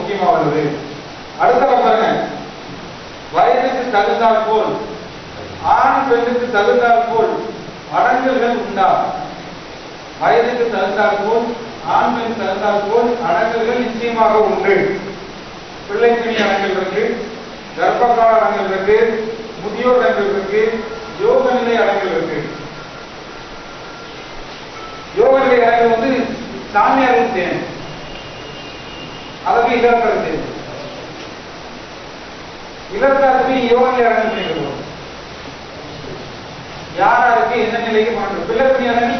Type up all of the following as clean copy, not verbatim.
முக்கியமா உள்ளது. அடுத்த பாருங்க, வயதுக்கு தகுந்தால் போல் ஆண் பெண்ணுக்கு தகுந்தால் போல் அடங்கல்கள் உண்டா? வயதுக்கு தகுந்தால் போல் ஆண் பெண் தகுந்தால் போல் அடங்கல்கள் நிச்சயமாக உண்டு. பிள்ளைப்பிணி அடங்கல் இருக்கு, கர்ப்பகால அடங்கல் இருக்கு, முதியோர் அடங்கல் இருக்கு, யோக நிலை அடங்கல் இருக்கு. யோக நிலை அடங்கல் வந்து சாமியாரும் செய்யணும், அதுக்கு இலக்கணம் செய்யணும். இலக்கணத்துக்கு யோக நிலை அடங்கல் செய்யணும். யாராருக்கு என்ன நிலைக்கு மாற்றம்? பிள்ளைப்பிணி அடங்கல்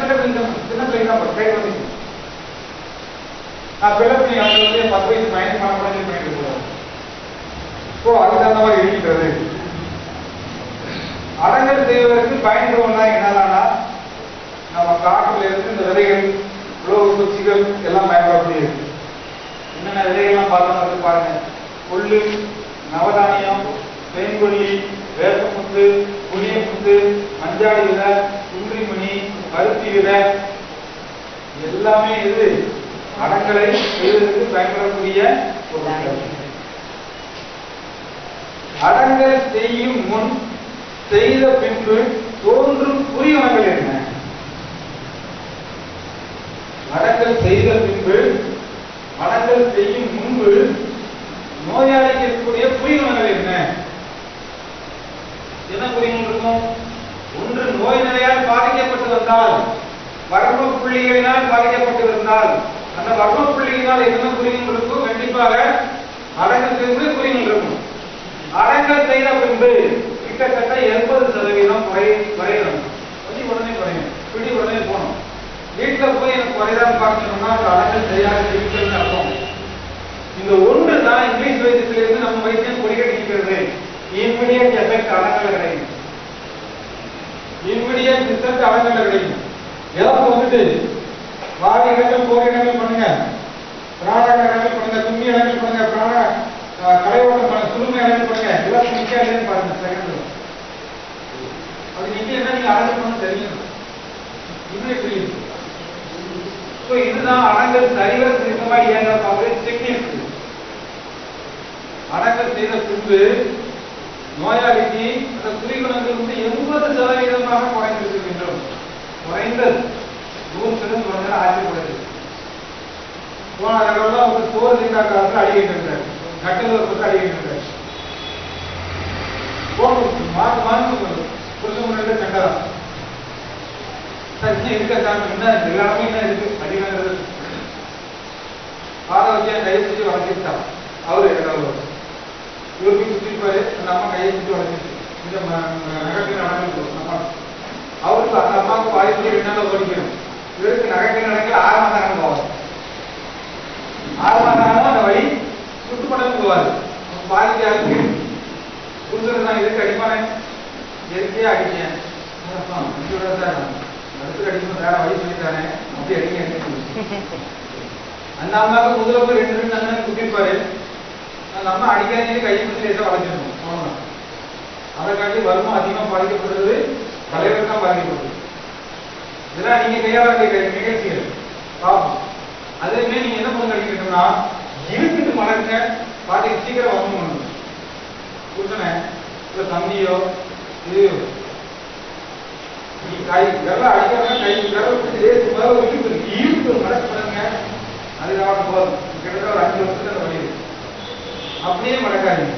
சின்ன பிள்ளை தான் கை வந்து நான் பிள்ளைப்பிணி அடங்கல் 10 வயசு பயணம் பண்ணக்கூடாது பண்ணிட்டு போறோம். ஸோ அதுக்கு அந்த மாதிரி இருக்கிறது. அடங்கல் செய்வதற்கு பயன்படுவோம்னா என்னன்னா, நம்ம காட்டுல இருந்து இந்த விதைகள், உலோக குச்சிகள் எல்லாம் பயன்படக்கூடியது. என்னென்ன விதைகள்லாம் பார்த்தோம் பாருங்க. கொள்ளு, நவதானியம், தேன்கொல்லி, வேப்பமுத்து, புளியமுத்து, மஞ்சாடி விதை, குன்றிமணி, பருத்தி விதை எல்லாமே இது அடங்கலை செய்வதற்கு பயன்படக்கூடிய பொருட்கள். அடங்கல் செய்யும் முன் செய்த பின்பு தோன்றும் புரிவனங்கள் என்ன? அடங்கல் செய்த பின்பு, அடங்கல் செய்யும் முன்பு நோயாளிக்கு இருக்கக்கூடிய புரிவனங்கள் என்ன? என்ன புரியும் இருக்கும்? ஒன்று, நோய் நிலையால் பாதிக்கப்பட்டு வந்தால், வர்ம புள்ளிகளினால் பாதிக்கப்பட்டு இருந்தால், அந்த வர்ம புள்ளியினால் என்ன புரியும் இருக்கும்? கண்டிப்பாக அடங்கல் செய்து புரியும் இருக்கும். அடங்கல் செய்த பின்பு கிட்டத்தட்ட 80% குறையணும். கொஞ்சம் உடனே குறையும், பிடி உடனே போகணும். வீட்டில் போய் எனக்கு குறைதான் பார்க்கணும்னா அடங்கல் செய்யாத இருக்கிறது அர்த்தம். இந்த ஒன்று தான் இங்கிலீஷ் வைத்தியத்திலிருந்து நம்ம வைத்தியம் கொடிகட்டிக்கிறது. இம்மிடியட் எஃபெக்ட் அடங்கல் கிடைக்கும், இம்மிடியட் ரிசல்ட் அடங்கல் கிடைக்கும். எல்லாம் வந்துட்டு வாரி இடங்கள், போர் இடங்கள் பண்ணுங்க, பிராண இடங்கள் பண்ணுங்க, தும்மி இடங்கள் பண்ணுங்க, பிராண கலையோட்டம் பண்ணுங்க, சுருமை இடங்கள் பண்ணுங்க, எல்லாம் நிக்காதுன்னு பாருங்க. செகண்ட் அது நிக்க நீங்க அடங்கல் பண்ண தெரியும், இம்மிடியட் புரியுது. ஸோ இதுதான் அடங்கல் சரிவர திருத்தமா இயங்க பார்க்குற டெக்னிக். அடங்கல் செய்த பின்பு நோயாளிக்கு அந்த குறிகுணங்கள் வந்து 80% குறைந்திருக்கின்றோம். குறைந்தது 100% குறைஞ்சா ஆச்சரியப்படுது. போன தடவைலாம் ஒரு சோறு தீண்டா காலத்தில் அடிக்கிட்டு இருக்காரு, கட்டில் ஒரு பக்கம் அடிக்கிட்டு இருக்காரு. மாற்று புரிஞ்சு முன்னாடி கண்டதான் சார் இன்னும் இருக்க காரணம் என்ன? எல்லாமே என்ன இருக்கு? அடிவாங்கிறது பாதை வச்சு கையை பிடிச்சி வளர்ச்சிட்டான். அவரு இவருக்கு சுற்றிப்பாரு, அந்த அம்மா கையை பிடிச்சி வளர்ச்சிச்சு. இந்த நகைக்கு நடந்து அம்மா அவருக்கு அந்த அம்மாவுக்கு வாய்ப்பு 2 நாள் ஓடிக்கணும். இவருக்கு நகைக்கு நடக்க 6 மாதம் போவார். 6 மாதம் அந்த வழி சுட்டுப்படம் போவார். பாதிக்கு யாருக்கு புரிஞ்சது தான் இதுக்கு அடிப்பானே, எதுக்கே அடிச்சேன் அடுத்து அடிக்கணும், வேற வழி சொல்லிட்டானே அப்படி அடிக்க. அந்த அம்மாவுக்கு முதல்ல போய் 2 அண்ணன் குட்டிருப்பாரு. அந்த அம்மா அடிக்காதே கையை பிடிச்சி லேசாக வளைஞ்சிடணும், அவ்வளோதான். அதை காட்டி வருமானம் அதிகமாக பாதிக்கப்படுறது தலைவர் தான் பாதிக்கப்படுது. இதெல்லாம் நீங்க கையாள வேண்டிய நிகழ்ச்சிகள் பார்ப்போம். அதுவுமே நீங்க என்ன பண்ண கிடைக்கணும்னா இழுத்துட்டு மலர்க்க பாட்டிக்கு சீக்கிரம் வரணும். புரிஞ்சனே இல்லை தம்பியோ இதையோ நீ கை விரல அடிக்காம கை விரல பிடிச்சி மேல ஒரு இழுத்து மடக்க அதுக்காக போதும். கிட்டத்தட்ட ஒரு 5 வருஷத்துல வழி அப்படியே மடக்காதீங்க,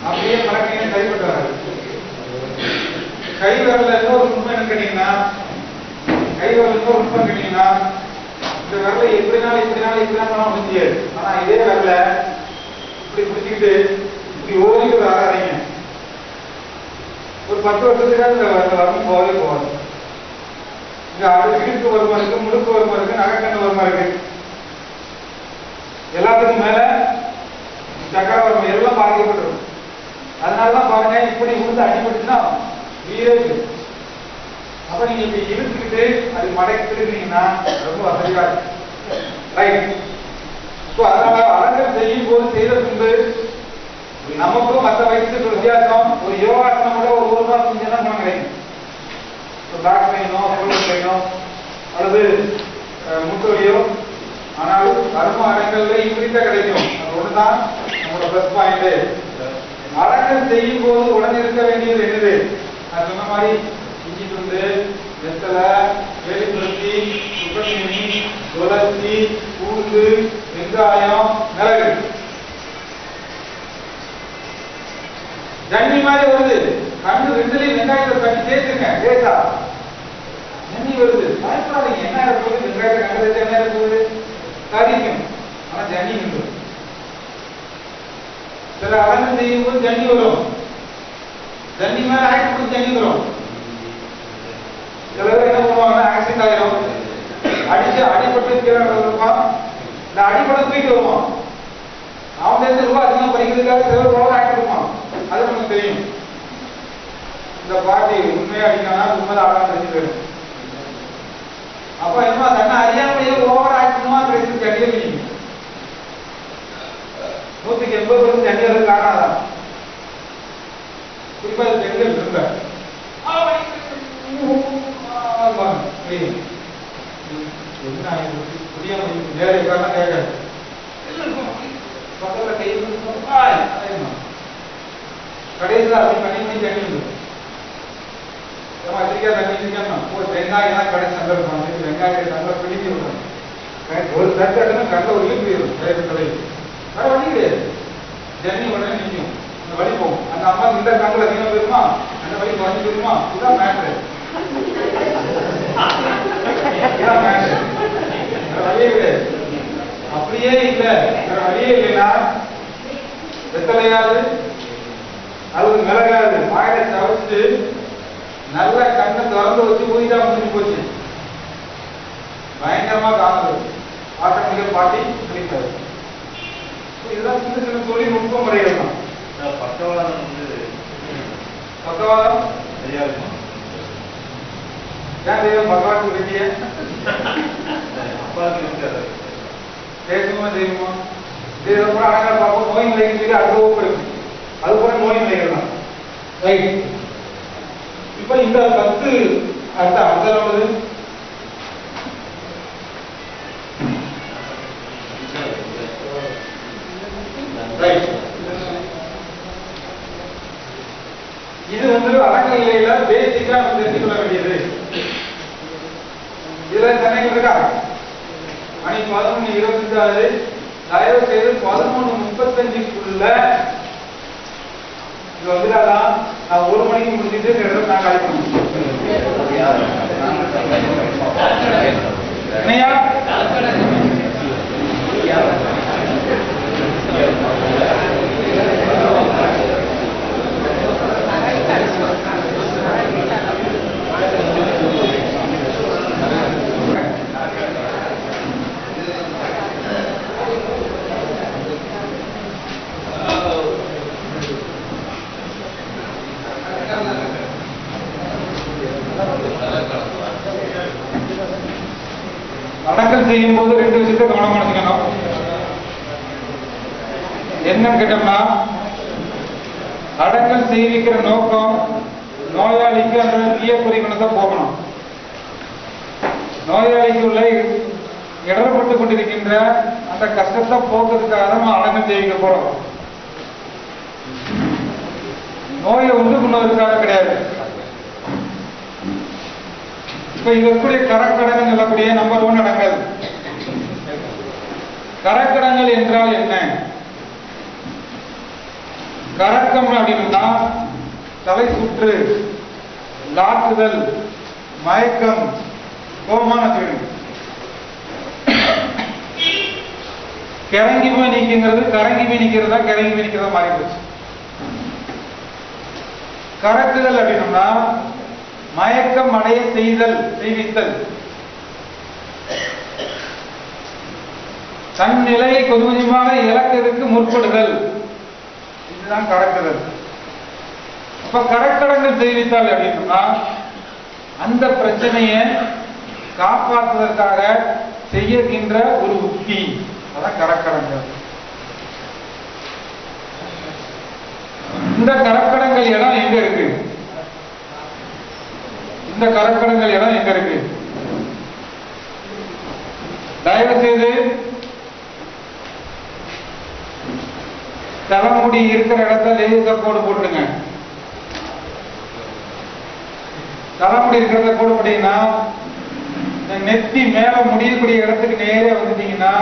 அப்படியே மடக்கீங்க சரிப்பட்டு வராது. கை விரல்ல இன்னொரு நுட்பம் என்ன கேட்டீங்கன்னா, கை விரல் இன்னொரு நுட்பம் கேட்டீங்கன்னா, இந்த விரலை எப்படினாலும் முடியாது. ஆனா இதே விரல இப்படி பிடிச்சிக்கிட்டு இப்படி ஓடி ஒரு ஆராதீங்க. ஒரு 10 வருஷத்துக்காக இந்த வரணும் போகவே போகாது. இங்க இடுக்கு வருமா இருக்கு, முழுக்கு வருமா இருக்கு, நகைக்கண்ணு வருமா இருக்கு, எல்லாத்துக்கும் மேல சக்கர வருமா எல்லாம் பாதிக்கப்பட்டிருக்கும். அதனாலதான் பாருங்க இப்படி உழுந்து அடிபட்டுச்சுன்னா வீரேஜ். அப்ப நீங்க இப்படி இழுத்துக்கிட்டு அது மடக்கி திருந்தீங்கன்னா ரொம்ப வசதியா இருக்கு. ரைட். அதனால அலங்கல் செய்யும் போது செய்த பின்பு நமக்கும் மற்ற வயசுக்கு வித்தியாசம். ஒரு யோகாசனம் கூட ஒரு 1 மாதம் செஞ்சா பணம் கிடைக்கும். பேக் பெயினோ ஷோல்டர் பெயினோ அல்லது முட்டு வலியோ மர்ம அடங்கல்ல இப்படித்தான் கிடைக்கும். அது ஒண்ணுதான் நம்மளோட பிளஸ் பாயிண்ட். அடங்கல் செய்யும் போது உடனே இருக்க வேண்டியது என்னது? நான் சொன்ன மாதிரி இஞ்சி துண்டு, வெத்தலை, வேலித்துளசி, சுகமேனி, துளசி, பூண்டு, வெங்காயம், மிளகு. ஜன்னி மாதிரி வருது. கண்ணு ரெண்டுலையும் வெங்காயத்தை தட்டி தேய்ச்சுங்க. லேசா ஜன்னி வருது, பயப்படாதீங்க. என்ன இருக்குது? வெங்காயத்தை கண்டு வச்சு என்ன இருக்குது? கறிக்கும். ஆனா ஜன்னி உண்டு. சில அடங்கு செய்யும் போது ஜன்னி வரும். ஜன்னி மேல ஆக்சிடென்ட் ஜன்னி வரும். சில பேர் என்ன பண்ணுவாங்கன்னா ஆக்சிடென்ட் ஆயிரும். அடிபட்டு கீழே வருவான். இந்த அடிபட தூக்கி வருவான். அவன் சேர்ந்து ரூபாய் அதிகமாக படிக்கிறதுக்காக சில பேர் ஆக்சிடென்ட் இருப்பான். அது நமக்கு தெரியும். இந்த பாட்டி உண்மையா அடிக்கானா உண்மைதான் ஆடாம வச்சு போயிடும். அப்ப என்ன தன்னை அறியாமலேயே ஓவர் ஆக்டணுமா பேசி ஜன்னியை 180% ஜன்னியர்கள் காரணாதான். குறிப்பா பெண்கள் இருக்க வேற காரணம் கேட்காது. பக்கத்துல கை கடைசியில் அப்படி பண்ணி ஜன்னி அதிகா தண்ணி ஒரு வெங்காயம் கடை சந்தர்ப்பம் வெங்காயத்தை நல்லா பிடிக்க விடணும். ஒரு தட்டு கடல ஒரு போயிடும். வேற வழி கிடையாது. ஜன்னி உடனே நிற்கும். அந்த வழி போகும். அந்த அம்மா இந்த கங்கல் அதிகமாக போயிருமா, அந்த வழி குறைஞ்சி போயிருமா? இதுதான் மேட்ரு. இதுதான் மேட்ரு. வேற வழியே கிடையாது. அப்படியே இல்லை, வேற வழியே இல்லைன்னா வெத்தலையாது அது மிளகாது வாயில சவச்சு நல்ல கண்ணை திறந்து வச்சு ஊதிட்டா முடிஞ்சு போச்சு. பயங்கரமா காணுது. ஆட்டோமேட்டிக்கா பாட்டி பிடிக்காது. இதுதான் சின்ன சின்ன தொழில்நுட்ப முறைகள் தான். பக்கவாதம் பக்கவாதம் ஏன் தெய்வம் பகவானுக்கு வேண்டிய தேசமா தெய்வமா இது கூட அழகா பார்ப்போம். நோய் நிலைக்கு சொல்லி அனுபவம் இருக்கு. அது கூட நோய் நிலைகள் தான். ரைட். இப்ப இந்த 10 அடுத்த அர்த்தம் இது அடக்க நிலையில பேசிக்கா நம்ம தெரிந்து கொள்ள வேண்டியது. இதுல சென்னைக்கு இருக்கா மணி 11:26. தயவு செய்து 11:35க்குள்ள இது வந்துடாதான். நான் 1 மணிக்கு முடிச்சுட்டு இந்த இடத்துல நான் கழிப்பேன். அடக்கல் செய்யும் போது 2 விஷயத்தை கவனம் பண்ணிக்கணும். என்னன்னு கேட்டோம்னா, அடக்கல் செய்விக்கிற நோக்கம் நோயாளிக்கு அந்த தீய குறிக்கணத்தை போகணும். நோயாளிக்கு உள்ள இடர்பட்டு கொண்டிருக்கின்ற அந்த கஷ்டத்தை போக்குறதுக்காக நம்ம அடக்கம் செய்விக்க போறோம். நோயை உண்டு பண்ணுவதற்காக கிடையாது. இப்ப இதற்குரிய கரக்கடங்கள் சொல்லக்கூடிய நம்பர் 1 அடங்கல். கரக்கடங்கள் என்றால் என்ன? கரக்கம் அப்படின்னா தலை சுற்று, லாக்குதல், மயக்கம், கோமான தொழில். கிறங்கி போய் நீக்குங்கிறது கரங்கி போய் நிக்கிறதா கிறங்கி போய் நிக்கிறதா மாறி போச்சு. கரக்குதல் அப்படின்னா மயக்கம் அடைய செய்வித்தல், தன் நிலையை கொஞ்சம் கொஞ்சமாக இழக்கிறதுக்கு முற்படுதல். இதுதான் கரக்குதல். அப்ப கரக்கடங்கள் செய்வித்தால் அப்படின்னா அந்த பிரச்சனையை காப்பாற்றுவதற்காக செய்கின்ற ஒரு உத்தி. அதான் கரக்கடங்கள். இந்த கரக்கடங்கள் இடம் எங்க இருக்கு? இந்த கரக்கடங்கள் இடம் எங்க இருக்கு? தயவு செய்து தலைமுடி இருக்கிற இடத்துல லேசா கோடு போட்டுங்க. தலைமுடி இருக்கிறத கோடு போட்டீங்கன்னா நெத்தி மேல முடியக்கூடிய இடத்துக்கு நேரே வந்துட்டீங்கன்னா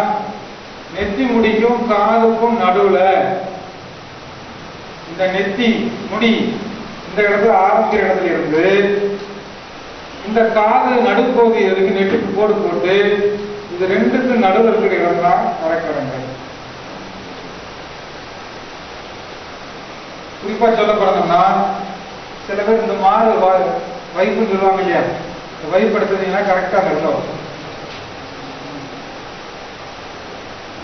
நெத்தி முடிக்கும் காதுக்கும் நடுவுல இந்த நெத்தி முடி இந்த இடத்துல ஆரம்பிக்கிற இடத்துல இருந்து இந்த காது நடுப்பகுதி எதுக்கு நெட்டுக்கு கோடு போட்டு இது ரெண்டுக்கு நடுவில் இருக்கிற இடம் தான் கரக்கடங்கள். குறிப்பா சொல்ல போறோம்னா சில பேர் இந்த மாறு வைப்புன்னு சொல்லுவாங்க இல்லையா, இந்த வைப்பு எடுத்தீங்கன்னா கரெக்டா இருக்கும்.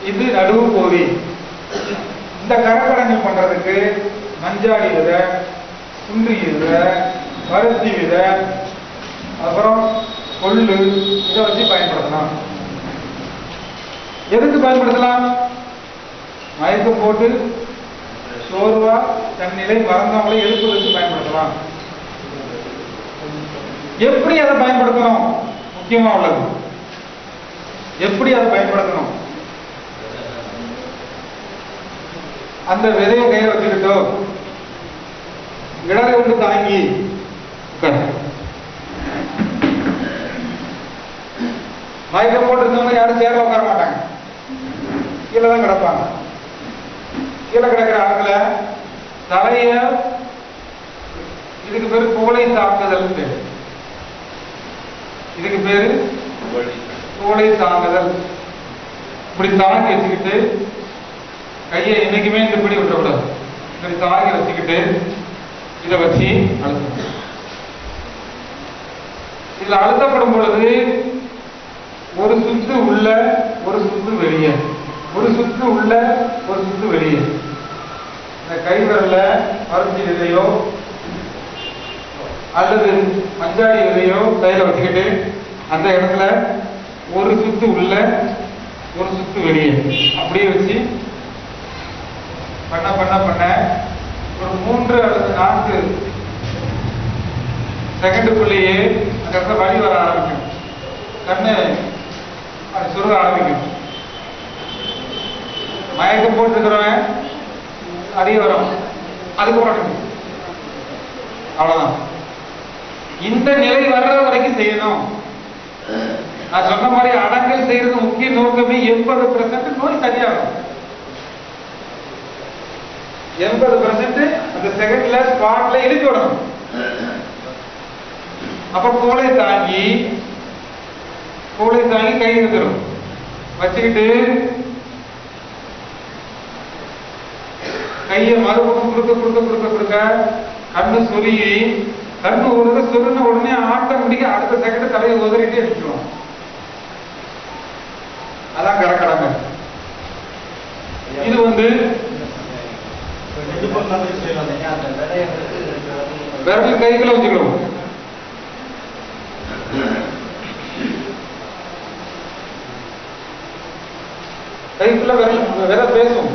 இது நடுவு பகுதி. இந்த கரக்கடங்கள் பண்றதுக்கு மஞ்சாடி விதை, சுண்டி விதை, பருத்தி விதை, அப்புறம் கொள்ளு இதை வச்சு பயன்படுத்தலாம். எதுக்கு பயன்படுத்தலாம்? மயக்கம் போட்டு சோர்வா தன் நிலை மறந்தவங்களை எழுப்புவதற்கு பயன்படுத்தலாம். எப்படி அதை பயன்படுத்தணும் முக்கியமா உள்ளது. எப்படி அதை பயன்படுத்தணும்? அந்த விதையை கையில வச்சுக்கிட்டோ இடரை கொண்டு தாங்கி மயக்கம் போட்டு இருந்தவங்க யாரும் சேர்ல உட்கார மாட்டாங்க, கீழே தான் கிடப்பாங்க. கீழே கிடக்கிற ஆட்களை தலைய இதுக்கு பேரு கோலை தாக்குதல் பேரு. இதுக்கு பேரு கோலை தாக்குதல். இப்படி தாங்கி வச்சுக்கிட்டு கையை என்னைக்குமே இந்த பிடி விட்டக்கூடாது. இப்படி தாங்கி வச்சுக்கிட்டு இதை வச்சு அழுத்தம். இதுல அழுத்தப்படும் பொழுது ஒரு சுத்து உள்ள ஒரு சுத்து வெளியே, ஒரு சுத்து உள்ள ஒரு சுத்து வெளியே. இந்த கை விரல்ல பருத்தி விதையோ அல்லது மஞ்சாடி விதையோ கையில வச்சுக்கிட்டு அந்த இடத்துல ஒரு சுத்து உள்ள ஒரு சுத்து வெளியே அப்படியே வச்சு பண்ண பண்ண பண்ண ஒரு 3 அல்லது 4 செகண்டுக்குள்ளேயே அந்த இடத்துல வலி வர ஆரம்பிக்கும், கண்ணு சுருக ஆரம்பிக்கும். மயக்கம் போட்டுருக்கிறவன் அதிக வரும், அதுக்கு அவ்வளவுதான். இந்த நிலை வர்ற வரைக்கும் செய்யணும். நான் சொன்ன மாதிரி அடங்கல் செய்யறது முக்கிய நோக்கமே 80% நோய் சரியாகும். 80% அந்த செகண்ட்ல ஸ்பாட்ல இழுத்து விடணும். அப்ப கோலை தாங்கி கை எடுத்துரும் வச்சுக்கிட்டு கையை மறுபக்கம் கொடுக்க கண்ணு சொருகி கண்ணு ஒரு சொருன உடனே ஆட்டோமேட்டிக்கா அடுத்த செகண்ட் தலையை உதறிட்டு எடுத்துருவோம். அதான் கரக்கடங்க. இது விரல் கைகளை வச்சுக்கணும். கைக்குள்ள விரல் பேசும்.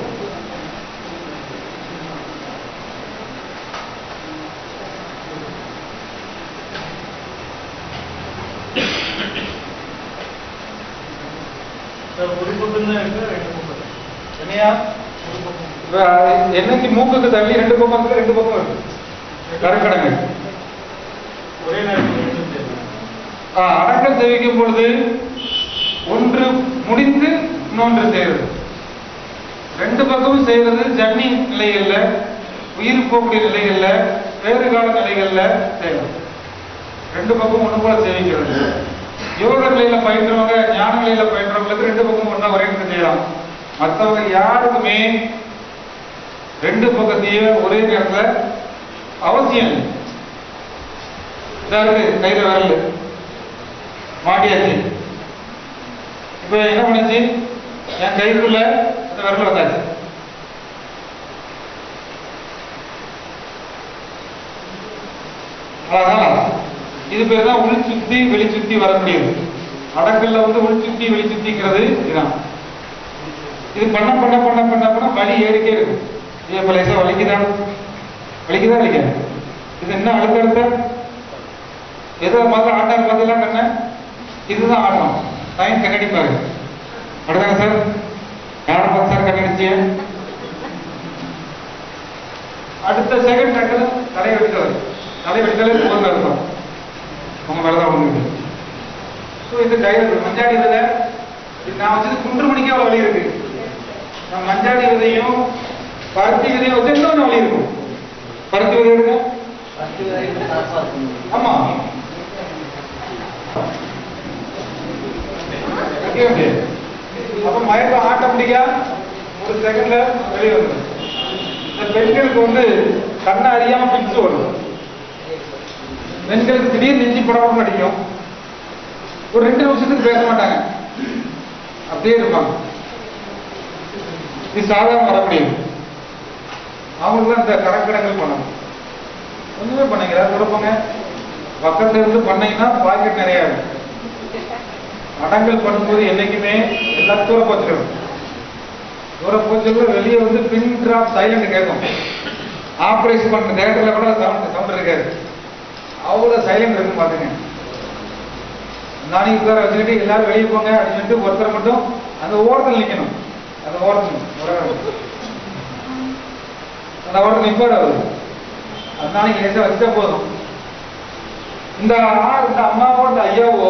என்னைக்கு மூக்குக்கு தள்ளி 2 பக்கம் இருக்கு கரக்கடங்க. ஒரே அடக்கல் தெரிவிக்கும் பொழுது ஒன்று முடிந்து இன்னொன்று செய்யறது, 2 பக்கமும் செய்யறது. ஜன்னி நிலைகள்ல, உயிர் போக்கூடிய நிலைகள்ல, வேறு கால நிலைகள்ல செய்யணும். 2 பக்கம் ஒண்ணு போல சேவிக்கிறது. யோக நிலையில பயின்றவங்க, ஞான நிலையில பயின்றவங்களுக்கு 2 பக்கம் ஒண்ணா ஒரே செய்யலாம். மற்றவங்க யாருக்குமே 2 பக்கத்தையும் ஒரே நேரத்துல அவசியம் இல்லை. கையில விரல் மாட்டியாச்சு. இப்ப என்ன பண்ணுச்சு, என் கைக்குள்ள இந்த விரல் வந்தாச்சு. இது பேர் தான் உள் சுத்தி வெளி சுத்தி வர முடியுது. அடக்கல்ல உள் சுத்தி வெளி சுத்திங்கிறது இதுதான். இது பண்ண பண்ண பண்ண பண்ண பண்ண வலி ஏறிக்கே இருக்கு. இதே பழைய வலிக்குதான் வலிக்காது. இது என்ன அழுத்த ஏதோ மாதிரி ஆட்டாரு பார்த்தீங்களா கண்ண, இதுதான் ஆடணும். டைம் கண்ணடி பாரு. அப்படிதாங்க சார், யாரை பார்த்து சார் கண்ணடிச்சிய அடுத்த செகண்ட் டக்குனு தலையை வெடித்தவர், தலையை வெடித்தாலே போர்ல இருக்கும், உங்க மேலதான் வந்து. ஸோ இந்த மஞ்சாடி விதை நான் வச்சது குன்றுமணிக்கே அவ்வளோ வழி இருக்கு. நான் மஞ்சாடி விதையும் பருத்தி விதையும் வச்சு இன்னும் வழி இருக்கும். பருத்தி விதை எடுங்க. ஆமா அப்ப மயக்கம் ஆட்டோமேட்டிக்கா ஒரு செகண்ட்ல வெளியே வந்துடும். இந்த பெண்களுக்கு வந்து கண்ணை அறியாம பிக்ஸ் வரும். பெண்களுக்கு திடீர்னு நெஞ்சு படமும் அடிக்கும். ஒரு 2 நிமிஷத்துக்கு பேச மாட்டாங்க, அப்படியே இருப்பாங்க. இது சாதாரண வர முடியும். அவங்களுக்கு இந்த கணக்கிடங்கள் பண்ணணும். ஒண்ணுமே பண்ணீங்க, ஏதாவது கொடுப்பாங்க பக்கத்துல இருந்து பண்ணீங்கன்னா பாக்கெட் நிறைய இருக்கும். அடங்கல் பண்ணும்போது என்னைக்குமே எல்லாம் தூர போச்சுக்கணும். தூர போச்சுல வெளியே வந்து பின் டிராப் சைலண்ட் கேட்கும். ஆப்ரேஷன் பண்ண தேட்டர்ல கூட சவுண்ட் இருக்காது, அவ்வளவு சைலண்ட் இருக்கும். பாத்துங்க, நாளைக்கு உட்கார வச்சுக்கிட்டு எல்லாரும் வெளியே போங்க அப்படின்னு சொல்லிட்டு ஒருத்தர் மட்டும் அந்த ஓரத்தில் நிக்கணும். அந்த ஓரத்தில் அந்த ஓரத்தில் நிற்பார் அவரு. அது நாளைக்கு லேசா வச்சுட்டா போதும். இந்த அம்மாவோ இந்த ஐயாவோ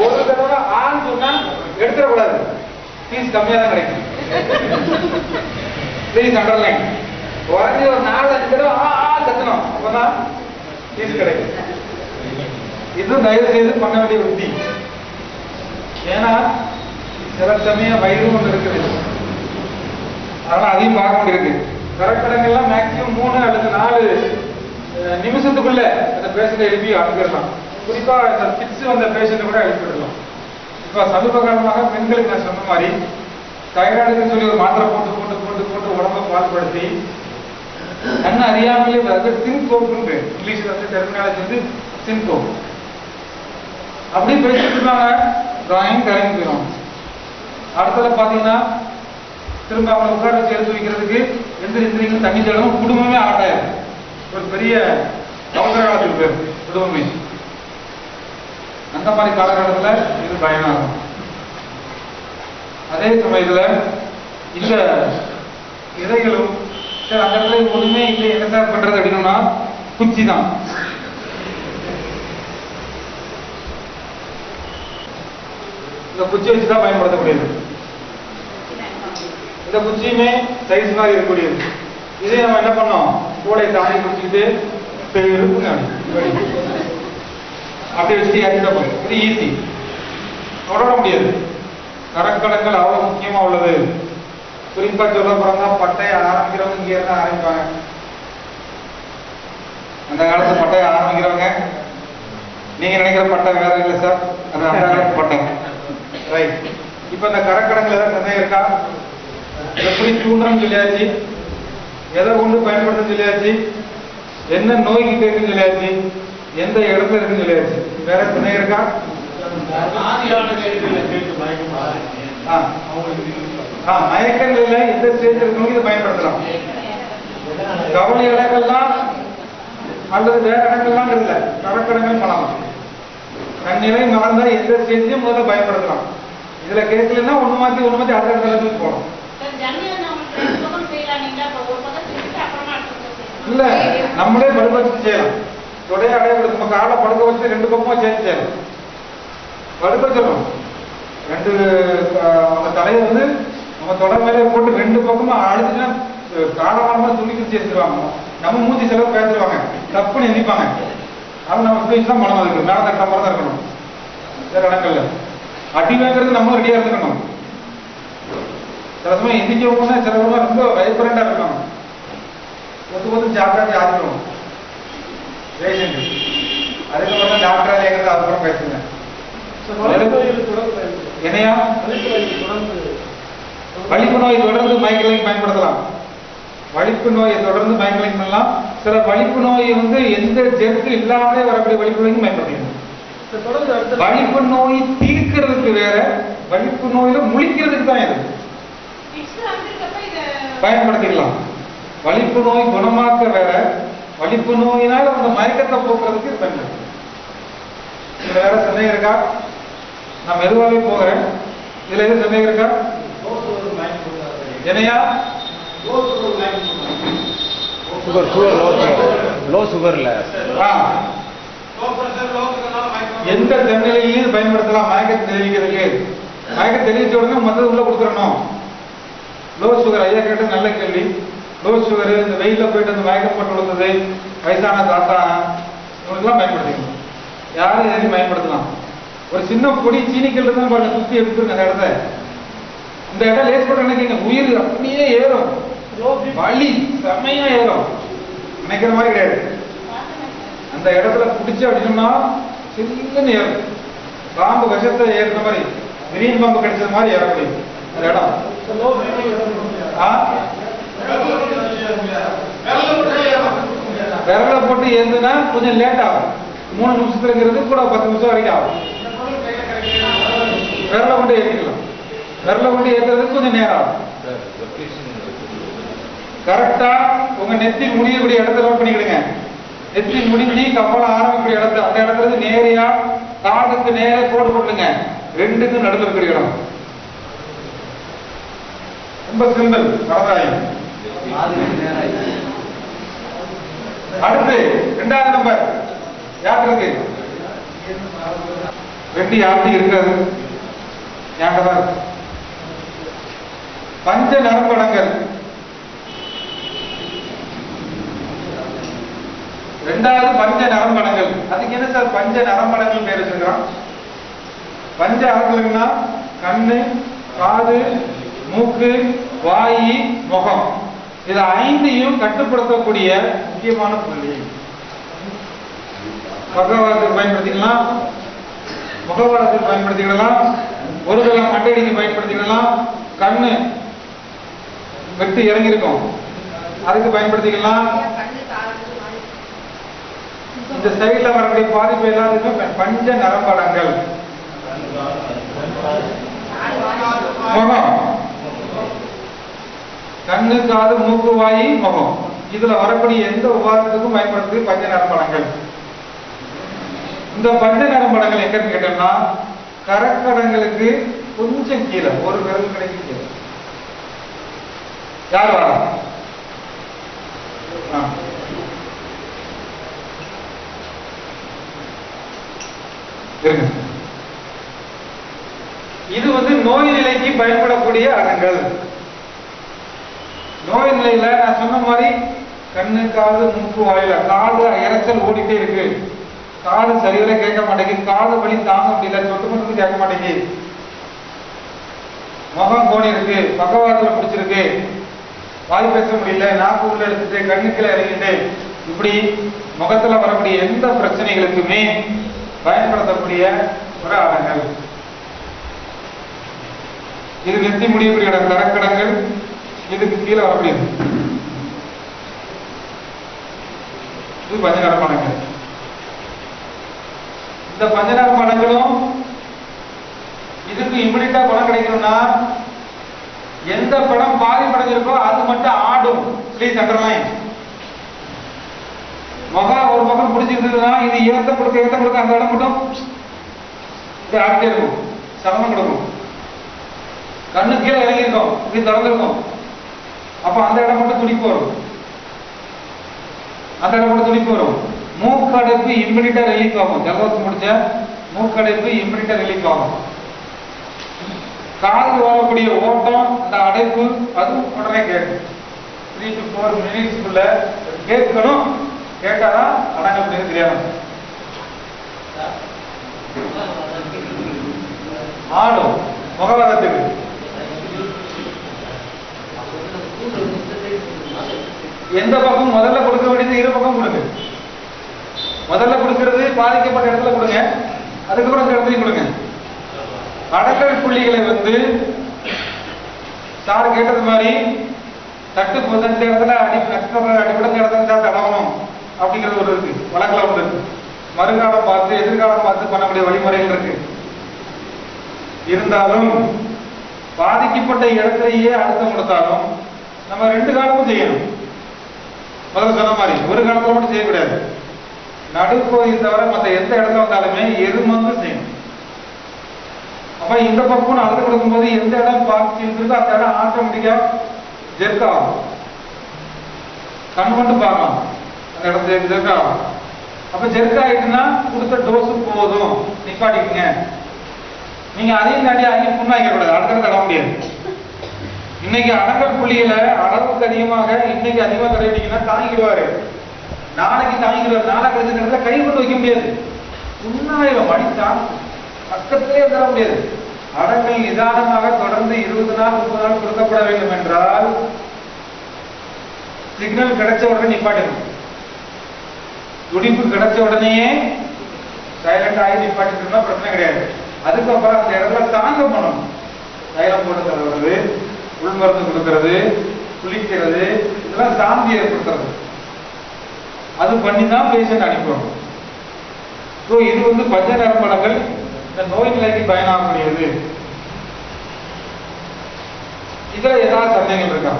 ஒரு தடவை ஆன்னு சொன்னா எடுத்துடக்கூடாது, ஃபீஸ் கம்மியா தான் கிடைக்கும். Please underline. குறைஞ்சி ஒரு 4-5 தடவை கத்தணும், அப்பதான் ஃபீஸ் கிடைக்கும். இது தயவு செய்து பண்ண வேண்டிய உத்தி. ஏன்னா சில சமயம் வயிறு ஒன்று இருக்குது, அதனால அதையும் பார்க்க வேண்டியிருக்கு. கரெக்டங்கள்லாம் மேக்சிமம் 3 அல்லது 4 நிமிஷத்துக்குள்ள அந்த பேஷண்ட்டை எழுப்பி அனுப்பிடலாம். குறிப்பா இந்த பிட்ஸ் வந்த பேஷண்ட் கூட எழுப்பிடலாம். இப்ப சமீப காலமாக பெண்களுக்கு நான் சொன்ன மாதிரி தைராய்டுன்னு சொல்லி ஒரு மாத்திரை போட்டு போட்டு போட்டு போட்டு உடம்ப பால்படுத்தி கண்ணு அறியாமலே சின்கோப்புன்னு இங்கிலீஷ்ல வந்து டெர்மினாலஜி வந்து சின்கோப். அப்படி பேசிட்டு இருக்காங்க, டிராயிங் கரைஞ்சு போயிடும். அடுத்தது பாத்தீங்கன்னா திரும்ப அவங்களை உட்கார வச்சு எடுத்து வைக்கிறதுக்கு எந்திரிங்க தண்ணி தேடணும், குடும்பமே ஆட்டாயிரும். ஒரு பெரிய அவசர காலத்துக்கு பேர் குடும்பமே. அந்த மாதிரி காலகட்டத்தில் இது பயனாகும். அதே சமயத்துல இந்த இதைகளும் சார் அந்த இடத்துல ஒண்ணுமே இல்லை, என்ன சார் பண்றது அப்படின்னா குச்சி தான். இந்த குச்சி வச்சுதான் பயன்படுத்தக்கூடியது. இந்த குச்சியுமே சைஸ் மாதிரி இருக்கக்கூடியது. இதே நம்ம என்ன பண்ணோம், கூடை தாண்டி குடிச்சுக்கிட்டு இருக்குங்க அப்படி வச்சுட்டு இறக்கிட்ட போதும். இது ஈஸி, தொடர முடியாது. கரக்கடங்கள் அவ்வளவு முக்கியமா உள்ளது. குறிப்பா சொல்ல போறதா பட்டையை ஆரம்பிக்கிறவங்க இங்க இருந்தா ஆரம்பிப்பாங்க. அந்த காலத்து பட்டையை ஆரம்பிக்கிறவங்க நீங்க நினைக்கிற பட்டை வேற இல்லை சார், அது அந்த காலத்து பட்டை. ரைட். இப்ப இந்த கரக்கடங்கள் ஏதாவது சந்தேகம் இருக்கா? எப்படி தூண்டுறோம்னு சொல்லியாச்சு, எதை கொண்டு பயன்படுத்த சொல்லியாச்சு, என்ன நோய் கிட்ட இருக்குன்னு சொல்லியாச்சு, எந்த இடத்துல இருக்குன்னு சொல்லியாச்சு. வேற சந்தேகம் இருக்கா? மயக்கங்கள்ல எந்த ஸ்டேஜ் இருக்கணும் இதை பயன்படுத்தலாம். கவலை இடங்கள்லாம் அல்லது வேற இடங்கள்லாம் இல்லை, கரக்கடங்கள் பண்ணலாம். தன்னிலை மறந்தா எந்த ஸ்டேஜையும் முதல்ல பயன்படுத்தலாம். இதுல கேட்கலன்னா ஒண்ணு மாத்தி அடுத்த இடத்துல போகணும். இல்ல நம்மளே படுக்க வச்சு செய்யலாம். தொடைய அடைய நம்ம காலை படுக்க வச்சு 2 பக்கமும் சேர்த்து செய்யலாம். படுக்க வச்சிடணும். 2 நம்ம தலையை வந்து நம்ம தொடை மேலே போட்டு 2 பக்கமும் அழுதுன்னா காலமா துணிக்கு சேர்த்துருவாங்க. நம்ம மூச்சு செலவு பேசிடுவாங்க, தப்புன்னு எண்ணிப்பாங்க. அது நம்ம ஸ்பீச் தான் மனம் இருக்கு, மேல தட்ட மாதிரி தான் இருக்கணும். வேற இடங்கள்ல அடி வாங்கிறது நம்மளும் ரெடியா இருந்துக்கணும். சில சமயம் எந்திரிக்கவங்க சில ரொம்ப வைப்ரண்டா இருக்கணும். ஒத்து சாப்பிட்டா ஆதிக்கணும் பேஷண்ட். அதுக்கப்புறம் டாக்டரா கேட்கறது அதுக்கப்புறம் பேசுங்க. என்னையா வலிப்பு நோய் தொடர்ந்து மைக்ரோலைன் பயன்படுத்தலாம். வலிப்பு நோயை தொடர்ந்து பயன்படுத்தி பண்ணலாம். சில வலிப்பு நோய் வந்து எந்த ஜெர்க்கு இல்லாமலே வரக்கூடிய வலிப்பு நோய்க்கு பயன்படுத்திக்கணும். வலிப்பு நோய் தீர்க்கிறதுக்கு வேற, வலிப்பு நோயில முழிக்கிறதுக்கு தான் இது பயன்படுத்திக்கலாம். வலிப்பு நோய் குணமாக்க வேற, வலிப்பு நோயினால் அந்த மயக்கத்தை போக்குறதுக்கு பயன்படுத்தலாம். வேற சந்தேகம் இருக்கா? நான் மெதுவாகவே போகிறேன். இதுல எது சந்தேகம் இருக்கா? என்னையா சுகர் லோ சுகர்ல எந்த தன்னிலையும் பயன்படுத்தலாம். மயக்கத்தை தெரிவிக்கிறதுக்கு மயக்கம் தெரிவிச்ச உடனே மற்றது உள்ள கொடுத்துடணும். லோ சுகர், ஐயா கேட்ட நல்ல கேள்வி. லோ சுகர், இந்த வெயில போயிட்டு அந்த மயக்கம் போட்டு விழுந்தது, வயசான தாத்தா, இவங்களுக்குலாம் பயன்படுத்திக்கணும். யாரும் எதையும் பயன்படுத்தலாம். ஒரு சின்ன பொடி சீனிக்கல் இருந்தா பாருங்க, சுத்தி எடுத்துருங்க அந்த இடத்த. இந்த இடம் லேஸ் போட்டு நினைக்கிறீங்க, உயிர் அப்படியே ஏறும், வலி செம்மையா ஏறும். நினைக்கிற மாதிரி கிடையாது. அந்த இடத்துல பிடிச்சு அப்படின்னா சில்லுன்னு ஏறும். பாம்பு விஷத்தை ஏறுற மாதிரி, கிரீன் பாம்பு கிடைச்சது மாதிரி ஏற முடியும் அந்த இடம். விரல போட்டு ஏறுதுன்னா கொஞ்சம் லேட் ஆகும். 3 நிமிஷத்துல இருக்கிறது கூட 10 நிமிஷம் வரைக்கும் ஆகும். விரல கொண்டு ஏற்றிக்கலாம். விரல கொண்டு ஏற்றுறதுக்கு கொஞ்சம் நேரம் ஆகும். கரெக்டா உங்க நெத்தி முடியக்கூடிய இடத்த நோட் பண்ணிக்கிடுங்க. நெத்தி முடிஞ்சு கப்பலம் ஆரம்பிக்கூடிய இடத்த, அந்த இடத்துல நேரையா காதுக்கு நேர கோடு போட்டுங்க. ரெண்டுக்கும் நடுவில் இருக்கிற இடம் ரொம்ப சிம்பிள். வரதாயம். அடுத்து 2வது நம்பர் யாருக்கு இருக்கு? வெட்டி யாருக்கு இருக்காது, ஞாபகம் இருக்கு. பஞ்ச நரம்படங்கள். 2வது பஞ்ச நரம்படங்கள். அதுக்கு என்ன சார் பஞ்ச நரம்படங்கள் பேர் வச்சிருக்கான்? பஞ்ச அறங்கள்னா கண்ணு, காது, மூக்கு, வாயி, முகம். இது 5ஐயும் கட்டுப்படுத்தக்கூடிய முக்கியமான புள்ளி. பக்கவாதத்துக்கு பயன்படுத்திக்கலாம், முகவாதத்துக்கு பயன்படுத்திக்கலாம், ஒரு தளம் மண்டைக்கு பயன்படுத்திக்கலாம், கண்ணு வெட்டு இறங்கியிருக்கும் அதுக்கு பயன்படுத்திக்கலாம். இந்த சைட்ல வரக்கூடிய பாதிப்பு எல்லாத்துக்கும் பஞ்ச நரம்படங்கள். முகம், கண்ணு, காது, மூக்கு, வாயி, முகம். இதுல வரக்கூடிய எந்த உபாதத்துக்கும் பயன்படுத்தி பஞ்ச நரம்படங்கள். இந்த பஞ்ச நரம்படங்கள் எங்கன்னு கேட்டோம்னா கரக்கடங்களுக்கு கொஞ்சம் கீழே, ஒரு விரல் கடைக்கு கீழே. யார் வரா? இது நோய் நிலைக்கு பயன்படக்கூடிய அடங்கள். நோய் நிலையில நான் சொன்ன மாதிரி கண்ணு, காது, மூக்கு, வாயில. காது இறைச்சல் ஓடிட்டே இருக்கு, காது சரிவர கேட்க மாட்டேங்குது, காது வலி தாங்க முடியல, சொட்டு மட்டும் கேட்க மாட்டேங்குது, முகம் கோணி இருக்கு, பக்கவாதத்துல பிடிச்சிருக்கு, வாய் பேச முடியல, நாக்கு உள்ள எடுத்துட்டு கண்ணுக்குள்ள இறங்கிட்டு, இப்படி முகத்துல வரக்கூடிய எந்த பிரச்சனைகளுக்குமே பயன்படுத்தக்கூடிய ஒரு அடங்கள். இது நெத்தி முடியக்கூடிய இடம் கரக்கடங்கள். இதுக்கு கீழே வரக்கூடியது இது பஞ்ச நரம்படங்கள். இந்த பஞ்ச நரம்படங்களும் இதுக்கு இம்மிடியா பணம் கிடைக்கணும்னா எந்த படம் பாதிப்படைஞ்சிருக்கோ அது மட்டும் ஆடும். Please underline. முகம் ஒரு பக்கம் பிடிச்சிருந்ததுன்னா இது ஏத்த கொடுக்க அந்த இடம் மட்டும் ஆகிட்டே இருக்கும், சலனம் கொடுக்கும். கண்ணு கீழே இறங்கியிருக்கும், இது திறந்திருக்கும், அப்ப அந்த இடம் மட்டும் துடிப்பு வரும், அந்த இடம் மட்டும் துடிப்பு வரும். மூக்கடைப்பு இம்மிடியா ரிலீஃப் ஆகும். ஜலதோஷம் முடிச்ச மூக்கடைப்பு இம்மிடியா ரிலீஃப் ஆகும். காது வரக்கூடிய ஓட்டம், அந்த அடைப்பு, அதுவும் உடனே கேட்கும். 3 to 4 மினிட்ஸ்க்குள்ள கேட்கணும். கேட்டாதான் அடங்கல் தெரியாது. ஆடும் முகவாதத்துக்கு. எந்த பக்கம் முதல்ல கொடுக்க வேண்டியது இரு பக்கம் கொடுங்க. முதல்ல கொடுக்கிறது பாதிக்கப்பட்ட இடத்துல கொடுங்க, அதுக்கப்புறம் இந்த இடத்துலையும் கொடுங்க. அடக்கல் புள்ளிகளை சார் கேட்டது மாதிரி தட்டு இந்த இடத்துல அடிப்படை இடத்துல தான் தடவணும் அப்படிங்கிறது ஒரு இருக்கு, வழக்கில் ஒன்று இருக்கு. மறுகாலம் பார்த்து எதிர்காலம் பார்த்து பண்ணக்கூடிய வழிமுறைகள் இருக்கு. இருந்தாலும் பாதிக்கப்பட்ட இடத்திலேயே அழுத்தம் கொடுத்தாலும் நம்ம 2 காலமும் செய்யணும். முதல்ல சொன்ன மாதிரி ஒரு காலத்துல மட்டும் செய்யக்கூடாது. நடுப்பகுதியை தவிர மற்ற எந்த இடத்துல வந்தாலுமே எருமாந்து செய்யணும். அப்ப இந்த பக்கம் அழுத்தம் கொடுக்கும்போது எந்த இடம் பாதிச்சிருக்கோ அந்த இடம் ஆட்டோமேட்டிக்கா ஜெர்க் ஆகும். கண் கொண்டு பார்க்கலாம் அந்த இடத்துல ஜெர்க் ஆகும். அப்ப ஜெர்க் ஆயிட்டுன்னா கொடுத்த டோஸு போதும், நிப்பாட்டிக்குங்க. நீங்க அதையும் தாண்டி அதையும் புண்ணாக்க கூடாது, அடுத்த தட முடியாது. இன்னைக்கு அடங்கல் புள்ளியில அளவுக்கு அதிகமாக இன்னைக்கு அதிகமாக தடவிட்டீங்கன்னா தாங்கிடுவாரு, நாளைக்கு தாங்கிடுவாரு, நாளை கழிச்ச நேரத்தில் கை கொண்டு வைக்க முடியாது, புண்ணாயிரம் மணி தாங்க பக்கத்திலே தர முடியாது. அடங்கல் நிதானமாக தொடர்ந்து 20 நாள் 30 நாள் கொடுக்கப்பட வேண்டும் என்றால் சிக்னல் கிடைச்ச உடனே நிப்பாட்டணும். துடிப்பு கிடைச்ச உடனேயே சைலண்ட் ஆகி நிப்பாட்டிட்டோம்னா பிரச்சனை கிடையாது. அதுக்கப்புறம் அந்த இடத்துல தாங்க பண்ணணும். தைலம் போட்டு தருவது, உள்மருந்து கொடுக்கறது, குளிக்கிறது, இதெல்லாம் சாந்தி ஏற்படுத்துறது, அது பண்ணி தான் பேஷண்ட் அனுப்புறோம். ஸோ இது வந்து பஞ்ச நரம்படங்கள் இந்த நோய் நிலைக்கு பயனாகக்கூடியது. இதுல ஏதாவது சந்தேகங்கள் இருக்கா?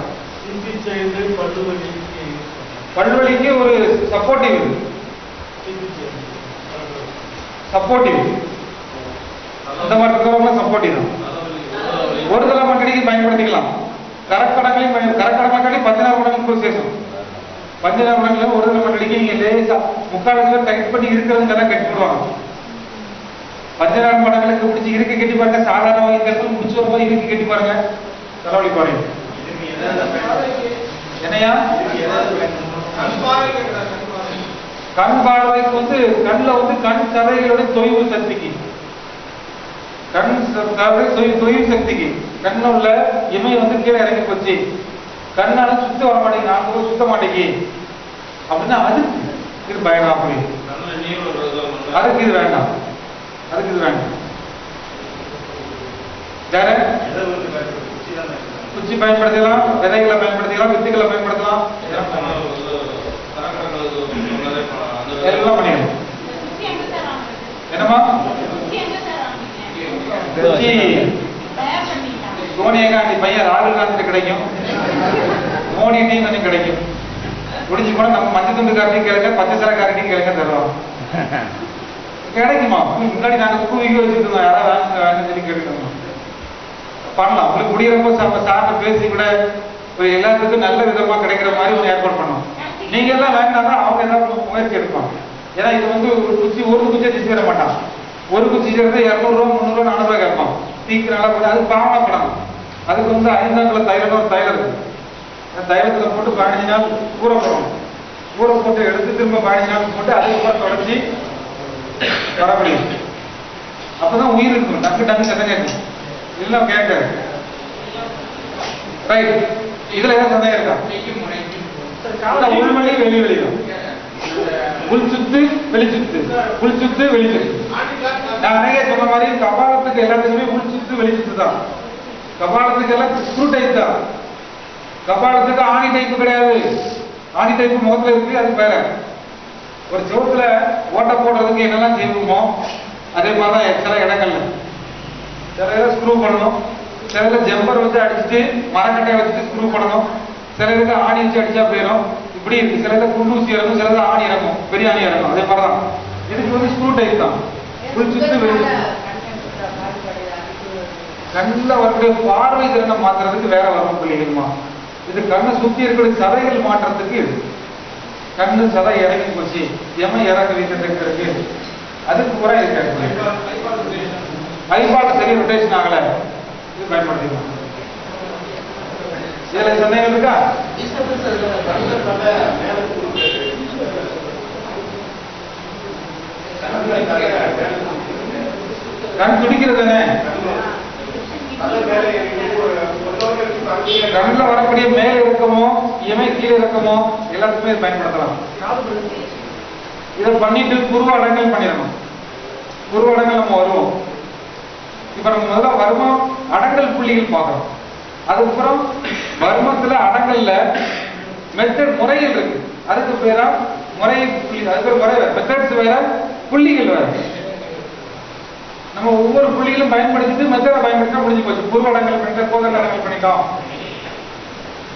பல்வலிக்கு ஒரு சப்போர்ட்டிவ் இந்த மாதிரி இருக்கிறவங்க சப்போர்ட்டிவ் தான். ஒரு தலை மக்களுக்கு பயன்படுத்திக்கலாம். கரக்கடங்களையும் கரக்கடமக்களி பஞ்சநரம்படங்கள் சேஷம். பஞ்சநரம்படங்கள் ஒரு தலை மக்களுக்கு நீங்க லேசா முக்காலத்துல டைட் பண்ணி இருக்கிறதுக்கு கட் பண்ணுவாங்க. பஞ்சநரம்படங்களுக்கு பிடிச்சி இறுக்கி கட்டி பாருங்க, சாதாரண வகைகள் முடிச்சு ஒரு மாதிரி இறுக்கி கட்டி பாருங்க, தலைவலி குறையும். என்னையா கண் பார்வைக்கு வந்து கண்ணில் வந்து கண் சதைகளுடைய தொய்வு சக்திக்கு, கண் தொய்வு சக்திக்கு கண்ண உள்ள இமை வந்து கீழே இறங்கி போச்சு, கண்ணால சுத்த வர மாட்டேங்குது, 4 ரூபாய் சுத்த மாட்டேங்கி அப்படின்னா அதுக்கு இது பயனாக, அதுக்கு இது வேண்டாம், அதுக்கு இது வேண்டாம். வேற குச்சி பயன்படுத்தலாம், விதைகளை பயன்படுத்தலாம், வித்துக்களை பயன்படுத்தலாம், எல்லாம் பண்ணிடலாம். என்னமா சோனியா காந்தி பையன் ராகுல் காந்தி கிடைக்கும், மோடிட்டையும் கொஞ்சம் கிடைக்கும். முடிஞ்சு போனா நம்ம மஞ்சள் துண்டுக்காரனையும் கேளுங்க, பச்சை சரக்காரனையும் கேளுங்க, தருவோம். கிடைக்குமா? முன்னாடி நாங்கள் கூவிக்க வச்சுருந்தோம், யாராவது வேணும் சொல்லி கேட்டுக்கோங்க, பண்ணலாம். உங்களுக்கு முடியறப்போ சார்ட்ட பேசி கூட ஒரு எல்லாத்துக்கும் நல்ல விதமா கிடைக்கிற மாதிரி ஒரு ஏற்பாடு பண்ணணும். நீங்க எல்லாம் வேண்டாம்னா அவங்க எல்லாம் முயற்சி எடுப்பாங்க. ஏன்னா இது வந்து ஒரு குச்சியை சேர மாட்டான். ஒரு குச்சி சேர்ந்து 200 ரூபா 300 ரூபா 400 ரூபாய் கேட்பான். தீக்கு நல்லா போய் அது பாவனா படம். அதுக்கு வந்து 5 தைலம் ஒரு தைலம் இருக்கு. அந்த தைலத்துல போட்டு 15 நாள் ஊற போடணும். ஊற போட்டு எடுத்து திரும்ப 15 நாள் போட்டு அதுக்கப்புறம் தொடச்சி வர முடியும். அப்பதான் உயிர் இருக்கும். டக்கு டக்கு சத்தம் கேட்கும், இல்ல கேட்காது. ரைட், இதுல ஏதாவது சந்தேகம் இருக்கா? உள்மொழி வெளி வெளியும், உள் சுத்து வெளி சுத்து, உள் சுத்து வெளி சுத்து. நான் அன்னைக்கே சொன்ன மாதிரி கபாலத்துக்கு எல்லாத்துக்குமே உள் சுத்து வெளி சுத்து தான். கபாலத்துக்கு எல்லாம் ஸ்க்ரூ டைப் தான். கபாலத்துக்கு ஆணி டைப்பு கிடையாது. ஆணி டைப்பு முகத்துல இருக்கு, அது வேற. ஒரு சோத்துல ஓட்ட போடுறதுக்கு என்னெல்லாம் செய்வோமோ அதே மாதிரிதான் சில இடங்கள்ல சில இதில் ஸ்க்ரூ பண்ணணும், சில இதில் ஜம்பர் வச்சு அடிச்சுட்டு மரக்கட்டையை வச்சுட்டு ஸ்க்ரூ பண்ணணும், சில இதுக்கு ஆணி வச்சு அடிச்சா போயிடும். இப்படி இருக்கு. சில இதில் குண்டூசி இறங்கும், சில இதில் ஆணி இறங்கும், பெரிய ஆணி இறங்கும். அதே மாதிரிதான் இதுக்கு வந்து ஸ்க்ரூ டைப் தான். உள் சுத்து வெளி கண்ணில் வரக்கூடிய பார்வை திறனை மாத்துறதுக்கு வேற வரணும் பிள்ளைகளுமா. இது கண்ணை சுத்தி இருக்கக்கூடிய சதைகள் மாற்றத்துக்கு இது. கண்ணு சதை இறங்கி போச்சு, எம இறங்க வைக்கிறதுக்கு அதுக்கு பூரா இருக்காது. ஐபால் சரி ரொட்டேஷன் ஆகல, இது பயன்படுத்திக்கலாம். இதுல சந்தேகம் இருக்கா? கண் துடிக்கிறதுனே கண்ணில் வரக்கூடிய மேல இறக்கமோ இமை கீழே இறக்கமோ எல்லாத்துக்குமே பயன்படுத்தலாம். இதை பண்ணிட்டு புருவ அடங்கல் பண்ணிடணும். புருவ அடங்கல் நம்ம வருவோம். இப்ப நம்ம முதல்ல வருமம் அடங்கல் புள்ளிகள் பார்க்கறோம். அதுக்கப்புறம் வருமத்துல அடங்கல்ல மெத்தட் முறைகள் இருக்கு. அதுக்கு பேரா முறை புள்ளி, அதுக்கு முறை வேற, மெத்தட்ஸ் வேற, புள்ளிகள் வேற. நம்ம ஒவ்வொரு புள்ளிகளும் பயன்படுத்திட்டு மெத்தடை பயன்படுத்தினா முடிஞ்சு போச்சு. புருவ அடங்கல் பண்ணிட்டோம், கோதல் அடங்கல் பண்ணிட்டோம்,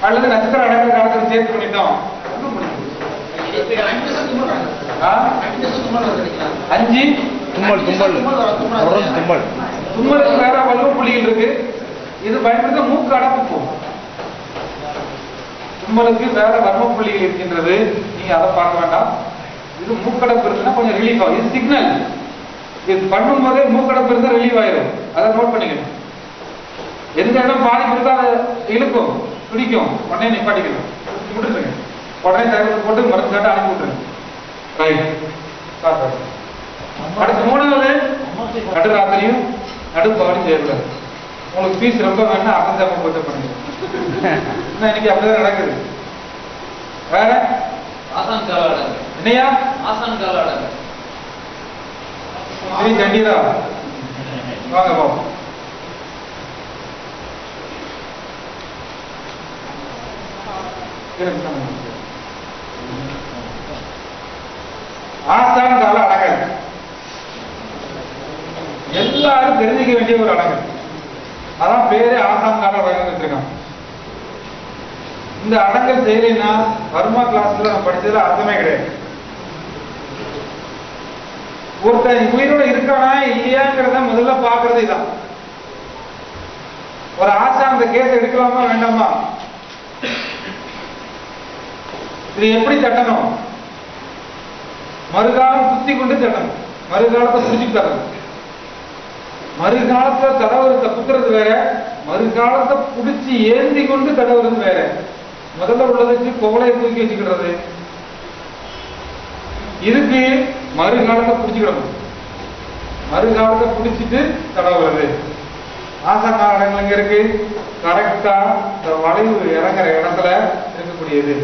அல்லது நட்சத்திர அடங்கல் காலத்தில் சேர்த்து பண்ணிட்டோம், முடிஞ்சு போச்சு. 5 தும்மலுக்கு வேற வலுவ புள்ளிகள் இருக்கு. இது பயன்படுத்த மூக்கு அடப்பு போகும். தும்மலுக்கு வேற வர்ம புள்ளிகள் இருக்கின்றது, நீங்க அதை பார்க்க வேண்டாம். இது மூக்கடைப்பு இருக்குன்னா கொஞ்சம் ரிலீஃப் ஆகும். இது சிக்னல். இது பண்ணும்போதே மூக்கடைப்பு இருந்தா ரிலீவ் ஆயிடும். அதை நோட் பண்ணிக்கணும். எந்த இடம் பாதிப்பு இருக்கோ அதை இழுக்கும், பிடிக்கும், உடனே நிப்பாட்டிக்கணும், விட்டுருங்க. உடனே தகவல் போட்டு மருந்து கேட்டு அனுப்பி விட்டுருங்க. ரைட். அடுத்து மூணாவது, நடுராத்திரியும் நடுப்பாவடி செய்யக்கூடாது. உங்களுக்கு ஃபீஸ் ரொம்ப வேணா அகந்தாம போட்டு பண்ணுங்க. இன்னைக்கு அப்படிதான் நடக்குது. வேற ஆசான் கால அடங்கு. என்னையா ஆசான் கால அடங்கு. சரி கண்டிரா வாங்க பாப்போம். ஆசான் கால அடங்கல் எல்லாரும் தெரிஞ்சுக்க வேண்டிய ஒரு அடங்கல். அதான் பேரே ஆசான் கால அடங்கல் வச்சிருக்கான். இந்த அடங்கல் செய்யலைன்னா வர்மா கிளாஸ்ல நம்ம படிச்சதுல அர்த்தமே கிடையாது. ஒருத்தன் உயிரோட இருக்கானா இல்லையாங்கிறத முதல்ல பாக்குறது இதான். ஒரு ஆசா அந்த கேஸ் எடுக்கலாமா வேண்டாமா, இது எப்படி தட்டணும், மறுகாலம் குத்தி கொண்டு தட்டணும், மறுகாலத்தை புரிஞ்சு தரணும். மறுகாலத்தை தடவுறத குத்துறது வேற, மறுகாலத்தை புடிச்சு ஏந்தி கொண்டு தடவுறது வேற. முதல்ல உள்ளதுக்கு கோவலையை தூக்கி வச்சுக்கிறது, இதுக்கு மறுகாலத்தை பிடிச்சுக்கிடணும், மறுகாலத்தை பிடிச்சிட்டு தடவுறது. ஆசன இடங்கள் எங்க இருக்கு, கரெக்டா இந்த வளைவு இறங்குற இடத்துல இருக்கக்கூடியது.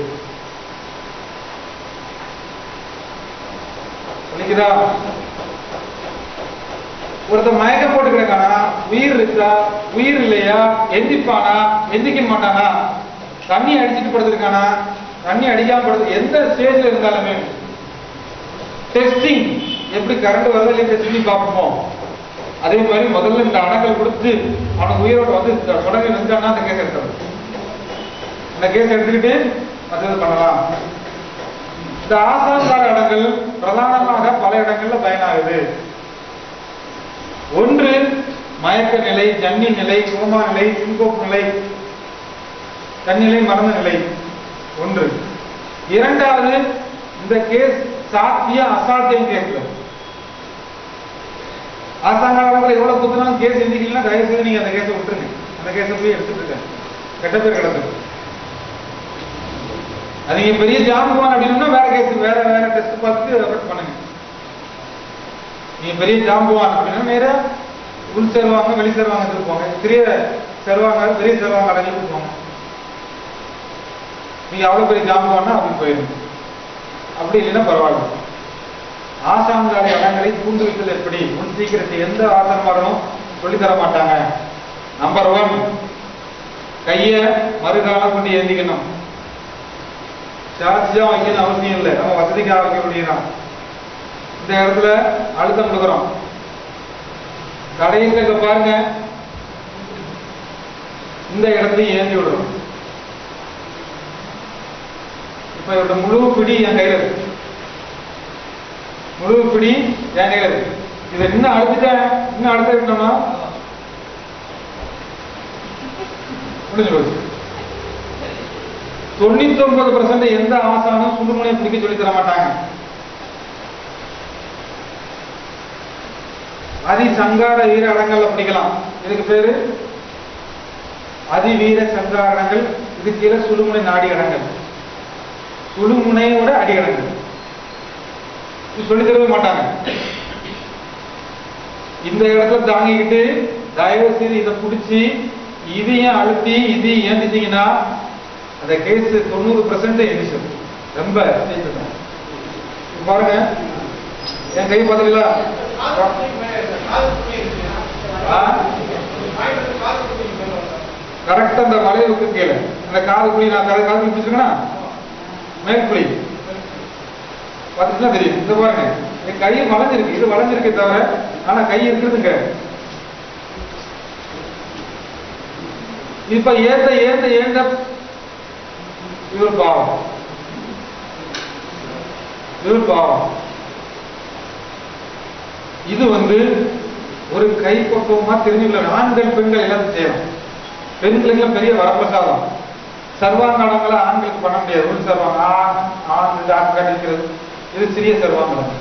புரியுதா? ஒருத்த மயக்கம் போட்டு கிடக்கானா, உயிர் இருக்கா உயிர் இல்லையா, எந்திப்பானா எந்திக்க மாட்டானா, தண்ணி அடிச்சுட்டு படுத்திருக்கானா தண்ணி அடிக்காம படுத்து, எந்த ஸ்டேஜ்ல இருந்தாலுமே டெஸ்டிங், எப்படி கரண்ட் வருது இல்லையா டெஸ்டிங் பார்ப்போமோ அதே மாதிரி முதல்ல இந்த அடங்கல் கொடுத்து அவனுக்கு உயிரோட வந்து தொடங்கி இருந்தான்னா அந்த கேஸ் எடுக்கணும். அந்த கேஸ் எடுத்துக்கிட்டு மற்றது பண்ணலாம். இந்த ஆசான்கால அடங்கல் பிரதானமாக பல இடங்கள்ல பயனாகுது. ஒன்று மயக்க நிலை, ஜன்னி நிலை, கோமா நிலை, சிங்கோப் நிலை, தன்னிலை, மரண நிலை ஒன்று. இரண்டாவது இந்த கேஸ் சாத்திய அசாத்தியம் கேஸ்ல. ஆசாங்காலத்தில் எவ்வளவு குத்துனாலும் கேஸ் எழுதிக்கலாம், தயவு செய்து நீங்க அந்த கேஸை விட்டுருங்க. அந்த கேஸை போய் எடுத்துட்டு இருக்கேன், கெட்ட பேர் கிடந்தது. அது நீங்க பெரிய ஜாம்புவான் அப்படின்னா வேற கேஸ், வேற வேற டெஸ்ட் பார்த்துட்டு அஃபெக்ட் பண்ணுங்க. நீங்க பெரிய ஜாம்புவான் அப்படின்னா நேரா உள் சேருவாங்க வெளி சேருவாங்க இருப்பாங்க, சிறிய சேருவாங்க பெரிய சேருவாங்க அடங்கி போவாங்க. நீங்க அவ்வளவு பெரிய ஜாம்புவான்னா அப்படி போயிடும். அப்படி இல்லைன்னா பரவாயில்ல. ஆசான்கால இடங்களை தூண்டு வைத்தல் எப்படி, முன் சீக்கிரத்தை எந்த ஆசனமாரும் சொல்லித்தர மாட்டாங்க. நம்பர் 1, கைய மறுகாலம் கொண்டு ஏந்திக்கணும். சார்ஜா வைக்கணும் அவசியம் இல்லை, நம்ம வசதிக்காக வைக்க முடியலாம். இந்த இடத்துல அழுத்தம் கொடுக்குறோம், கடையில பாருங்க, இந்த இடத்தையும் ஏந்தி விடுறோம். இப்ப இவரோட முழு பிடி என் கையில இருக்கு, முழு பிடி என் கையில இருக்கு. இதை இன்னும் அழுத்திட்டேன், இன்னும் அழுத்த இருக்கணுமா முடிஞ்சு போச்சு. 99% எந்த ஆசானும் சுடுமுனையை பிடிக்க சொல்லி தர மாட்டாங்க. அதிசங்கார வீர அடங்கல் பிடிக்கலாம். இதுக்கு பேரு அதிவீர சங்கார அடங்கல். இது கீழே சுடுமுனை நாடி அடங்கல், சுடுமுனையோட அடி அடங்கல். இது சொல்லி தரவே மாட்டாங்க. இந்த இடத்துல தாங்கிக்கிட்டு தயவு செய்து இதை பிடிச்சி இதையும் அழுத்தி இதையும் ஏந்திட்டீங்கன்னா அந்த கேஸ் 90% எரிச்சல் ரொம்ப பாருங்க. என் கை பார்த்தீங்களா, கரெக்டா அந்த வளைவுக்கு கீழே அந்த காது புளி, நான் காது பிடிச்சிருக்கேன்னா மேற்குழி பார்த்துச்சுன்னா தெரியும். இந்த பாருங்க, என் கை வளைஞ்சிருக்கு, இது வளைஞ்சிருக்கே தவிர ஆனா கை இருக்குதுங்க. இப்ப ஏந்த ஏந்த ஏந்த இவர் பாவம், இவர் பாவம். இது ஒரு கைப்பக்குவமா தெரிஞ்சுக்கல. ஆண்கள் பெண்கள் எல்லாத்தையும் செய்யணும். பெண்களுக்கு பெரிய வரப்பிரசாதம், சர்வாங்காலங்களை ஆண்களுக்கு பண்ண முடியாது. உள் சர்வாங்கம் ஆண் காட்டிக்கிறது, இது சிறிய சர்வாங்கம்.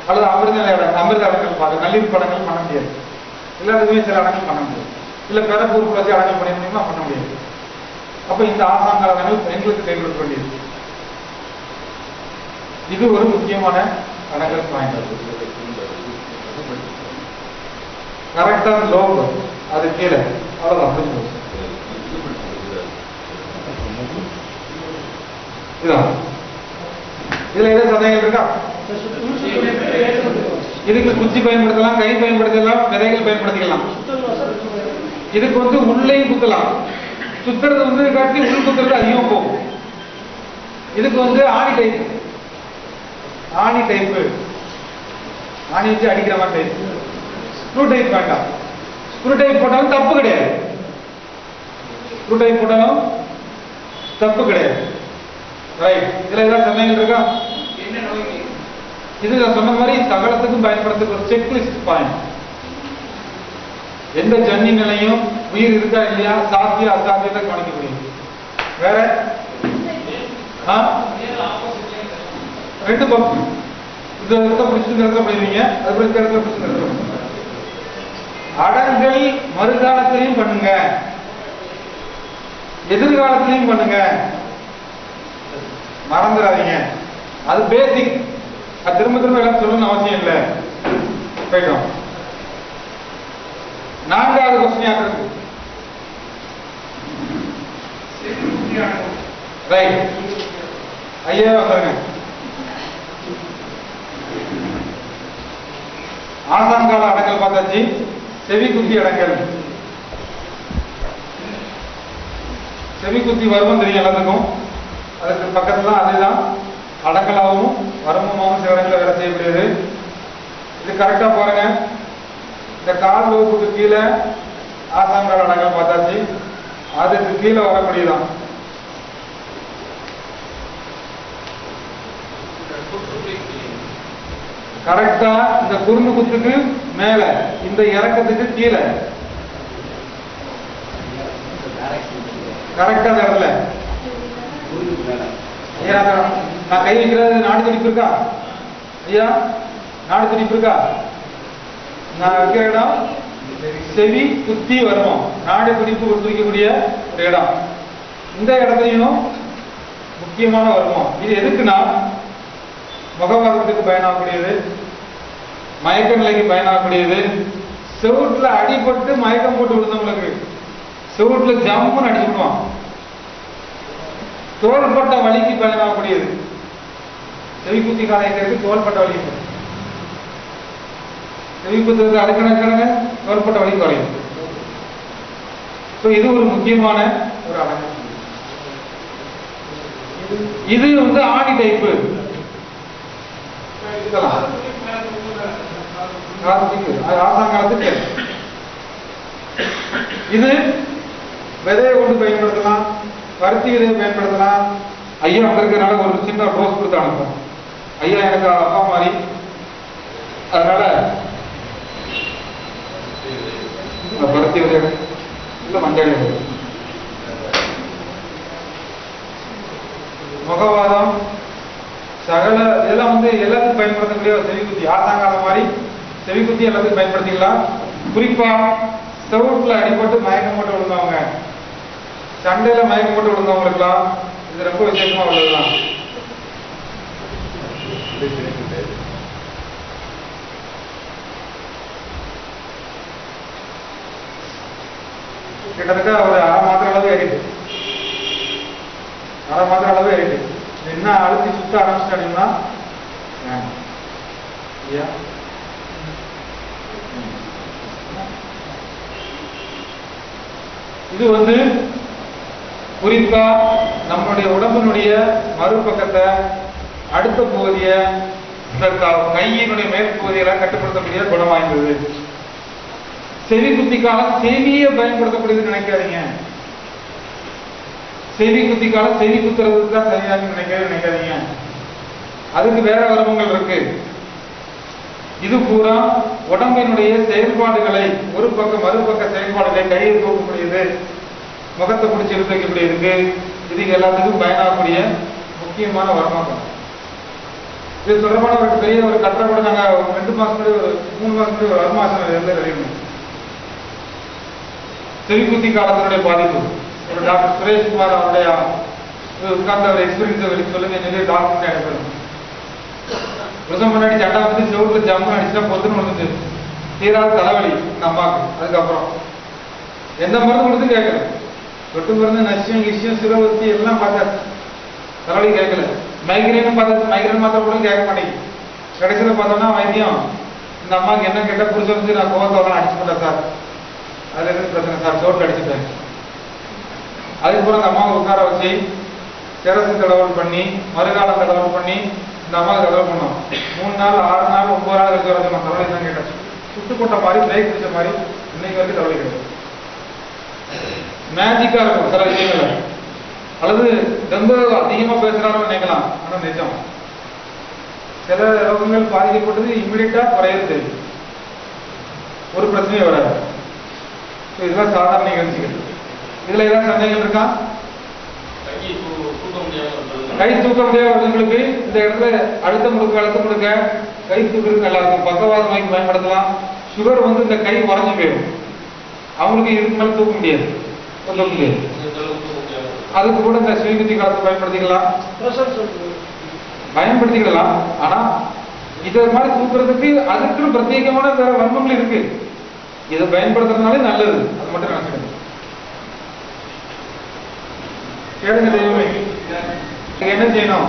அல்லது அமிர்த அடங்கல் பார்க்க நல்லிரு படங்கள் பண்ண முடியாது. எல்லாத்துக்குமே சில அடங்கல் பண்ண முடியாது. இல்ல பிற பொறுப்பு வச்சு அடங்கல் பண்ண முடியுமா? பண்ண முடியாது. அப்ப இந்த ஆசாங்காலங்கள் பெண்களுக்கு கை கொடுக்க வேண்டியது. இது ஒரு முக்கியமான அடங்கல் பாயிண்ட். கரெக்டா லோகோ அது கீழே அவ்வளவுதான் முடிஞ்சு. இதான் இதுல ஏதாவது சந்தேகம் இருக்கா? இதுக்கு குச்சி பயன்படுத்தலாம், கை பயன்படுத்தலாம், விதைகள் பயன்படுத்திக்கலாம். இதுக்கு உள்ளேயும் குத்தலாம். சுத்துறது காட்டி உள் குத்துறது அதிகம் போகும். இதுக்கு ஆணி டைப், ஆணி டைப்பு, ஆணி வச்சு அடிக்கிற மாதிரி டைப். ஸ்க்ரூ டைப் வேண்டாம். ஸ்க்ரூ டைப் போட்டாலும் தப்பு கிடையாது. ஸ்க்ரூ டைப் போட்டாலும் தப்பு கிடையாது. ரைட். இதுல ஏதாவது சந்தேகம் இருக்கா? என்ன நோய்க்கு? இது நான் சொன்ன மாதிரி சகலத்துக்கும் பயன்படுத்த ஒரு செக்லிஸ்ட் பாயிண்ட். எந்த ஜன்னி நிலையும் உயிர் இருக்கா இல்லையா, சாத்திய அசாத்தியத்தை கவனிக்க முடியும். வேற ரெண்டு பக்கம் இந்த இடத்த பிடிச்சிட்டு இடத்துல போயிருவீங்க, அது பிடிச்ச இடத்துல பிடிச்சிட்டு அடங்கல் மறுகாலத்திலையும் பண்ணுங்க, எதிர்காலத்திலையும் பண்ணுங்க, மறந்துடாதீங்க. அது பேசிக். அது திரும்ப திரும்ப எல்லாம் சொல்லணும்னு அவசியம் இல்லை. போயிடும். 4வது கொஸ்டின் இருக்கு. ரைட். ஐயா வந்துருங்க. ஆசாங்கால அடங்கல் பார்த்தாச்சு. செவி குத்தி அடங்கல். செவி குத்தி வருவம் தெரியும் எல்லாத்துக்கும். அதுக்கு பக்கத்துல அதுதான் அடங்கலாகவும் வருமமாகவும் சில இடங்களில் வேலை செய்யக்கூடியது. இது கரெக்டா பாருங்க. இந்த கால் லோப்புக்கு கீழே ஆசாங்கால அடங்கல் பார்த்தாச்சு. அதுக்கு கீழே வரக்கூடியதான் கரெக்டா இந்த குறும்பு குத்துக்கு மேல, இந்த இறக்கத்துக்கு கீழே கரெக்டா அந்த இடத்துல. ஐயா நான் கை வைக்கிறது நாடு துடிப்பு இருக்கா? ஐயா நாடு துடிப்பு இருக்கா? நான் வைக்கிற இடம் செவி குத்தி வருவோம். நாடு துடிப்பு துடிக்கக்கூடிய ஒரு இடம். இந்த இடத்தையும் முக்கியமான வருவோம். இது எதுக்குன்னா முகவாதத்துக்கு பயனாகக்கூடியது, மயக்க நிலைக்கு பயனாகக்கூடியது. செவுட்டுல அடிபட்டு மயக்கம் போட்டு விழுந்தவங்களுக்கு செவுட்டுல ஜம்முன்னு அடிச்சு விடுவான். தோள்பட்ட வலிக்கு பயனாகக்கூடியது. செவி குத்தி காலைக்கு தோள்பட்ட வலி, செவி குத்துறது அடுக்கணக்கான தோள்பட்ட வலி குறையும். இது ஒரு முக்கியமான ஒரு அடங்கு. இது ஆணி டைப்பு. ஆசாங்காலத்துக்கு இது விதையை கொண்டு பயன்படுத்தலாம், பருத்தி விதையை பயன்படுத்தலாம். ஐயா வந்திருக்கிறதுனால ஒரு சின்ன டோஸ் கொடுத்து அனுப்போம். ஐயா எனக்கு அப்பா மாதிரி, அதனால பருத்தி விதை இல்ல மஞ்சள் விதை. முகவாதம் சகல இதெல்லாம் எல்லாத்துக்கும் பயன்படுத்தக்கூடிய செவி குத்தி. ஆசாங்காலம் மாதிரி செவி குத்தி எல்லாத்துக்கும் பயன்படுத்திக்கலாம். குறிப்பா செவுட்டுல அடிபட்டு மயக்கம் போட்டு விழுந்தவங்க, சண்டையில மயக்கம் போட்டு விழுந்தவங்களுக்குலாம் இது ரொம்ப விசேஷமா உள்ளதுதான். கிட்டத்தட்ட ஒரு அரை மாத்திர அளவு ஏறிட்டு, அரை மாத்திர அளவு ஏறிட்டு. என்ன அழுத்தி சுத்த ஆரம்பிச்சிட்டீங்கன்னா இது குறிப்பா நம்முடைய உடம்பினுடைய மறுபக்கத்தை, அடுத்த பகுதிய, இந்த கையினுடைய மேற்பகுதியெல்லாம் கட்டுப்படுத்தக்கூடிய குணம் வாய்ந்தது. செவி குத்திக்கால செவியை பயன்படுத்தக்கூடியதுன்னு நினைக்காதீங்க. செவி குத்திக்கால செவி குத்துறதுக்கு தான் சரியாக நினைக்காதீங்க. அதுக்கு வேற வரம்புகள் இருக்கு. இது பூரா உடம்பினுடைய செயல்பாடுகளை, ஒரு பக்கம் மறுபக்க செயல்பாடுகளை கையை தூக்கக்கூடியது, முகத்தை பிடிச்சி எடுத்து வைக்கக்கூடியதுக்கு, இதுக்கு எல்லாத்துக்கும் பயனாகக்கூடிய முக்கியமான வருமானம். இது தொடர்பான ஒரு பெரிய ஒரு கட்டுரை கூட நாங்கள் 2 மாதம் முன்னாடி ஒரு 3 மாதம் முன்னாடி ஒரு வருமாசம் வெளியிடணும். செவிக்குத்தி காலத்தினுடைய பாதிப்பு ஒரு டாக்டர் சுரேஷ்குமார் அவருடைய உட்கார்ந்த ஒரு எக்ஸ்பீரியன்ஸை வெளியே சொல்லுங்க சொல்லி டாக்டர் அனுப்பணும். வருஷம் முன்னாடி சட்டை வந்து செவத்துல ஜம்மு அடிச்சுட்டா பொத்துன்னு வந்துச்சு. தீராத தலைவலி இந்த அம்மாவுக்கு. அதுக்கப்புறம் எந்த மருந்து கொடுத்து கேட்கல. சொட்டு மருந்து நஷ்டம் கிஷ்யம் சிரவத்தி எல்லாம் பார்த்தாச்சு, தலைவலி கேட்கல. மைக்ரேன் பார்த்தாச்சு, மைக்ரேன் மாத்திரை கூட கேட்க மாட்டேங்குது. கடைசியில் பார்த்தோம்னா வைத்தியம் இந்த அம்மாவுக்கு என்ன கேட்டால் புரிச்சு வந்து நான் கோவத்தோட அடிச்சு போட்டேன் சார், அதுல இருந்து பிரச்சனை சார், சோட்டு அடிச்சுட்டேன். அதுக்கப்புறம் அந்த அம்மாவை உட்கார வச்சு சிரசு தடவல் பண்ணி மறுகாலம் தடவல் பண்ணி இந்த அம்மாவுக்கு தடவல் பண்ணோம். 3 நாள் 6 நாள் 9 நாள் கழிச்சு வரைக்கும் நான் தலைவலி தான் கேட்டேன். சுட்டு போட்ட மாதிரி பிரேக் பிடிச்ச மாதிரி இன்னைக்கு வரைக்கும் தலைவலி கிடையாது. மேஜிக்கா இருக்கும் சில விஷயங்கள். அல்லது ரொம்ப அதிகமா பேசுறாருன்னு நினைக்கலாம், ஆனா நிஜம். சில ரோகங்கள் பாதிக்கப்பட்டது இம்மிடியட்டா குறையது தெரியும், ஒரு பிரச்சனையும் வராது. இதெல்லாம் சாதாரண நிகழ்ச்சிகள். இதுல ஏதாவது சந்தேகம் இருக்கா? கை தூக்க முடியாதவர்களுக்கு இந்த இடத்துல அழுத்த முடுக்க கை தூக்குறதுக்கு நல்லா இருக்கும். பக்கவாதம் வாங்கி பயன்படுத்தலாம். சுகர் வந்து இந்த கை உறைஞ்சு போயிடும், அவங்களுக்கு இதுக்கு மேல தூக்க முடியாது, சொல்ல முடியாது. அதுக்கு கூட இந்த சுயகுத்தி காலத்தை பயன்படுத்திக்கலாம். ஆனா இதை மாதிரி தூக்குறதுக்கு அதுக்குன்னு பிரத்யேகமான வேற வர்மங்கள் இருக்கு. இதை பயன்படுத்துறதுனாலே நல்லது, அது மட்டும் நினைச்சுக்கணும். கேளுங்க தெய்வமே, என்ன செய்யணும்?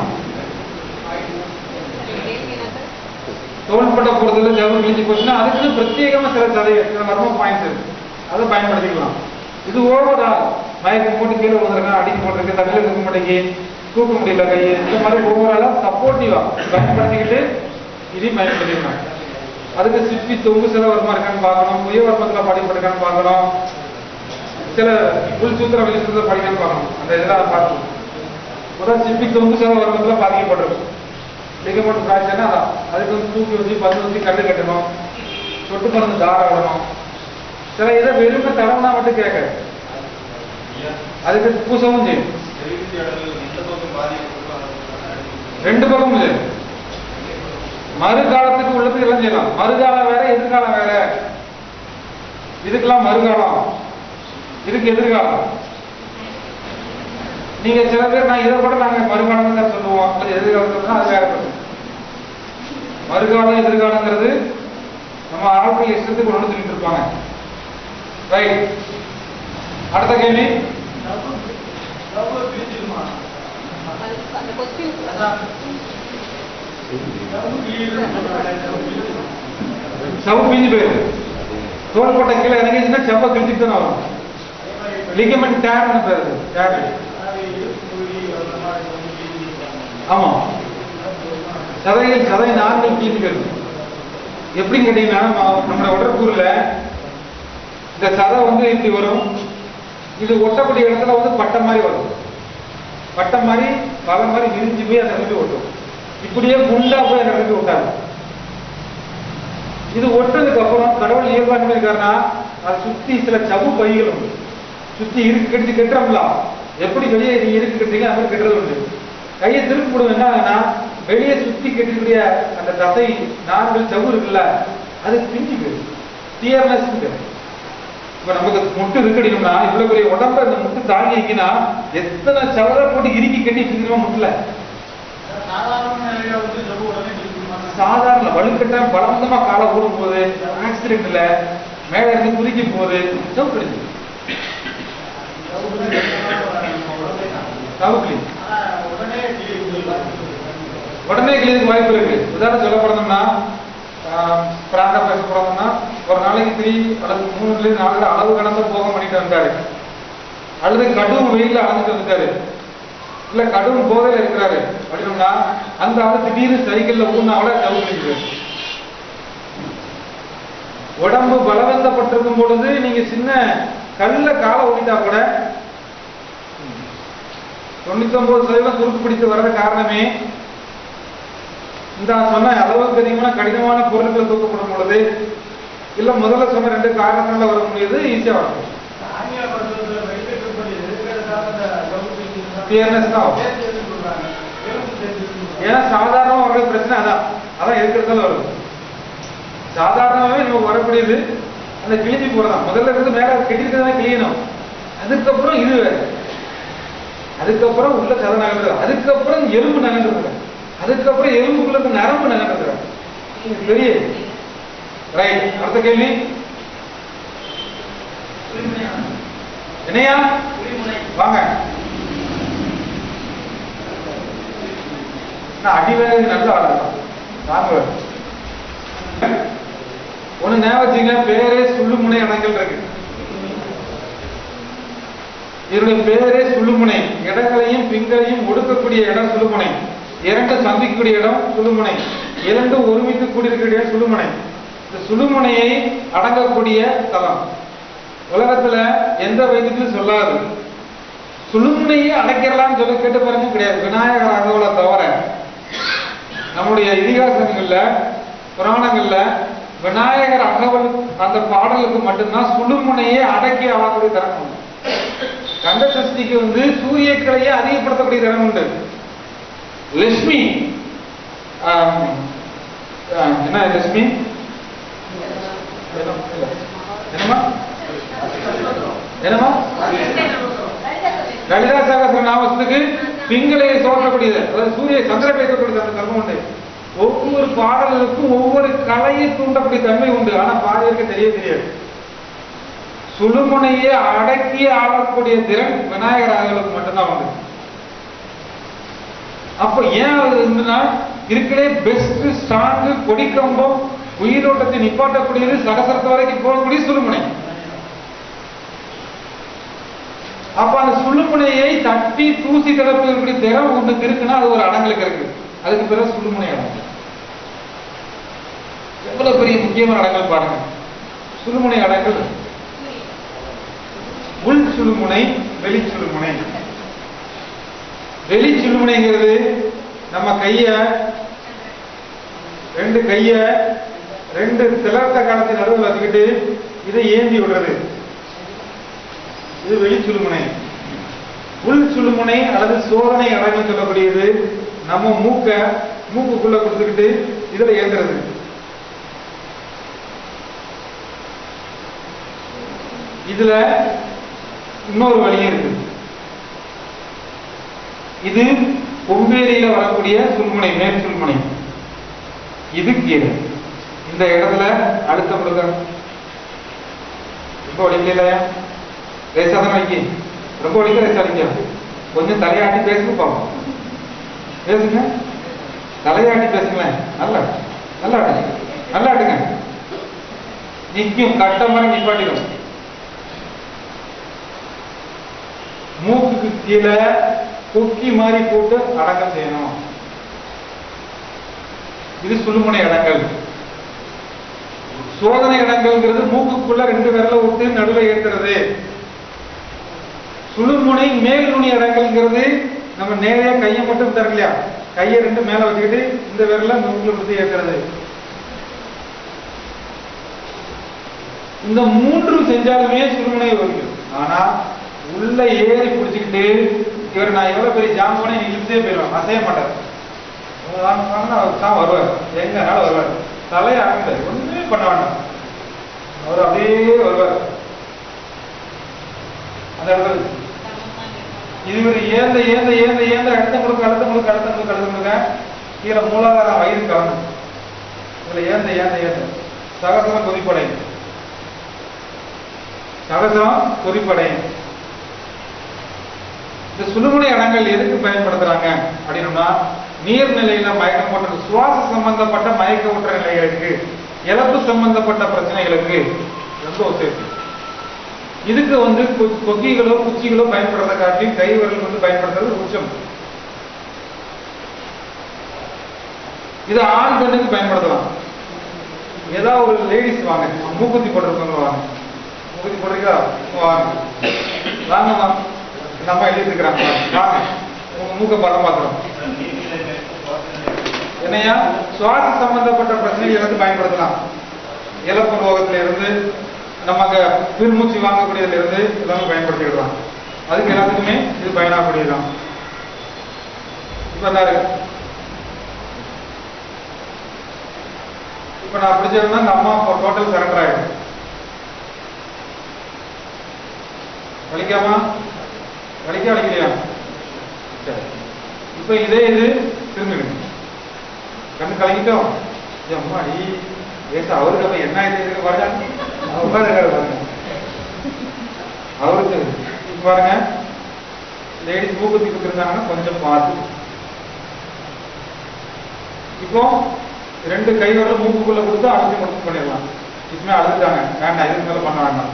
தோள்பட்ட போறதுல ஜவு கிழிஞ்சு போச்சுன்னா அதுக்குன்னு பிரத்யேகமா சில மர்ம பாயிண்ட்ஸ் இருக்கு, அதை பயன்படுத்திக்கலாம். இது ஓவரா மயக்கம் போட்டு கீழே விழுந்திருக்கேன், அடிக்க போட்டிருக்கு, தண்ணியில் தூக்க மாட்டேங்கி, தூக்க முடியல கையை, இந்த மாதிரி ஓவராலா சப்போர்ட்டிவா பயன்படுத்திக்கிட்டு இதையும் பயன்படுத்திக்கலாம். அதுக்கு சிப்பி தொங்கு சில வருமா இருக்கான்னு பார்க்கணும், புய வர்மத்துல படிப்பட்டிருக்கான்னு பார்க்கணும், சில உள் சூத்திர வெளிச்சத்துல படிக்கணும்னு பார்க்கணும். அந்த இதெல்லாம் பார்க்கணும். முதல் சிப்பி தொங்கு சில வர்மத்துல பாதிக்கப்பட்டிருக்கும், லிகமெண்ட் ஃபிராக்சர்னா அதான். அதுக்கு வந்து தூக்கி வச்சு 10 வச்சு கண்டு கட்டணும், சொட்டு மருந்து தார விடணும். சில இதை வெறுமை தரம்னா மட்டும் கேட்க, அதுக்கு பூசவும் செய்யும். 2 பக்கமும் செய்யும். மறுகாலத்துக்கு உள்ளதுக்கு எல்லாம் செய்யலாம். மறுகாலம் வேற, எதிர்காலம் வேற. இதுக்கெல்லாம் மறுகாலம், இதுக்கு எதிர்காலம். நீங்க சில பேர் நான் இதை கூட நாங்க மறுகாலம் தான் சொல்லுவோம், அது எதிர்காலத்துல அது வேற. மறுகாலம் எதிர்காலங்கிறது நம்ம ஆட்கள் இஷ்டத்துக்கு ஒன்று சொல்லிட்டு இருப்பாங்க. ரைட். அடுத்த கேள்வி. சவு பிஞ்சு போயிரு, தோள்பட்ட கீழே இறங்கிச்சுன்னா செவ்வ கிழிச்சுட்டு தான் வரும். லிகமெண்ட் டேர்னு பேரு. ஆமா, சதை நார்கள் கிழிச்சுக்கிறது. எப்படின்னு கேட்டீங்கன்னா நம்மளோட உடற்கூறுல இந்த சதை வந்து இப்படி வரும், இது ஒட்டக்கூடிய இடத்துல வந்து பட்டை மாதிரி வரும், பட்டை மாதிரி பல மாதிரி விரிஞ்சு போய் அந்த இடத்துல ஒட்டும். இப்படியே குண்டா போய் அந்த இடத்துல ஒட்டாது. இது ஒட்டுறதுக்கு அப்புறம் கடவுள் இயல்பாக இருக்காருன்னா அதை சுத்தி சில சவு பைகள் உண்டு, சுத்தி இருக்கு கட்டி கட்டுறோம்ல, எப்படி வெளியே நீங்க இருக்கு கட்டுறீங்க அது மாதிரி கட்டுறது உண்டு. கையை திருப்பி போடுவோம், என்ன ஆகுதுன்னா வெளியே சுத்தி கட்டக்கூடிய அந்த தசை நார்கள் சவு இருக்குல்ல, அது பிஞ்சு போயிடும், டியர்னஸ். இப்ப நமக்கு முட்டு இருக்கடிக்கணும்னா இவ்வளவு பெரிய உடம்பு அந்த முட்டு தாங்கினா எத்தனை சவரை போட்டு இறுக்கி கட்டி வச்சுக்கணுமா முட்டுல. சாதாரண வலுக்கட்டா பலவந்தமா காலை ஓடும் போது ஆக்சிடென்ட்ல மேல இருந்து குதிக்கும் போது சவு கிடைச்சு உடனே கிளியருக்கு வாய்ப்பு இருக்கு. உதாரணம் சொல்ல போறோம்னா பிராண்டா பேச போறோம்னா ஒரு நாளைக்கு 3 அல்லது 3 4 அளவு கடந்த போகம் பண்ணிட்டு வந்தாரு, அல்லது கடும் வெயில அளந்துட்டு வந்துட்டாரு, இல்ல கடும் போதையில இருக்கிறாரு அப்படின்னா அந்த ஆளு திடீர்னு சைக்கிள்ல ஊனாவில தவிர்த்து. உடம்பு பலவந்தப்பட்டிருக்கும் பொழுது நீங்க சின்ன கல்ல காலை ஓடிட்டா கூட 99% சுருக்கு பிடித்து வர்ற காரணமே இந்த சொன்ன அளவுக்கு அதிகமான கடினமான பொருட்களை தூக்கப்படும் பொழுது, இல்ல முதல்ல சொன்ன 2 காரணங்கள்ல வர முடியுது, ஈஸியா வரும். கிளியர்னஸ் தான் ஆகும். ஏன்னா சாதாரணமா வர பிரச்சனை அதான் இருக்கிறதால வரும். சாதாரணமாவே நமக்கு வரக்கூடியது அந்த கிழிஞ்சு போறதான். முதல்ல இருந்து மேல கெட்டிருக்கிறதா கிளியணும், அதுக்கப்புறம் இது வேற, அதுக்கப்புறம் உள்ள சதை நகர்றது, அதுக்கப்புறம் எலும்பு நகர்றது, அதுக்கப்புறம் எலும்புக்குள்ள இருக்க நரம்பு நகர்றது. பெரிய ரைட். அடுத்த கேள்வி என்னையா வாங்க. நான் அடிவேக நல்ல ஆடலாம் வாங்க. ஒண்ணு ஞாபகம் வச்சுங்க, பேரே சுள்ளுமுனை அணைகள் இருக்கு. இதனுடைய பேரே சுள்ளுமுனை. இடங்களையும் பிங்களையும் ஒடுக்கக்கூடிய இடம் சுள்ளுமுனை. இரண்டு சந்திக்கக்கூடிய இடம் சுள்ளுமுனை. இரண்டு ஒருமித்து கூடியிருக்கிற சுள்ளுமுனை. இந்த சுள்ளுமுனையை அடங்கக்கூடிய தலம் உலகத்துல எந்த வைத்தியத்திலும் சொல்லாது. சுள்ளுமுனையை அடைக்கிறலாம்னு சொல்ல கேட்டு பாருங்க, கிடையாது. விநாயகர் அகவலை தவிர நம்முடைய இதிகாசங்கள்ல புராணங்கள்ல விநாயகர் அகவல் அந்த பாடலுக்கு மட்டும்தான் சுள்ளுமுனையை அடக்கி ஆகக்கூடிய திறன் உண்டு. கந்த சஷ்டிக்கு சூரியக்கலையை அதிகப்படுத்தக்கூடிய திறன் உண்டு. லட்சுமி என்ன லட்சுமி என்னமா என்னமா லலிதா சகஸ்ர நாமத்துக்கு பிங்களை தோற்றக்கூடியது, அதாவது சூரிய சந்திரனை தோற்றக்கூடிய அந்த தன்மை உண்டு. ஒவ்வொரு பாடலுக்கும் ஒவ்வொரு கலையை தூண்டக்கூடிய தன்மை உண்டு. ஆனா பாடலுக்கு தெரியாது. சுழுமுனையை அடக்கி ஆடக்கூடிய திறன் விநாயகர் ஆகலுக்கு மட்டும்தான் உண்டு. அப்ப ஏன் இருந்துன்னா இருக்கிறே பெஸ்ட் ஸ்ட்ராங் கொடிக்கம்பம் உயிரோட்டத்தை நிப்பாட்டக்கூடியது சகசரத்து வரைக்கும் போகக்கூடிய சுழுமுனை. அப்ப அந்த சுழுமுனையை தட்டி தூசி தடப்பக்கூடிய திறம் ஒண்ணுக்கு இருக்குன்னா அது ஒரு அடங்களுக்கு இருக்கு. அதுக்கு பிறகு சுழுமுனை அடங்கல். எவ்வளவு பெரிய முக்கியமான அடங்கல் பாருங்க. சுழுமுனை அடங்கல் உள் சுழுமுனை, வெளி சுழுமுனை. வெளி சுழுமுனைங்கிறது நம்ம ரெண்டு கைய ரெண்டு திலர்த்த காலத்தின் நடுவில் வச்சுக்கிட்டு இதை ஏந்தி விடுறது, இது வெளி சுழுமுனை. உள் சுழுமுனை அல்லது சோதனை அடங்கல் சொல்லக்கூடியது நம்ம மூக்குக்குள்ள கொடுத்துக்கிட்டு இதுல ஏந்துறது. இதுல இன்னொரு வழியும் இருக்கு. இது கொம்பேரியில வரக்கூடிய சுழுமுனை, மேல் சுழுமுனை. இது கீழே இந்த இடத்துல அழுத்தம் கொடுக்க ரொம்ப வலிக்கலையா? ரேசாதான் வைக்க ரொம்ப வலிக்க ரேசா வைக்க. கொஞ்சம் தலையாட்டி பேசுங்க பாப்போம். பேசுங்க, தலையாட்டி பேசுங்களேன். நல்லா நல்லா ஆடுங்க, நல்லா ஆடுங்க. நிற்கும் கட்ட மாதிரி நிப்பாட்டிடும். மூக்குக்கு கீழே கொக்கி மாதிரி போட்டு அடக்கம் செய்யணும். இது சுழுமுனை அடங்கல். சோதனை அடங்கல்ங்கிறது மூக்குக்குள்ள ரெண்டு விரல விட்டு நடுவில் ஏற்றுறது. சுழுமுனை மேல் நுனி அடங்கல்ங்கிறது நம்ம நேரையா கையை மட்டும் தர இல்லையா, கையை ரெண்டு மேல வச்சுக்கிட்டு இந்த விரல மூக்குல கொடுத்து ஏற்றுறது. இந்த மூன்று செஞ்சாலுமே சுழுமுனை வரும். ஆனா உள்ள ஏறி பிடிச்சுக்கிட்டு இவர் நான் எவ்வளவு பெரிய ஜாம்பனை இழுத்தே போயிடுவேன், அசைய மாட்டார். தான் வருவார், எங்கனால வருவார். தலையை ஆகிட்டார், ஒண்ணுமே பண்ண வேண்டாம், அவர் அப்படியே வருவார் அந்த இடத்துல. இது ஏந்த ஏந்த ஏந்த ஏந்த அழுத்தம் கொடுக்க அழுத்தம் கொடுக்க அழுத்தம் கொடுக்க அழுத்தம் கொடுக்க கீழே மூலாதாரம் வயிறு காணும். இதுல ஏந்த ஏந்த ஏந்த சகசரம் கொதிப்படையும், சகசரம் கொதிப்படையும். இந்த சுழுமுனை அடங்கல் எதுக்கு பயன்படுத்துறாங்க அப்படின்னா, நீர்நிலையில மயக்கம் போட்ட சுவாச சம்பந்தப்பட்ட மயக்க ஊற்ற நிலைகளுக்கு, இழப்பு சம்பந்தப்பட்ட பிரச்சனைகளுக்கு ரொம்ப ஒத்துழைப்பு. இதுக்கு கொக்கிகளோ குச்சிகளோ பயன்படுறத காட்டி கை விரல் பயன்படுத்துறது உச்சம். இது ஆண் பெண்ணுக்கு பயன்படுத்தலாம். ஏதாவது ஒரு லேடிஸ் வாங்க, மூக்குத்தி போட்டிருக்கவங்க வாங்க, மூக்குத்தி போட்டிருக்கா வாங்க வாங்கம்மா, நம்ம எழுதிக்கிறாங்க வாங்க, உங்க மூக்க பலம் பார்க்கிறோம். என்னையா சுவாச சம்பந்தப்பட்ட பிரச்சனைகள் பயன்படுத்தலாம். இழப்பு ரோகத்தில இருந்து நமக்கு பெருமூச்சு வாங்கக்கூடியதுல இருந்து எல்லாமே பயன்படுத்திக்கலாம். அதுக்கு எல்லாத்துக்குமே இது பயனாகக்கூடியதுதான். இப்ப என்ன இருக்கு? இப்ப நான் பிடிச்சதுன்னா இந்த அம்மா டோட்டல் சரண்டர் ஆயிடும். வலிக்காமா? வலிக்கலையா? சரி. இப்ப இதே இது திரும்பிடுங்க. கண்ணு கலங்கிட்டோம். அம்மாடி ஏசா அவருக்கு அப்ப என்ன ஆயிடுச்சு பாருங்க. பாருங்க அவருக்கு பாருங்க லேடிஸ் மூக்குத்தி கொடுத்துருந்தாங்கன்னா கொஞ்சம் பார்த்து. இப்போ 2 கை வரல மூக்குக்குள்ள கொடுத்து அடைச்சு முடிச்சு பண்ணிடலாம். இப்பமே அழுதுட்டாங்க, வேண்டாம் இதுக்கு மேல பண்ண வேண்டாம்.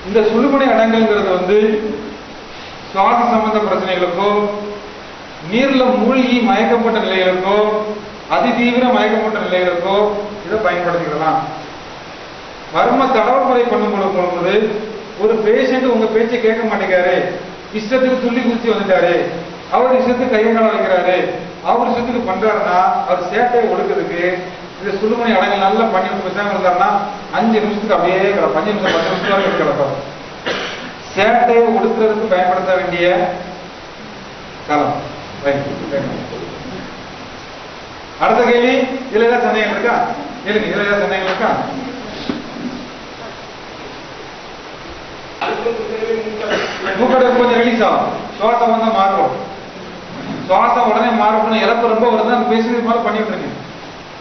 இந்த சுழுமுனை அடங்கல்ங்கிறது வந்து சுவாச சம்பந்த பிரச்சனைகளுக்கோ, நீர்ல மூழ்கி மயக்கப்பட்ட நிலைகளுக்கோ, அதிதீவிர மயக்கப்பட்ட நிலைகளுக்கோ இதை பயன்படுத்திக்கலாம். மர்ம தடவல் முறை பண்ணும்போது ஒரு பேஷண்ட் உங்க பேச்சை கேட்க மாட்டேங்காரு, இஷ்டத்துக்கு துள்ளி குதிச்சு வந்துட்டாரு, அவர் இஷ்டத்துக்கு கையங்கால வைக்கிறாரு, அவர் இஷ்டத்துக்கு பண்றாருன்னா அவர் சேட்டையை ஒடுக்கிறதுக்கு இந்த சுழுமுனை அடங்கல் நல்லா பண்ணி பேசாம இருந்தாருன்னா 5 நிமிஷத்துக்கு அப்படியே 5 நிமிஷம் 10 நிமிஷம் வரைக்கும் கிடப்பாரு. சேட்டையை ஒடுக்கிறதுக்கு பயன்படுத்த வேண்டிய களம். அடுத்த கேள்வி, இதுல ஏதாவது சந்தேகம் இருக்கா? கேளுங்க, இதுல ஏதாவது சந்தேகம் இருக்கா? மூக்கடை கொஞ்சம் ரிலீஸ் ஆகும், சுவாசம் வந்தா மாறும். சுவாசம் உடனே மாறப்படும், இழப்பு ரொம்ப வருது, அந்த பேசுறது மாதிரி பண்ணிட்டு இருக்கேன்.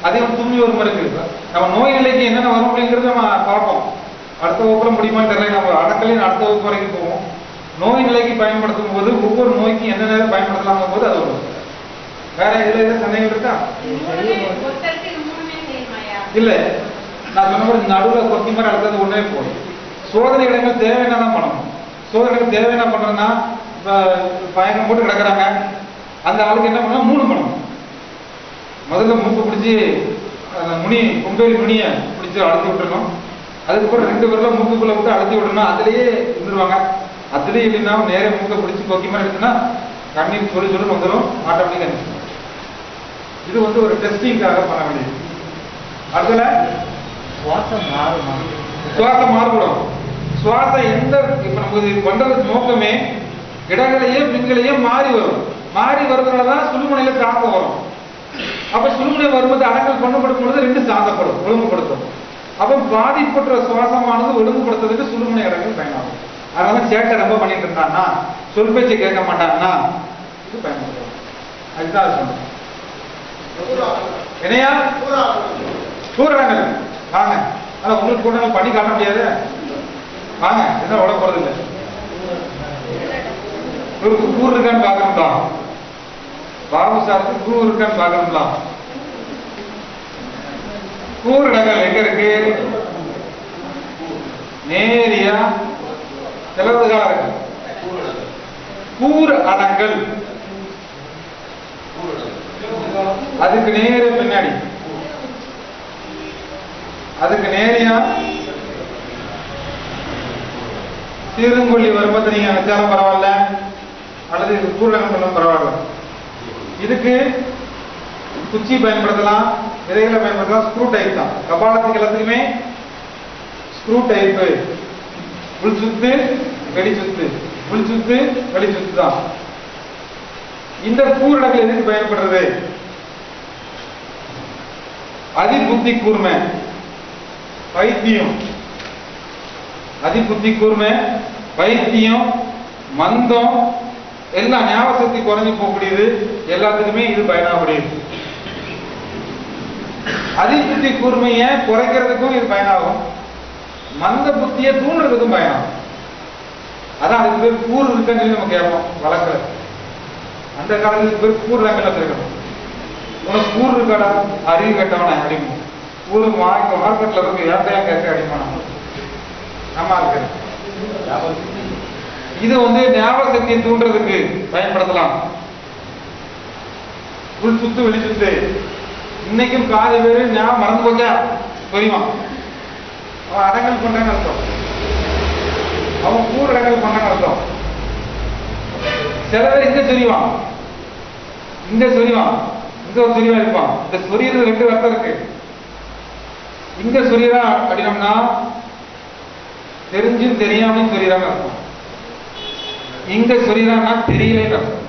அதே தும்மி ஒரு மாதிரி இருக்கு. நம்ம நோய் நிலைக்கு என்னென்ன வரும் அப்படிங்கிறது நம்ம பார்ப்போம். அடுத்த வகுப்புல முடியுமான்னு தெரியல, நம்ம அடக்கலையும் அடுத்த வகுப்பு வரைக்கும் போவோம். நோய் நிலைக்கு பயன்படுத்தும் போது ஒவ்வொரு நோய்க்கு என்னென்ன பயன்படுத்தலாம் போது அது வரும். வேற இதுல ஏதாவது சந்தேகம் இருக்கா? இல்ல, நான் சொன்ன மாதிரி நடுவில் கொத்தி மாதிரி அடுத்தது ஒன்றே போதும். சோதனை இடங்கள் தேவையான தான் பண்ணணும். சோதனைகள் தேவையான பண்றதுன்னா பயணம் போட்டு கிடக்குறாங்க, அந்த ஆளுக்கு என்ன பண்ணலாம்? 3 பண்ணணும். முதல்ல மூக்கு பிடிச்சி அந்த முனி கொம்பேரி நுனிய பிடிச்சி அழுத்தி விட்டுருணும். அதுக்கப்புறம் 2 பேர்ல மூக்குக்குள்ள விட்டு அழுத்தி விடணும். அதுலயே இருந்துருவாங்க. அதுலயே இல்லைன்னா நேரே மூக்கை பிடிச்சி கொக்கி மாதிரி இருக்குன்னா கண்ணீர் சொல்லி சொல்லி வந்துடும், ஆட்டோமேட்டிக்கா. இது வந்து ஒரு டெஸ்டிங்காக பண்ண வேண்டியது. அதுல சுவாசம் மாறுபடும். சுவாசம் எந்த இப்ப நமக்கு இது பண்றதுக்கு நோக்கமே இடங்களையே பின்களையே மாறி வரும். மாறி வருவதனாலதான் சுழுமுனையில தாக்கம் வரும். அப்ப சுழுமுனை வரும்போது அடங்கல் பண்ணப்படும் பொழுது 2 சாந்தப்படும், ஒழுங்குபடுத்தும். அப்ப பாதிப்பற்ற சுவாசமானது ஒழுங்குபடுத்துறதுக்கு சுழுமுனை அடங்கல் பயனாகும். அதனால சேட்டை ரொம்ப பண்ணிட்டு இருந்தான்னா, சொல் பேச்சை கேட்க மாட்டாங்கன்னா இது பயன்படுத்தும். அதுதான் அது சொன்னேன். என்னையா கூறடங்கள் வாங்க. ஆனா உங்களுக்கு கூட பண்ணி காட்ட முடியாது, வாங்க. என்ன உட போறது இல்லை. இவருக்கு கூறு இருக்கான்னு பாக்கணும்டா, பாபு சாருக்கு கூறு இருக்கான்னு பாக்கணும்டா. கூறுடங்கள் எங்க இருக்கு? நேரியா செலவு காலம் இருக்கு. கூறு அடங்கல் அதுக்கு நேர பின்னாடி, அதுக்கு நேரியா சீருங்கொல்லி வரும்போது நீங்க வச்சாலும் பரவாயில்ல, அல்லது கூறுடகம் பண்ணாலும் பரவாயில்ல. இதுக்கு குச்சி பயன்படுத்தலாம், விதைகளை பயன்படுத்தலாம். ஸ்க்ரூ டைப் தான். கபாலத்துக்கு எல்லாத்துக்குமே ஸ்க்ரூ டைப்பு. உள் சுத்து வெளி சுத்து, உள் சுத்து வெளி சுத்து தான். இந்த கூறுடங்கள் எதுக்கு பயன்படுறது? அதிபுத்தி கூர்மை, பைத்தியம். அதிபுத்தி கூர்மை, பைத்தியம், மந்தம், எல்லாம் ஞாபக சக்தி குறைஞ்சு போகக்கூடியது, எல்லாத்துக்குமே இது பயனாகக்கூடியது. அதிபுத்தி கூர்மையை குறைக்கிறதுக்கும் இது பயனாகும், மந்த புத்தியை தூண்டுறதுக்கும் பயனாகும். அதான் அதுக்கு பேர் கூறு இருக்குன்னு சொல்லி நம்ம கேட்போம் வழக்குல. அந்த காலத்துக்கு பேர் கூறுடங்கள் இருக்கணும். உனக்கு கூறு இருக்காடா, அறிவு கேட்டவன அடிமை. கூறு மார்க்கெட்ல இருக்கு, ஏட்டையா கேட்க அடிமான நம்ம இருக்கு. இது வந்து ஞாபக சக்தியை தூண்டுறதுக்கு பயன்படுத்தலாம். உள் சுத்து வெளி சுத்து. இன்னைக்கும் பாதி பேரு ஞாபகம் மறந்து போச்சா தெரியுமா? அவன் அடங்கல் பண்றான்னு அர்த்தம், அவன் கூறு அடங்கல் பண்றான்னு அர்த்தம். சில பேர் இங்க சொரிவான், இங்க சொரிவான், இங்க ஒரு சொரிவா இருப்பான். இந்த சொரியது 2 அர்த்தம் இருக்கு. இங்க சொரியறா அப்படின்னம்னா தெரிஞ்சும் தெரியாமலும் சொரியறாங்க அர்த்தம். இங்க சொரியறான்னா தெரியல அர்த்தம்.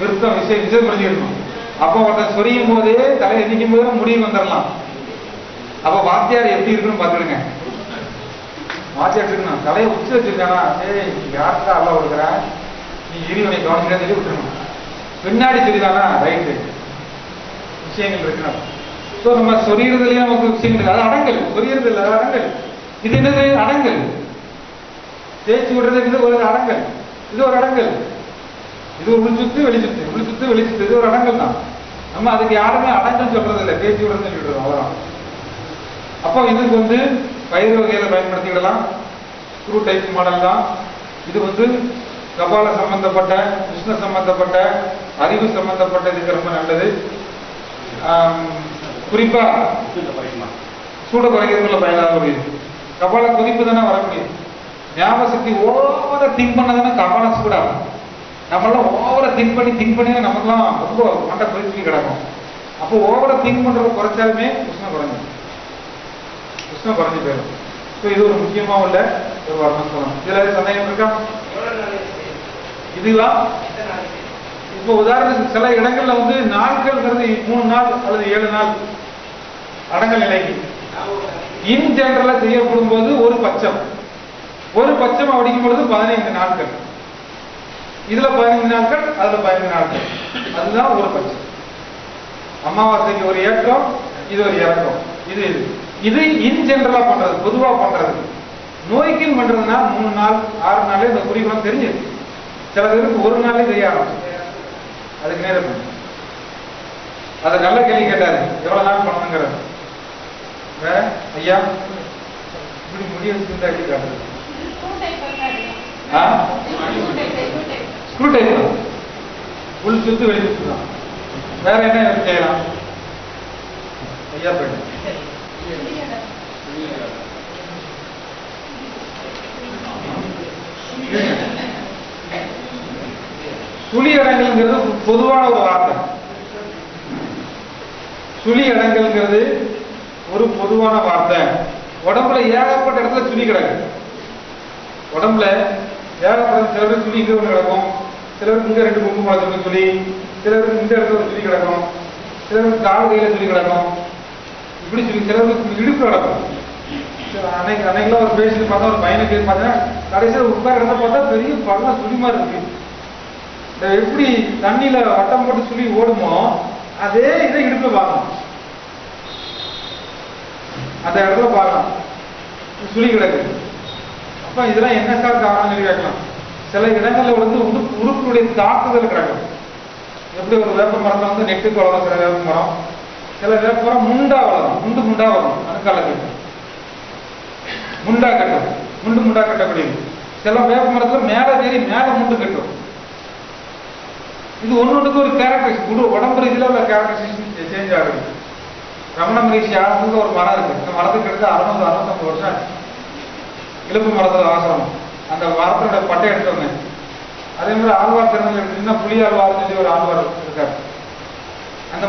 விருத்தம் விஷயம் புரிஞ்சுக்கணும். அப்போ ஒருத்தன் சொரியும் போதே தலையை எதிக்கும் போது முடிவு வந்துடலாம். அப்ப வாத்தியார் எப்படி இருக்குன்னு பாத்துடுங்க. வாத்தியார் இருக்கணும் தலையை உச்சி வச்சிருக்கானா, ஏய் யாருக்கா அல்ல கொடுக்குற, நீ இறைவனை கவனிக்கிறா சொல்லி விட்டுருணும். பின்னாடி சொல்லிதானா ரைட்டு விஷயங்கள் இருக்கணும். ஸோ நம்ம சொரியறதுலயே நமக்கு விஷயங்கள் இல்லை, அது அடங்கல். சொரியறது இல்லை, அது அடங்கல். இது என்னது அடங்கல். தேய்ச்சி விடுறது ஒரு அடங்கல், இது ஒரு அடங்கல். இது ஒரு உள்சுத்து வெளிச்சுத்து, உள்சுத்து வெளிச்சுத்து, இது ஒரு அடங்கல் தான். நம்ம அதுக்கு யாருமே அடங்கல் சொல்றது இல்லை, தேய்ச்சி விடுறதுன்னு சொல்லிடுறோம், அவ்வளவுதான். அப்போ இதுக்கு பயிர் வகையில பயன்படுத்திக்கிடலாம். ஸ்க்ரூ டைப் மாடல் தான் இது. கபால சம்பந்தப்பட்ட, கிருஷ்ண சம்பந்தப்பட்ட, அறிவு சம்பந்தப்பட்ட இதுக்கு ரொம்ப நல்லது. குறிப்பா சூட குறைக்கிறதுல பயனாக முடியுது. கபால கொதிப்பு தானே வரக்கூடியது. ஞாபக சக்தி ஓவர திங்க் பண்ணதானே கபால சூடாகும். நம்மளாம் ஓவர திங்க் பண்ணி நமக்குலாம் ரொம்ப மண்டை கொதிச்சு கிடக்கும். அப்போ ஓவர திங்க் பண்றத குறைச்சாலுமே உஷ்ணம் குறைஞ்சு போயிடும். ஸோ இது ஒரு முக்கியமா உள்ள ஒரு வர்ணம் சொல்லணும். இதுல சந்தேகம் இருக்கா? இதுதான் இப்போ உதாரணத்துக்கு சில இடங்கள்ல நாட்கள்ங்கிறது 3 நாள் அல்லது 7 நாள் அடங்கல் நிலைக்கு இன் ஜெனரலா செய்யப்படும் போது ஒரு பட்சம் அப்படிக்கும் பொழுது 15 நாட்கள். இதுல 15 நாட்கள், அதுல 15 நாட்கள். அதுதான் ஒரு பட்சம். அமாவாசைக்கு ஒரு ஏற்றம், இது ஒரு இறக்கம். இது இன் ஜெனரலா பண்றது, பொதுவா பண்றது. நோய்க்குன்னு பண்றதுன்னா 3 நாள் 6 நாளே இந்த குறிப்பெல்லாம் தெரிஞ்சது. சில பேருக்கு ஒரு நாளே செய்ய ஆரம்பிச்சு, அதுக்கு நேரம் அதை நல்ல கேள்வி கேட்டாரு, எவ்வளவு நாள் பண்ணணுங்கிறது. வேற ஐயா இப்படி முடிய வச்சிருந்தா எப்படி காட்டுறது? ஸ்க்ரூ டைப், உள் சுத்து வெளி சுத்து தான். வேற என்ன செய்யலாம் ஐயா? போயிட்டு சுழி அடங்கல்ங்கிறது பொதுவான ஒரு வார்த்தை. சுழி அடங்கல்ங்கிறது ஒரு பொதுவான வார்த்தை. உடம்புல ஏகப்பட்ட இடத்துல சுழி கிடக்கு. உடம்புல ஏகப்பட்ட, சிலருக்கு சுழி இங்க ஒன்று கிடக்கும், சிலருக்கு இங்க 2 கொம்பு முளைச்சிருக்க சுழி, சிலருக்கு இந்த இடத்துல சுழி கிடக்கும், சிலருக்கு கால் கையில சுழி கிடக்கும், இப்படி சொல்லி சிலருக்கு இடுப்பு கிடக்கும். அன்னைக்கெல்லாம் ஒரு பேசிட்டு பார்த்தா ஒரு பையனுக்கு பார்த்தா கடைசியில் உட்கார இடத்த பார்த்தா பெரிய பள்ளம் சுழிமா இருக்கு. எப்படி தண்ணியில வட்டம் போட்டு சுழி ஓடுமோ அதே இதை இடுப்புல பார்க்கணும், அந்த இடத்துல பார்க்கலாம் சுழி கிடக்கு. அப்ப இதெல்லாம் என்ன சார் காரணம் சொல்லி கேட்கலாம். சில இடங்கள்ல உறுப்புடைய தாக்குதல் கிடக்கும். எப்படி ஒரு வேப்ப மரத்துல நெட்டுக்கு வளரும் சில வேப்ப மரம், சில வேப்ப மரம் முண்டா வளரும், முண்டா வரும், அணுக்கால கட்டும், முண்டா கட்டக்கூடியது. சில வேப்ப மரத்துல மேல ஏறி மேல முண்டு கட்டும். இது ஒன்னொன்றுக்கு ஒரு கேரக்டரிஸ்டிக், உடம்பு ரீதியில உள்ள கேரக்டரிஸ்டிக் சேஞ்ச் ஆகுது. ரமண மகிழ்ச்சி ஆசிரமத்துல ஒரு மரம் இருக்கு. இந்த மரத்துக்கு எடுத்து 650 வருஷம் இழுப்பு மரத்துல ஆசிரமம். அந்த மரத்தோட பட்டை எடுத்து வந்தேன். அதே மாதிரி ஆழ்வார் திறனில் எடுத்துன்னா புலியாழ்வார்னு சொல்லி ஒரு ஆழ்வார் இருக்காரு. அந்த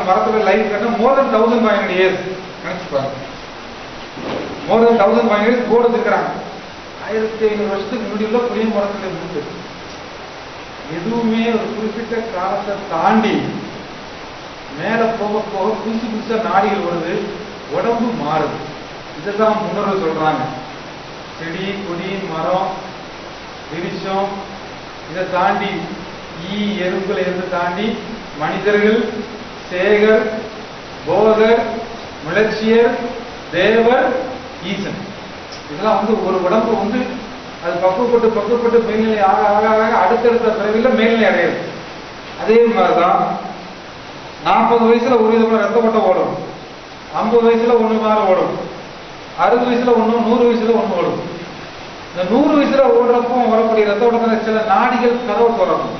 மரத்துல லைஃப் கட்ட மோர் தென் 1500 இயர்ஸ் கணக்கு பாருங்க. மோர் தென் 1500 இயர்ஸ் போர்டு இருக்கிறாங்க. 1500 வருஷத்துக்கு முன்னாடி புளிய மரத்துல இருக்கு. எதுவுமே ஒரு குறிப்பிட்ட காலத்தை தாண்டி மேல போக போக புதுசா நாடிகள் வருது, உடம்பு மாறுது. இதுதான் முன்னோர்கள் சொல்றாங்க. செடி கொடி மரம் விரிச்சம் இதை தாண்டி எறும்புல இருந்து தாண்டி மனிதர்கள், சேகர், போகர், முளச்சியர், தேவர், ஈசன், இதெல்லாம் ஒரு உடம்பு அது பக்குவப்பட்டு மேல்நிலை ஆக ஆக ஆக அடுத்தடுத்த பிறவில மேல்நிலை அடையுது. அதே மாதிரிதான் 40 வயசுல ஒரு விதமான ரத்த ஓட்டம் ஓடும், 50 வயசுல ஒண்ணு மாதிரி ஓடும், 60 வயசுல ஒண்ணு, 100 வயசுல ஒண்ணு ஓடும். இந்த 100 வயசுல ஓடுறப்போ வரக்கூடிய ரத்த ஓட்டத்துல சில நாடிகள் கதவு திறக்கும்.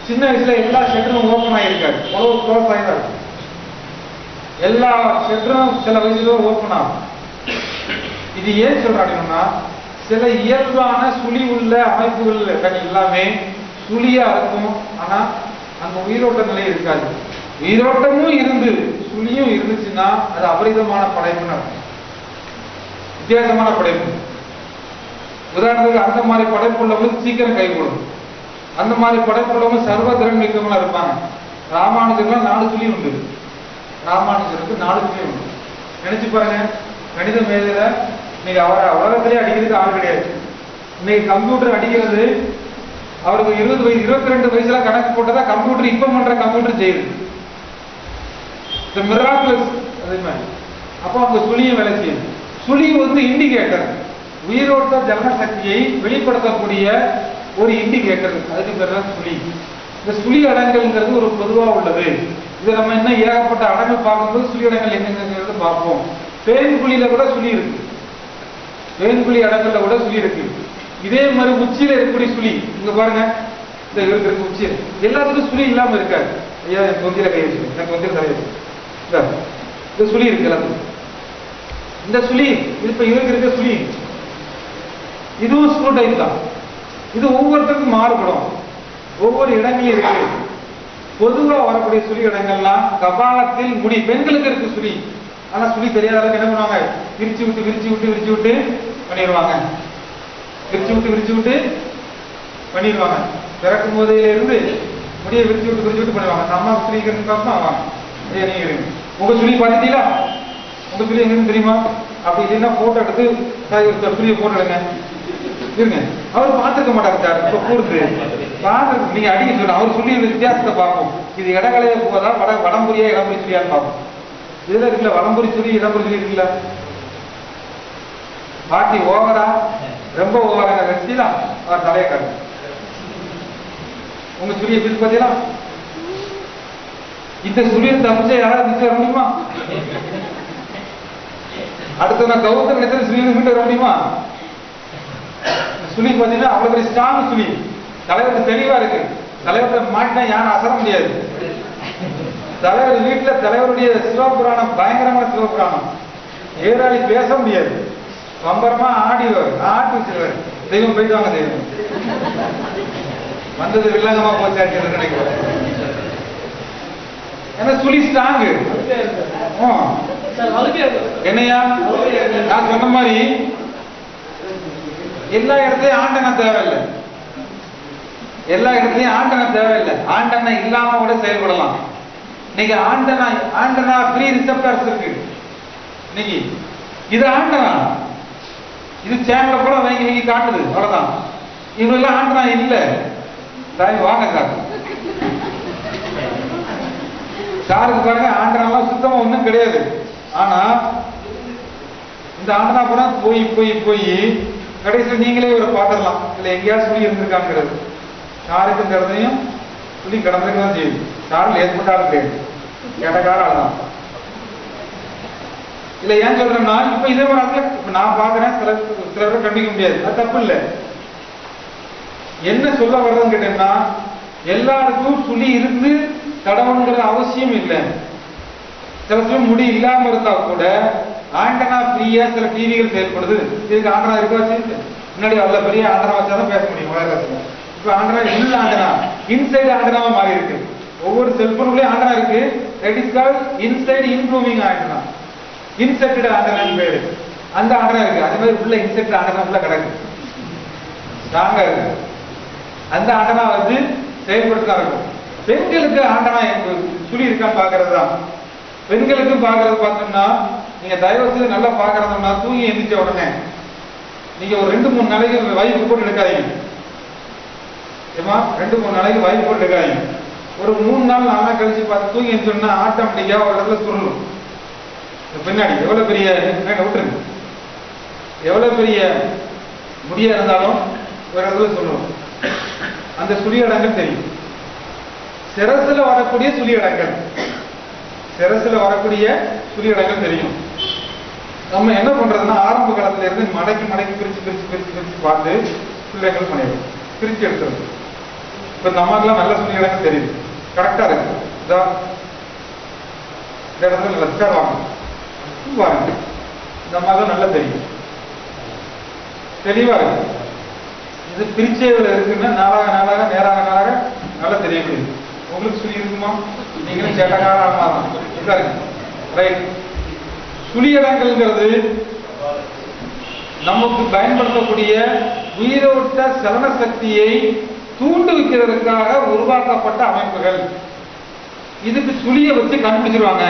சின்ன வயசுல எல்லா ஷெட்டரும் ஓப்பன் ஆகியிருக்காரு, க்ளோஸ் ஆகிதான் எல்லா ஷெட்டரும் சில வயசுல ஓப்பன் ஆகும். இது ஏன் சொல்றாங்கன்னா சில இயல்பான சுழி உள்ள அமைப்புகள் எல்லாமே சுழியா இருக்கும். ஆனா அந்த உயிரோட்ட நிலை இருக்காது. உயிரோட்டமும் இருந்து சுழியும் இருந்துச்சுன்னா அது அபரிதமான படைப்புன்னு அர்த்தம், வித்தியாசமான படைப்பு. உதாரணத்துக்கு அந்த மாதிரி படைப்பு உள்ளவங்களுக்கு சீக்கிரம் கைகூடும். அந்த மாதிரி படைப்புள்ளவங்க சர்வ திறன் மிக்கவங்களா இருப்பாங்க. ராமானுஜர்லாம் 4 சுழி உண்டு. ராமானுஜருக்கு 4 சுழி உண்டு. நினைச்சு பாருங்க, கணித மேதையில இன்னைக்கு அவரை உலகத்திலே அடிக்கிறதுக்கு ஆள் கிடையாது. இன்னைக்கு கம்ப்யூட்டர் அடிக்கிறது அவருக்கு 20 வயசு 22 வயசுல கணக்கு போட்டதா கம்ப்யூட்டர் இப்ப பண்ற கம்ப்யூட்டர் செய்யுது. மிராக்குலஸ் அதே மாதிரி. அப்போ அவங்க சுழியும் வேலை செய்யும். சுழி வந்து இண்டிகேட்டர், உயிரோட்ட ஜன சக்தியை வெளிப்படுத்தக்கூடிய ஒரு இண்டிகேட்டர், அதுக்கு பேர் தான் சுழி. இந்த சுழி அடங்கல்ங்கிறது ஒரு பொதுவா உள்ளது. இது நம்ம என்ன ஏகப்பட்ட அடங்கல் பார்க்கும்போது சுழி அடங்கல் என்னங்கிறது பார்ப்போம். பேன்குழியில கூட சுழி இருக்கு, பேன்குழி அடங்கல்ல கூட சுழி இருக்கு. இதே மாதிரி உச்சியில இருக்கக்கூடிய சுழி இங்க பாருங்க, இந்த இருக்கு உச்சி எல்லாத்துக்கும் சுழி இல்லாம இருக்காது. ஐயா என் தொந்தியில கை வச்சு, எனக்கு தொந்தியில தலை வச்சு இந்த சுழி இருக்கு எல்லாத்துக்கும். இந்த சுழி இப்ப இவருக்கு இருக்க சுழி இதுவும் ஸ்க்ரூ டைப் தான். இது ஒவ்வொருத்தருக்கும் மாறுபடும், ஒவ்வொரு இடங்களும் இருக்கு. பொதுவா வரக்கூடிய சுழி இடங்கள்லாம் கபாலத்தில் முடி. பெண்களுக்கு இருக்கு சுழி, ஆனா சுழி தெரியாதவங்க என்ன பண்ணுவாங்க, விரிச்சு விட்டு பண்ணிடுவாங்க. விரிச்சு விட்டு பண்ணிடுவாங்க. பிறக்கும் போதையில இருந்து முடியை விரிச்சு விட்டு பண்ணுவாங்க. நம்ம சுழிக்கிறன்னு பார்ப்போம். நீங்க உங்க சுழி பார்த்துட்டீங்களா? உங்க சுழி எங்கன்னு தெரியுமா? அப்படி இல்லைன்னா போட்டோ எடுத்து சுழியை போட்டோ எடுங்க இருங்க. அவர் பார்த்துக்க மாட்டாங்க சார். இப்ப கூடுது பார்த்து நீங்க அடிக்க சொல்லணும். அவர் சொல்லி வித்தியாசத்தை பார்ப்போம். இது இடங்களையே போதா வடம்புரியா இடம்புரி சொல்லியான்னு பார்ப்போம். இதுல இருக்குல்ல வடம்புரி சொல்லி இடம்புரி சொல்லி இருக்குல்ல. பாட்டி ஓவரா ரொம்ப ஓவரா வச்சுலாம் அவர் தலையை காட்டு. உங்க சுழியை பிரிச்சு பார்த்தீங்களா? இந்த சுழியை தப்பிச்சா யாராவது வர முடியுமா? அடுத்த நான் கௌதம் நினைச்சது சுழியை வீட்டு வர முடியுமா? சுழி பார்த்தீங்கன்னா அவ்வளவு பெரிய ஸ்ட்ராங் சுழி. தலைவர் தெளிவா இருக்கு. தலைவர் மாட்டினா யாரும் அசர முடியாது. தலைவர் வீட்டுல தலைவருடைய சிவபுராணம் பயங்கரமான சிவபுராணம். ஏறாளி பேச முடியாது. பம்பரமா ஆட்டி வச்சிருவார். தெய்வம் போயிட்டு வாங்க, தெய்வம் வந்தது வில்லங்கமா போச்சாச்சு நினைக்கிறேன். ஏன்னா சுழி ஸ்ட்ராங்கு. என்னையா நான் சொன்ன மாதிரி எல்லா இடத்துலயும் ஆண்டனா தேவையில்லை. எல்லா இடத்துலயும் ஆண்டனா தேவையில்லை. ஆண்டனா இல்லாம கூட செயல்படலாம். இன்னைக்கு ஆண்டனா ஃப்ரீ ரிசெப்டர்ஸ் இருக்கு. இன்னைக்கு இது ஆண்டனா, இது சேனல கூட வாங்கி காட்டுது, அவ்வளவுதான். இவங்க எல்லாம் ஆண்டனா இல்ல. வாங்க சார், சாருக்கு பாருங்க ஆண்டனாலாம் சுத்தமா ஒண்ணும் கிடையாது. ஆனா இந்த ஆண்டனா கூட போய் கடைசியில் நீங்களே ஒரு பாத்திரலாம் இல்ல எங்கேயாவது சொல்லி இருந்திருக்காங்கிறது. சாருக்கு இந்த இடத்தையும் சொல்லி கடந்துக்கு தான் செய்யுது. சாரில் ஏற்பட்டாலும் கிடையாது, கேட்டக்கார ஆளுதான். இல்ல ஏன் சொல்றேன்னா இப்ப இதே மாதிரி ஆட்கள் நான் பாக்குறேன், சில பேரை கண்டிக்க முடியாது, அது தப்பு இல்லை. என்ன சொல்ல வர்றதுன்னு கேட்டீங்கன்னா எல்லாருக்கும் சுழி இருந்து தடவணுங்கிற அவசியம் இல்லை. சில சமயம் முடி இல்லாம இருந்தா கூட ஆண்டனா ஃப்ரீயா சில டிவிகள் செயல்படுது. இதுக்கு ஆண்டனா இருக்காச்சு. முன்னாடி அவ்வளவு பெரிய ஆண்டனா வச்சாதான் பேச முடியும் வயர்லெஸ்ல. இப்ப ஆண்டனா உள்ள ஆண்டனா இன்சைடு ஆண்டனாவா மாறி இருக்கு. ஒவ்வொரு செல்போன்லயும் ஆண்டனா இருக்கு. That is called inside including antenna, இன்செக்டட் ஆண்டனான்னு பேரு. அந்த ஆண்டனா இருக்கு. அதே மாதிரி உள்ள இன்செக்ட் ஆண்டனா உள்ள கிடக்கு, ஸ்ட்ராங்கா இருக்கு. அந்த ஆண்டனா வந்து செயல்படுத்தா இருக்கும். பெண்களுக்கு ஆண்டனா சுழி இருக்கான்னு பாக்குறது தான். பெண்களுக்கும் பாக்குறது பார்த்தோம்னா நீங்க தயவு செய்து நல்லா பாக்குறதுன்னா தூங்கி எந்திரிச்ச உடனே நீங்க ஒரு 2-3 நாளைக்கு வாய்ப்பு போட்டு எடுக்காதீங்க. ஏமா 2-3 நாளைக்கு வாய்ப்பு போட்டு எடுக்காதீங்க. ஒரு 3 நாள் 4 நாள் கழிச்சு பார்த்து தூங்கி எந்திரிச்சோம்னா ஆட்டோமேட்டிக்கா ஒரு இடத்துல சுருளும். பின்னாடி எவ்வளவு பெரிய விட்டுருங்க, எவ்வளவு பெரிய முடியா இருந்தாலும் ஒரு இடத்துல சொல்லுவோம். அந்த சுழியடங்கள் தெரியும். சிரசுல வரக்கூடிய சுழியடங்கள், சிரசுல வரக்கூடிய சுழியடங்கள் தெரியும். நம்ம என்ன பண்றதுன்னா ஆரம்ப காலத்துல இருந்து மடக்கி பிரிச்சு பார்த்து சுழியடங்கள் பண்ணிடுவோம், பிரிச்சு எடுத்துருவோம். இப்ப நமக்கெல்லாம் நல்ல சுழியடங்கள் தெரியுது, கரெக்டா இருக்கு. இந்த இடத்துல நல்ல ஸ்டார் வாங்க பாருங்க, இந்த மாதிரிலாம் நல்லா தெரியும், தெளிவா இருக்கு. இது பிரிச்சேவில் இருக்குன்னா நாளாக நேராக நல்லா தெரிய முடியுது. உங்களுக்கு சுழி இருக்குமா? நீங்களும் சேட்டக்கார ஆகலாம் இருக்கு. ரைட். சுழியடங்கள்ங்கிறது நமக்கு பயன்படுத்தக்கூடிய உயிரோட்ட சலன சக்தியை தூண்டுவிக்கிறதுக்காக உருவாக்கப்பட்ட அமைப்புகள். இதுக்கு சுழியை வச்சு கண்டுபிடிச்சிருவாங்க.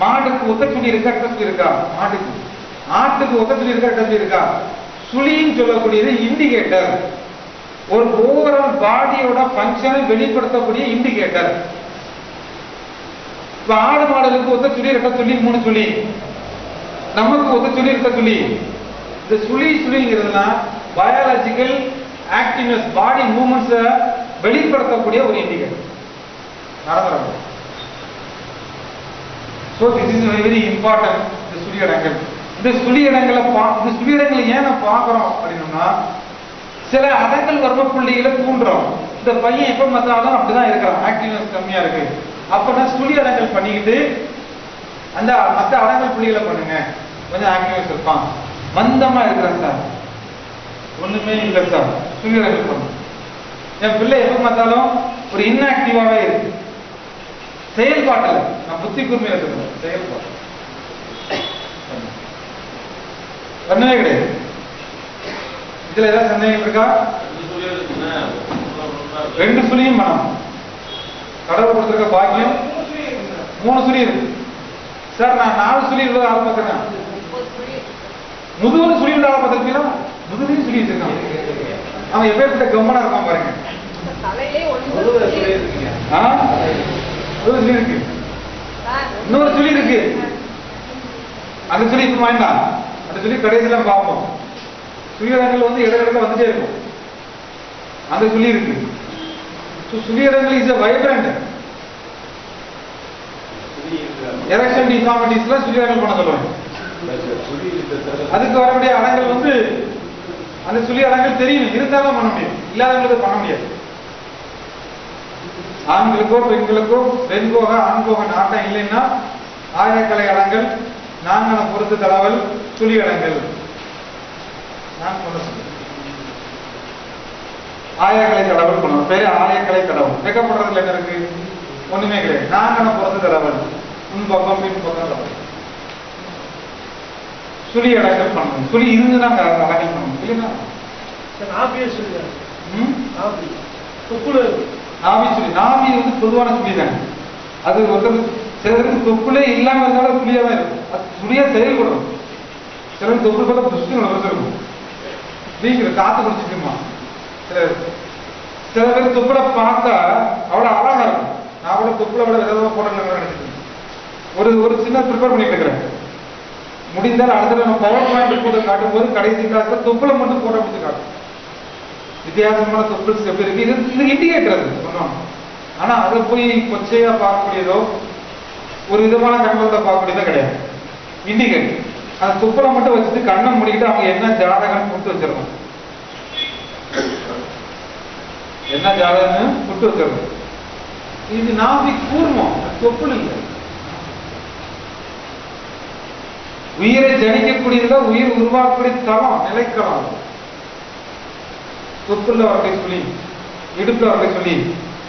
மாடுக்கு ஒத்த சுழி இருக்கா, அட்ட சுழி இருக்கா? மாட்டுக்கு. ஆட்டுக்கு ஒத்த சுழி இருக்கா, அட்ட சுழி இருக்கா? சுழின்னு சொல்லக்கூடியது இண்டிகேட்டர். ஒரு ஓவரால் பாடியோட பங்கனை வெளிப்படுத்தக்கூடிய இண்டிகேட்டர். இப்ப ஆடு மாடலுக்கு ஒத்த சுழி, ரெட்ட சுழி, மூணு சுழி. நமக்கு ஒத்த சுழி, ரெட்ட சுழி. இந்த சுழிங்கிறதுனா பயாலஜிக்கல் ஆக்டிவ்னஸ், பாடி மூவ்மெண்ட்ஸை வெளிப்படுத்தக்கூடிய ஒரு இண்டிகேட்டர். நடந்துடும். So this is very important. இந்த சுழியடங்கள், இந்த சுழியடங்களை இந்த சுழியடங்களை ஏன் நான் பார்க்கிறோம் அப்படின்னா, சில அடங்கல் வர்ம புள்ளிகளை தூண்டுறோம். இந்த பையன் எப்ப பார்த்தாலும் அப்படிதான் இருக்கிறான், ஆக்டிவ்னஸ் கம்மியா இருக்கு. அப்பனா சுழியடங்கள் பண்ணிக்கிட்டு அந்த மற்ற அடங்கல் புள்ளிகளை பண்ணுங்க, கொஞ்சம் ஆக்டிவ்னஸ் இருப்பான். மந்தமா இருக்கிறேன் சார், ஒண்ணுமே இல்லை சார், சுழியடங்கள் பண்ணும். என் பிள்ளை எப்ப பார்த்தாலும் ஒரு இன்ஆக்டிவாவே இருக்கு. செயல்பாட்டில் நான் புத்தி கூர்மையா சொல்றேன், செயல்பாடு பண்ணவே கிடையாது. இதுல ஏதாவது சந்தேகம் இருக்கா? ரெண்டு சுழியும் மனம் கடவுள் கொடுத்திருக்க பாக்கியம். 3 சுழி இருக்கு சார். நான் 4 சுழி இருபது ஆள் பார்க்கிறேன். முதுகுல சுழி உள்ள ஆள் பார்த்திருக்கீங்களா? முதுகுலையும் சுழி வச்சிருக்கான். அவன் எப்பேற்பட்ட கம்மனா இருப்பான் பாருங்க. ஒரு சுழி இருக்கு, இன்னொரு சுழி இருக்கு. அந்த சுழி இப்ப வேண்டாம், அந்த சுழி கடைசியில பார்ப்போம். சுழியடங்கள் வந்து இடத்துல வந்துட்டே இருக்கும். அந்த சுழி இருக்கு. சுழியடங்கள் இஸ் வைப்ரண்ட். எரெக்ஷன் டிஃபார்மிட்டிஸ்ல சுழியடங்கள் பண்ண சொல்லுவாங்க. அதுக்கு வரக்கூடிய அடங்கள் வந்து அந்த சுழி அடங்கள் தெரியும், இருந்தாலும் பண்ண முடியும், இல்லாதவங்களுக்கு பண்ண முடியாது. ஆண்களுக்கோ பெண்களுக்கோ பெண் போக ஆண் போக நாட்டம் இல்லைன்னா ஆயக்கலை அடங்கள், நாங்கன பொறுத்து தடவல், சுழி அடங்கள். நான் சொல்ல ஆயக்கலை தடவல் பண்ணணும். பேரு ஆயக்கலை தடவல். வெக்கப்படுறதுல என்ன இருக்கு? ஒண்ணுமே கிடையாது. நாங்கன பொறுத்து தடவல், முன் பக்கம் பின் பக்கம் தடவல். சுழி அடங்கள் பண்ணணும். சுழி இருந்துதான் அடங்கள் பண்ணணும் இல்லைன்னா நாவி சுழி. நாவி வந்து பொதுவான சுழி தானே. அது ஒருத்தர் சிலருக்கு தொப்புளே இல்லாம இருந்தாலும் சுழியா தான் இருக்கும். அது சுழியா செயல்படும். சிலருக்கு தொப்புள் பார்த்தா புஷ்டி இருக்கும், நீங்க காத்து குடிச்சுக்குமா. சில பேர் தொப்புளை பார்த்தா அவ்வளவு அழகா இருக்கும். நான் கூட தொப்புளை விட விதமா போடல நினைச்சிருக்கேன். ஒரு சின்ன ப்ரிப்பேர் பண்ணிட்டு இருக்கிறேன். முடிந்தால் அடுத்த நம்ம பவர் பாயிண்ட் போட்டு காட்டும் போது கடைசி காலத்துல தொப்புளை மட்டும் போட்டோ பிடிச்சு காட்டும். வித்தியாசமான தொப்புள்ஸ் எப்படி இருக்கு, இது இண்டிகேட்டர் சொன்னோம். ஆனா அதை போய் கொச்சையா பார்க்கக்கூடியதோ ஒரு விதமான கண்களோட பார்க்கக்கூடியதோ கிடையாது. இண்டிகேட்டர் அந்த தொப்புளை மட்டும் வச்சுட்டு கண்ணை முடிக்கிட்டு அவங்க என்ன ஜாதகம் கொடுத்து வச்சிடணும், என்ன ஜாதகம் கொடுத்து வச்சிடணும். இது நாவி கூர்மம், தொப்புள் இல்லை. உயிரை ஜனிக்கக்கூடியதுல உயிர் உருவாக்கக்கூடிய தளம், நிலைக்களம். தொப்புள்ள வரக்கூடிய சுழி, இடுப்புல வரக்கூடிய சுழி,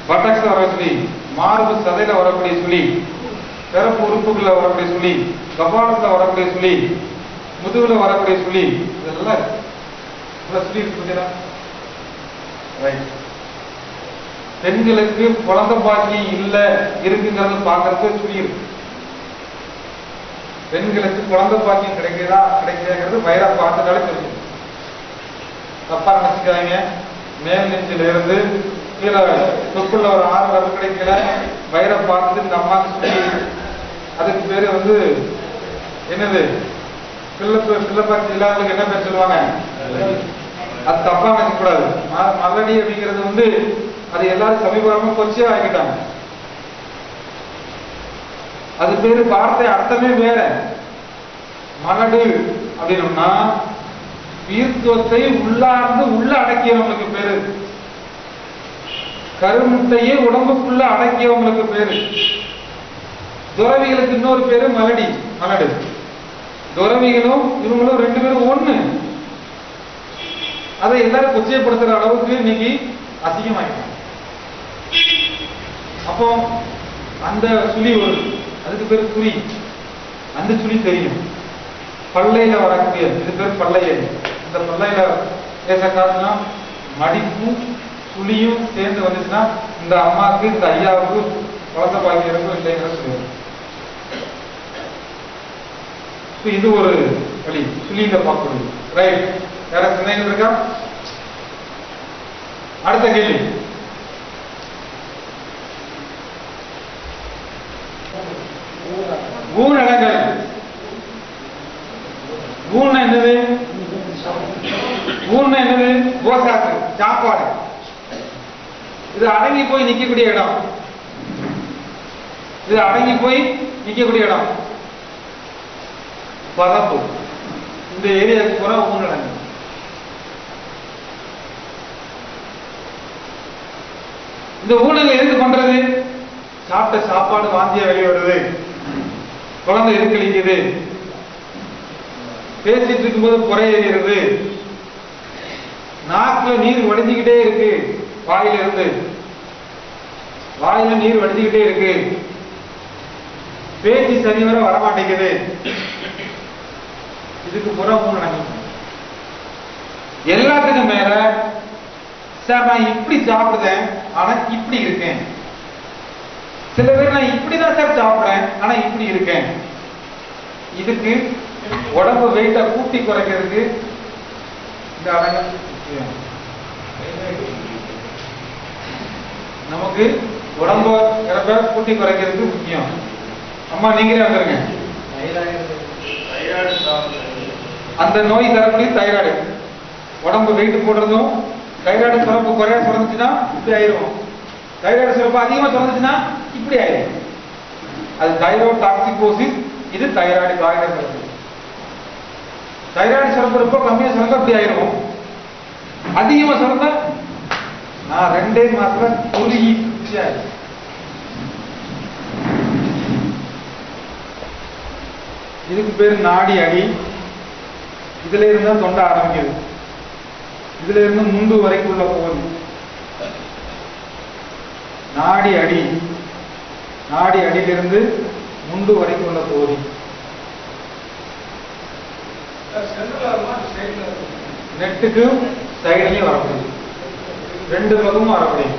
பட்டக்ஸ்ல வரக்கூடிய சுழி, மார்பு சதையில வரக்கூடிய சுழி, பிறப்பு உறுப்புகள்ல வரக்கூடிய சுழி, கபாலத்துல வரக்கூடிய சுழி, முதுகுல வரக்கூடிய சுழி, இதெல்லாம் சுழி இருக்கு. பெண்களுக்கு குழந்தை பாக்கியம் இல்ல இருக்குங்கிறது பாக்குறது சுழி இருக்கு. பெண்களுக்கு குழந்தை பாக்கியம் கிடைக்குதா கிடைக்குதுங்கிறது வயிறா பார்த்துட்டாலே தெரியும். தப்பா நினைச்சுக்காங்க. மேல் நெஞ்சில இருந்து கீழே தொப்புள்ள ஒரு 6 வரவு கிடைக்கல, வயிறை பார்த்துட்டு இந்த அம்மாக்கு சொல்லி அதுக்கு பேரு வந்து என்னது பிள்ளைப்பாச்சி இல்லாதவங்களுக்கு என்ன பேர் சொல்லுவாங்க, அது தப்பா நினைக்க கூடாது. மலடி அப்படிங்கிறது வந்து அது எல்லாரும் சமீபமா கொச்சியா ஆகிட்டாங்க. அது பேரு வார்த்தை அர்த்தமே வேற. மலடு அப்படின்னா வீர்த்துவத்தை உள்ளார்ந்து உள்ள அடக்கியவங்களுக்கு பேரு. கருமுட்டையே உடம்புக்குள்ள அடக்கியவங்களுக்கு பேரு. துறவிகளுக்கு இன்னொரு பேரு மலடி, மலடு. துறவிகளும் இவங்களும் 2 பேரும் ஒண்ணு. அதை எல்லாரும் கொச்சைப்படுத்துற அளவுக்கு இன்னைக்கு அசிங்கமாயிட்டாங்க. அப்போ அந்த சுழி ஒரு அதுக்கு பேர் குறி. அந்த சுழி தெரியும். பல்லையில வரக்கூடிய இது பேர் பல்லைய. இந்த பல்லையில பேச காரணம் மடிப்பும் சுழியும் சேர்ந்து வந்துச்சுன்னா இந்த அம்மாவுக்கு இந்த ஐயாவுக்கு குழந்தை பாக்கியம் இருக்கும் இல்லைங்கிறத சொல்லுவாங்க. இது ஒரு வழி சுழிங்க பார்க்கணும். ரைட், வேற சந்தேகம் இருக்கா? அடுத்த கேள்வி. ஊனடங்கள். ஊன என்னது? ஊன என்னது? போசாக்கு, சாப்பாடு. இது அடங்கி போய் நிக்கக்கூடிய இடம். இது அடங்கி போய் நிக்கக்கூடிய இடம் பரப்பு. இந்த ஏரியாவுக்கு போற ஊனடங்கு. இந்த ஊனங்கள் எதுக்கு பண்றது? சாப்பிட்ட சாப்பாடு வாந்தியா வெளியே வருது, குழந்தை எதுக்களிக்குது, பேசிட்டு இருக்கும்போது புறை ஏறிடுது, நாக்குல நீர் வடிஞ்சுக்கிட்டே இருக்கு, வாயில இருந்து வாயில நீர் வடிஞ்சுக்கிட்டே இருக்கு, பேச்சு சரிவர வரமாட்டேங்குது. இதுக்கு புறம் ஊனடங்கு. எல்லாத்துக்கும் மேல சார் நான் இப்படி சாப்பிடுறேன் ஆனா இப்படி இருக்கேன். சில பேர் நான் இப்படிதான் சார் சாப்பிடுறேன் ஆனா இப்படி இருக்கேன். இதுக்கு உடம்பு வெயிட்ட கூட்டி குறைக்கிறதுக்கு இந்த அடங்கு நமக்கு உடம்பு இறப்ப கூட்டி குறைக்கிறதுக்கு முக்கியம். அம்மா நீங்களே வந்துருங்க. அந்த நோய் தரக்கூடிய தைராய்டு, உடம்பு வெயிட் போடுறதும் தைராய்டு சுரப்பு குறைய சுரந்துச்சுன்னா இப்படி ஆயிரும். தைராய்டு சுரப்பு அதிகமா சுரந்துச்சுன்னா இப்படி ஆயிரும். அது தைராய்டு டாக்சிகோசிஸ். இது தைராய்டு காய்கறி சுரப்பு. தைராய்டு சுரப்பு ரொம்ப கம்மியா சுரந்தா இப்படி ஆயிரும். அதிகமா சுரந்தா நான் 2 மாசத்துல குறுகி இப்படி ஆயிரும். இதுக்கு பேர் நாடி அடி. இதுல இருந்தா தொண்டை ஆரம்பிக்குது. இதுல இருந்து முண்டு வரைக்கும் உள்ள போகுது. நாடி அடி, நாடி அடியிலிருந்து முண்டு வரைக்கும் உள்ள போகுது. நெட்டுக்கு சைடுலயும் வரப்படுது, 2 பக்கமும் வரப்படுது.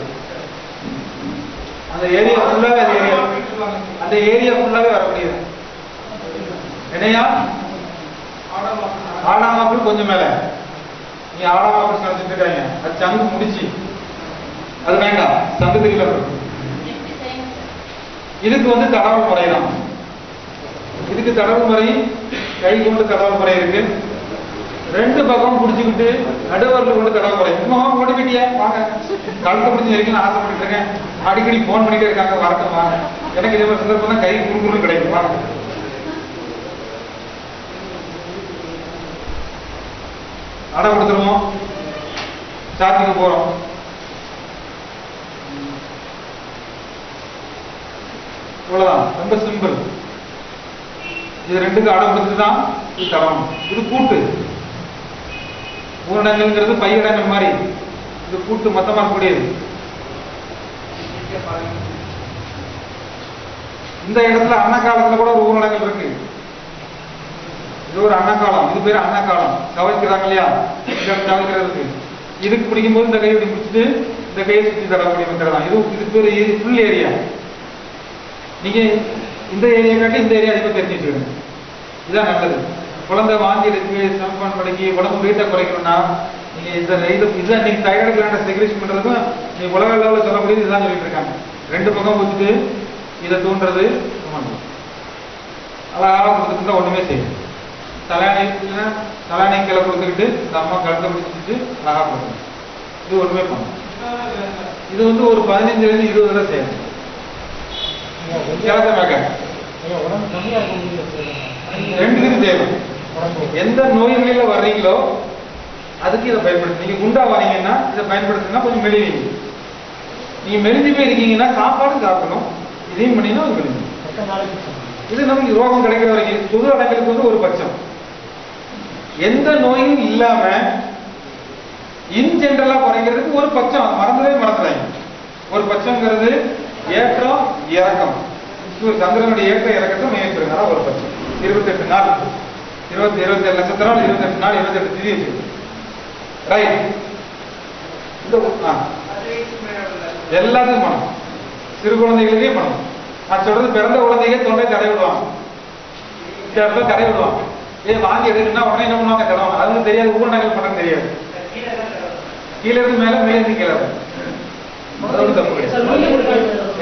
அந்த ஏரியா ஃபுல்லாவே அந்த ஏரியா ஃபுல்லாவே வரப்படுது. என்னையா ஆடாமாக்கள் கொஞ்சம் மேல. நீ ஆடாமாக்கள் நினைச்சிட்டு இருக்காங்க, அது சங்கு முடிச்சு, அது வேண்டாம், சங்கு தெரியல. இதுக்கு தடவல் முறை தான். இதுக்கு தடவல் முறை கை கொண்டு தடவல் முறை இருக்கு. 2 பக்கம் பிடிச்சுக்கிட்டு நடுவரில் கொண்டு தடவல் முறை. முகம் ஓடி போயிட்டியா வாங்க, கழுத்தை பிடிச்சி வரைக்கும் நான் ஆசைப்பட்டு இருக்கேன். அடிக்கடி போன் பண்ணிட்டே இருக்காங்க, வரட்டும் வாங்க. எனக்கு இதே மாதிரி சந்தர்ப்பம் தான் கை குறுக்குறு கிடைக்கும். வாங்க. அடை கொடுத்துருவோம், சாத்திக்கு போறோம். இவ்வளவுதான், ரொம்ப சிம்பிள். இது 2க்கு அடை கொடுத்துட்டு தான் இது தடவணும். இது கூட்டு. ஊரடங்குங்கிறது பையடங்கள் மாதிரி. இது கூட்டு மொத்தமா இருக்கக்கூடியது. இந்த இடத்துல அன்ன காலத்துல கூட ஒரு ஊரடங்கள் இருக்கு. இது ஒரு அன்னக்காலம். இது பேர் அன்னக்காலம். கவனிக்கிறாங்க இல்லையா? கவனிக்கிறதுக்கு இதுக்கு பிடிக்கும்போது இந்த கையை இப்படி பிடிச்சிட்டு இந்த கையை சுற்றி தரக்கூடிய மெத்தட். இது பேர் ஃபுல் ஏரியா. நீங்க இந்த ஏரியா காட்டி இந்த ஏரியா அதிகமாக தெரிஞ்சு வச்சுக்கணும். இதுதான் நல்லது. குழந்தை வாந்தி இருக்கு, ஸ்டம்பன் படிக்கி, உடம்பு வெயிட்டை குறைக்கணும்னா நீங்க இதுதான் நீங்க தைராய்டு கிளாண்டை செக்ரேஷன் பண்றதுக்கும் நீ உலக அளவில் சொல்லக்கூடியது இதுதான் சொல்லிட்டு இருக்காங்க. 2 பக்கம் வச்சுட்டு இதை தூண்டுறது அழகாக கொடுத்துட்டு ஒண்ணுமே செய்யும். தலானை கீழே கொடுத்துக்கிட்டு இந்த அம்மா கழுத்தை பிடிச்சிட்டு அழகா கொடுக்கணும். இது ஒண்ணுமே பண்ணும். இது ஒரு 15 20 தடவை செய்யணும். ரெண்டுக்கும் செய்யணும். எந்த நோய்களில வர்றீங்களோ அதுக்கு இதை பயன்படுத்து. நீங்க குண்டா வரீங்கன்னா இதை பயன்படுத்தினா கொஞ்சம் மெலிவீங்க. நீங்க மெலிஞ்சு போய் இருக்கீங்கன்னா சாப்பாடும் சாப்பிடணும், இதையும் பண்ணினா அது மெலிஞ்சு. இது நமக்கு ரோகம் கிடைக்கிற வரைக்கும் பொது அடங்களுக்கு ஒரு பட்சம். எந்த நோயும் இல்லாம இன் ஜெனரலா குறைக்கிறதுக்கு ஒரு பட்சம். மறந்துடாங்க. ஒரு பட்சங்கிறது ஏற்றம் இறக்கம். சந்திரனுடைய ஏற்ற இறக்கத்தை முயற்சிருங்க. ஒரு பட்சம் 28 நாள், 27 நட்சத்திரம், 28 நாள், 28 திதி. ரைட். எல்லாத்தையும் பண்ணணும். சிறு குழந்தைகளுக்கே பண்ணணும். நான் சொல்றது பிறந்த குழந்தைங்க தொண்டை தடை விடுவாங்க, இந்த இடத்துல தடை விடுவாங்க. வாங்கி எடுக்கணும்னா உடனே என்ன பண்ணுவாங்க, தடவாங்க. அதுவும் தெரியாது, ஊரடங்கு பண்ண தெரியாது. கீழே இருந்து மேல, மேலே இருந்து கீழே.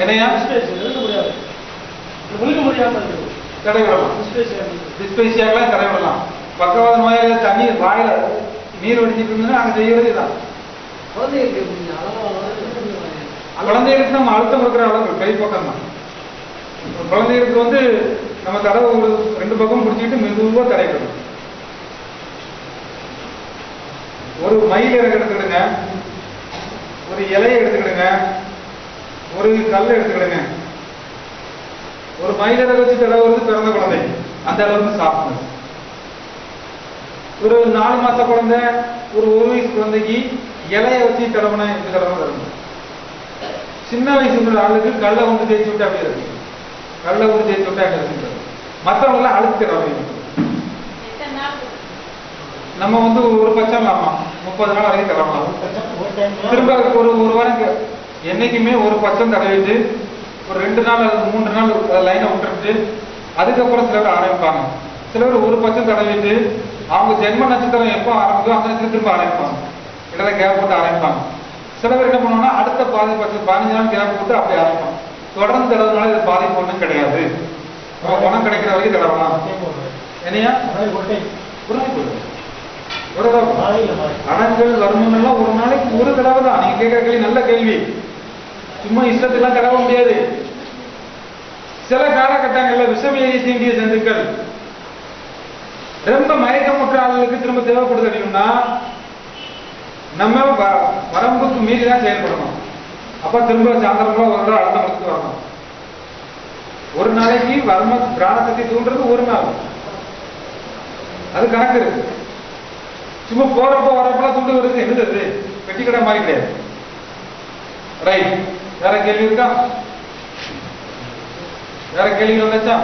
என்னையா தடை விடலாம், டிஸ்பேசியாக்கெல்லாம் தடை விடலாம். பக்கவாத நோயாளிகள் தண்ணி வாயில நீர் வடிச்சிட்டு இருந்ததுன்னா அங்க செய்யறது தான். குழந்தைகளுக்கு நம்ம அழுத்தம் இருக்கிற அளவு கை பக்கம் தான். குழந்தைகளுக்கு வந்து நம்ம தடவை ஒரு 2 பக்கம் பிடிச்சிட்டு மெதுவா தடைக்கணும். ஒரு மயில் இறகு எடுத்துக்கிடுங்க, ஒரு இலையை எடுத்துக்கிடுங்க, ஒரு கல் எடுத்துக்கிடுங்க. ஒரு மயில் இறகு வச்சு தடவுறது பிறந்த குழந்தை, அந்த அளவுக்கு சாப்பிடணும். ஒரு 4 மாச குழந்தை, ஒரு 1 வயசு குழந்தைக்கு இலையை வச்சு தடவுனா எப்படி தடவை தரணும். சின்ன வயசு ஆளுக்கு கல்லை கொண்டு தேய்ச்சி விட்டு அப்படியே இருக்கு, கல்லை கொண்டு தேய்ச்சி விட்டு அப்படி இருக்கு. மற்றவங்களாம் அழுத்தி தடவை. நம்ம வந்து ஒரு பட்சம் இல்லாமா 30 நாள் வரைக்கும் தடவலாம். திரும்ப ஒரு வாரம் என்னைக்குமே ஒரு பட்சம் தடவிட்டு ஒரு 2 நாள் அல்லது 3 நாள் லைனை விட்டுட்டு அதுக்கப்புறம் சிலர் ஆரம்பிப்பாங்க. சிலர் ஒரு பட்சம் தடவிட்டு அவங்க ஜென்ம நட்சத்திரம் எப்போ ஆரம்பிக்கும் அந்த நேரத்தில் திரும்ப ஆரம்பிப்பாங்க, இடத்துல கேப் போட்டு ஆரம்பிப்பாங்க. சில பேர் என்ன பண்ணுவோம்னா அடுத்த 15 நாள் கேப் போட்டு அப்படி ஆரம்பிப்பாங்க. தொடர்ந்து தடவுனால இது பாதிப்பு ஒன்றும் கிடையாது. நம்ம பணம் கிடைக்கிற வரைக்கும் தடவலாம். என்னையா அடங்கள் வருமானம்லாம் ஒரு நாளைக்கு ஒரு தடவை தான். நீங்க கேட்கிற கேள்வி நல்ல கேள்வி. சும்மா இஷ்டத்துக்குலாம் தடவ முடியாது. சில காலகட்டங்களில் விஷமேறி தீண்டிய ஜந்துக்கள் ரொம்ப மயக்கமுற்ற ஆளுகளுக்கு திரும்ப தேவைப்படுது அப்படின்னா நம்ம வரம்புக்கு மீறி தான் செயல்படணும். அப்ப திரும்ப சாயந்தரமா ஒரு நாள் அழுத்தம் கொடுத்து வரணும். ஒரு நாளைக்கு வர்ம பிராணசக்தி தூண்டுறது ஒரு நாள், அது கணக்கு இருக்கு. சும்மா போறப்போ வரப்பெல்லாம் தூண்டு வருது, என்னது வெட்டி கடை மாதிரி கிடையாது. ரைட், வேற கேள்வி இருக்கா? வேற கேள்வி வந்தாச்சா?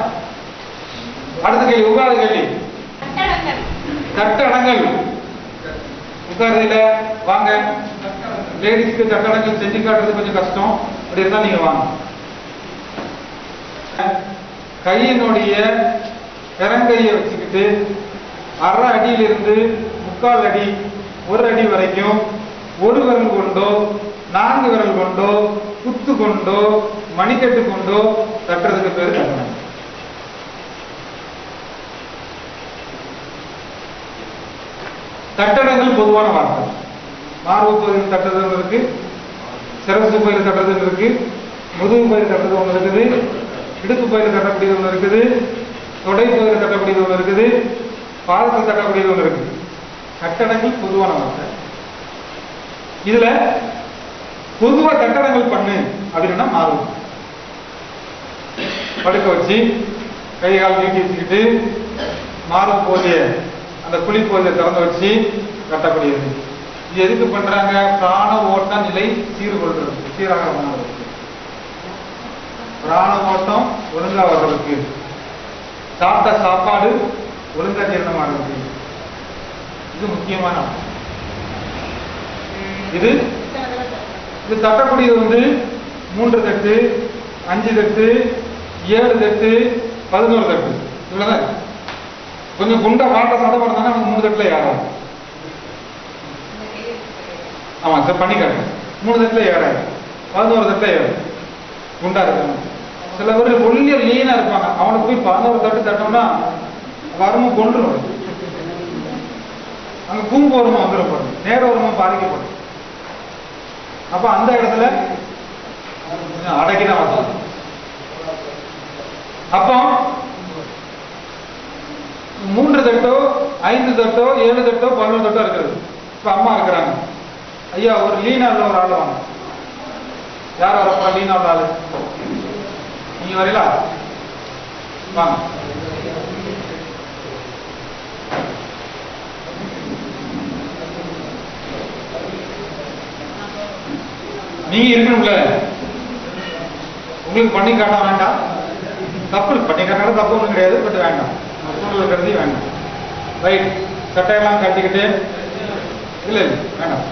அடுத்த கேள்வி, உட்கார கேள்வி. தட்டடங்கள் உட்கார்றதுல வாங்க. லேடிஸ்க்கு தட்டடங்கள் செஞ்சு காட்டுறது கொஞ்சம் கஷ்டம், அப்படி இருந்தா நீங்க வாங்க. கையினுடைய பெரங்கையை வச்சுக்கிட்டு அரை அடியிலிருந்து 3/4 அடி 1 அடி வரைக்கும் 1 விரல் கொண்டோ 4 விரல் கொண்டோ குத்து கொண்டோ மணிக்கட்டு கொண்டோ தட்டுறதுக்கு பேரு தட்டணம். தட்டடங்கள் பொதுவான வார்த்தை. மார்பு பகுதியில் தட்டுறது இருக்கு, சிரசு பகுதியில் தட்டுறது இருக்கு, முதுகு பகுதியில் தட்டுறது ஒன்று இருக்குது, இடுப்பு பகுதியில் தட்டக்கூடியது ஒன்று இருக்குது, தொடை பகுதியில் தட்டக்கூடியது ஒன்று இருக்குது, பாதத்தில் தட்டக்கூடியது ஒன்று இருக்குது. கட்டடங்கள் பொதுவான வார்த்தை. இதுல பொதுவா கட்டடங்கள் பண்ணு அப்படின்னா மாறும். படுக்க வச்சு கை கால் நீட்டி வச்சுக்கிட்டு மார்பு போதிய அந்த குளிப்பகுதியை திறந்து வச்சு கட்டக்கூடியது. இது எதுக்கு பண்றாங்க? பிராண ஓட்ட நிலை சீர்கொள்றது, சீராக மாறுவதற்கு, பிராண ஓட்டம் ஒழுங்கா வர்றதுக்கு, சாப்பிட்ட சாப்பாடு ஒழுங்கா ஜீரணமாகிறது. இது முக்கியமான இது இது தட்டக்கூடியது வந்து 3 தட்டு 5 தட்டு 7 தட்டு 11 தட்டு இவ்வளவுதான். கொஞ்சம் குண்டா வாட்ட சாதம் பண்ணாங்கன்னா 3 தட்டுல ஏறாது. ஆமா சார், பண்ணிக்காங்க. 3 தட்டுல ஏறாது, 11 தட்டுல ஏறும். குண்டா இருக்காங்க. சில பேர் ஒல்லிய லீனா இருப்பாங்க, அவனுக்கு போய் 11 தட்டு தட்டோம்னா வருமம் கொண்டுரும். அங்க பூம்பு வருமா வந்துடும், நேர வருமா பாதிக்கப்படும். அப்ப அந்த இடத்துல அடக்கிதான் வரலாம். அப்போ 3 தட்டோ 5 தட்டோ 7 தட்டோ 11 தட்டோ இருக்கிறது. இப்ப அம்மா இருக்கிறாங்க, ஐயா ஒரு லீனா உள்ள ஒரு ஆள் வாங்க. யார் வரப்பா லீனா உள்ள ஆளு? நீங்க வரீங்களா? வாங்க. நீங்க இருக்கணும்ல, உங்களுக்கு பண்ணி காட்ட வேண்டாம். தப்பு பண்ணி காட்ட தப்பு ஒன்றும் கிடையாது, பட் வேண்டாம், சூழல் கருதி வேண்டாம். ரைட், சட்டையெல்லாம் கட்டிக்கிட்டு இல்லை இல்லை வேண்டாம்.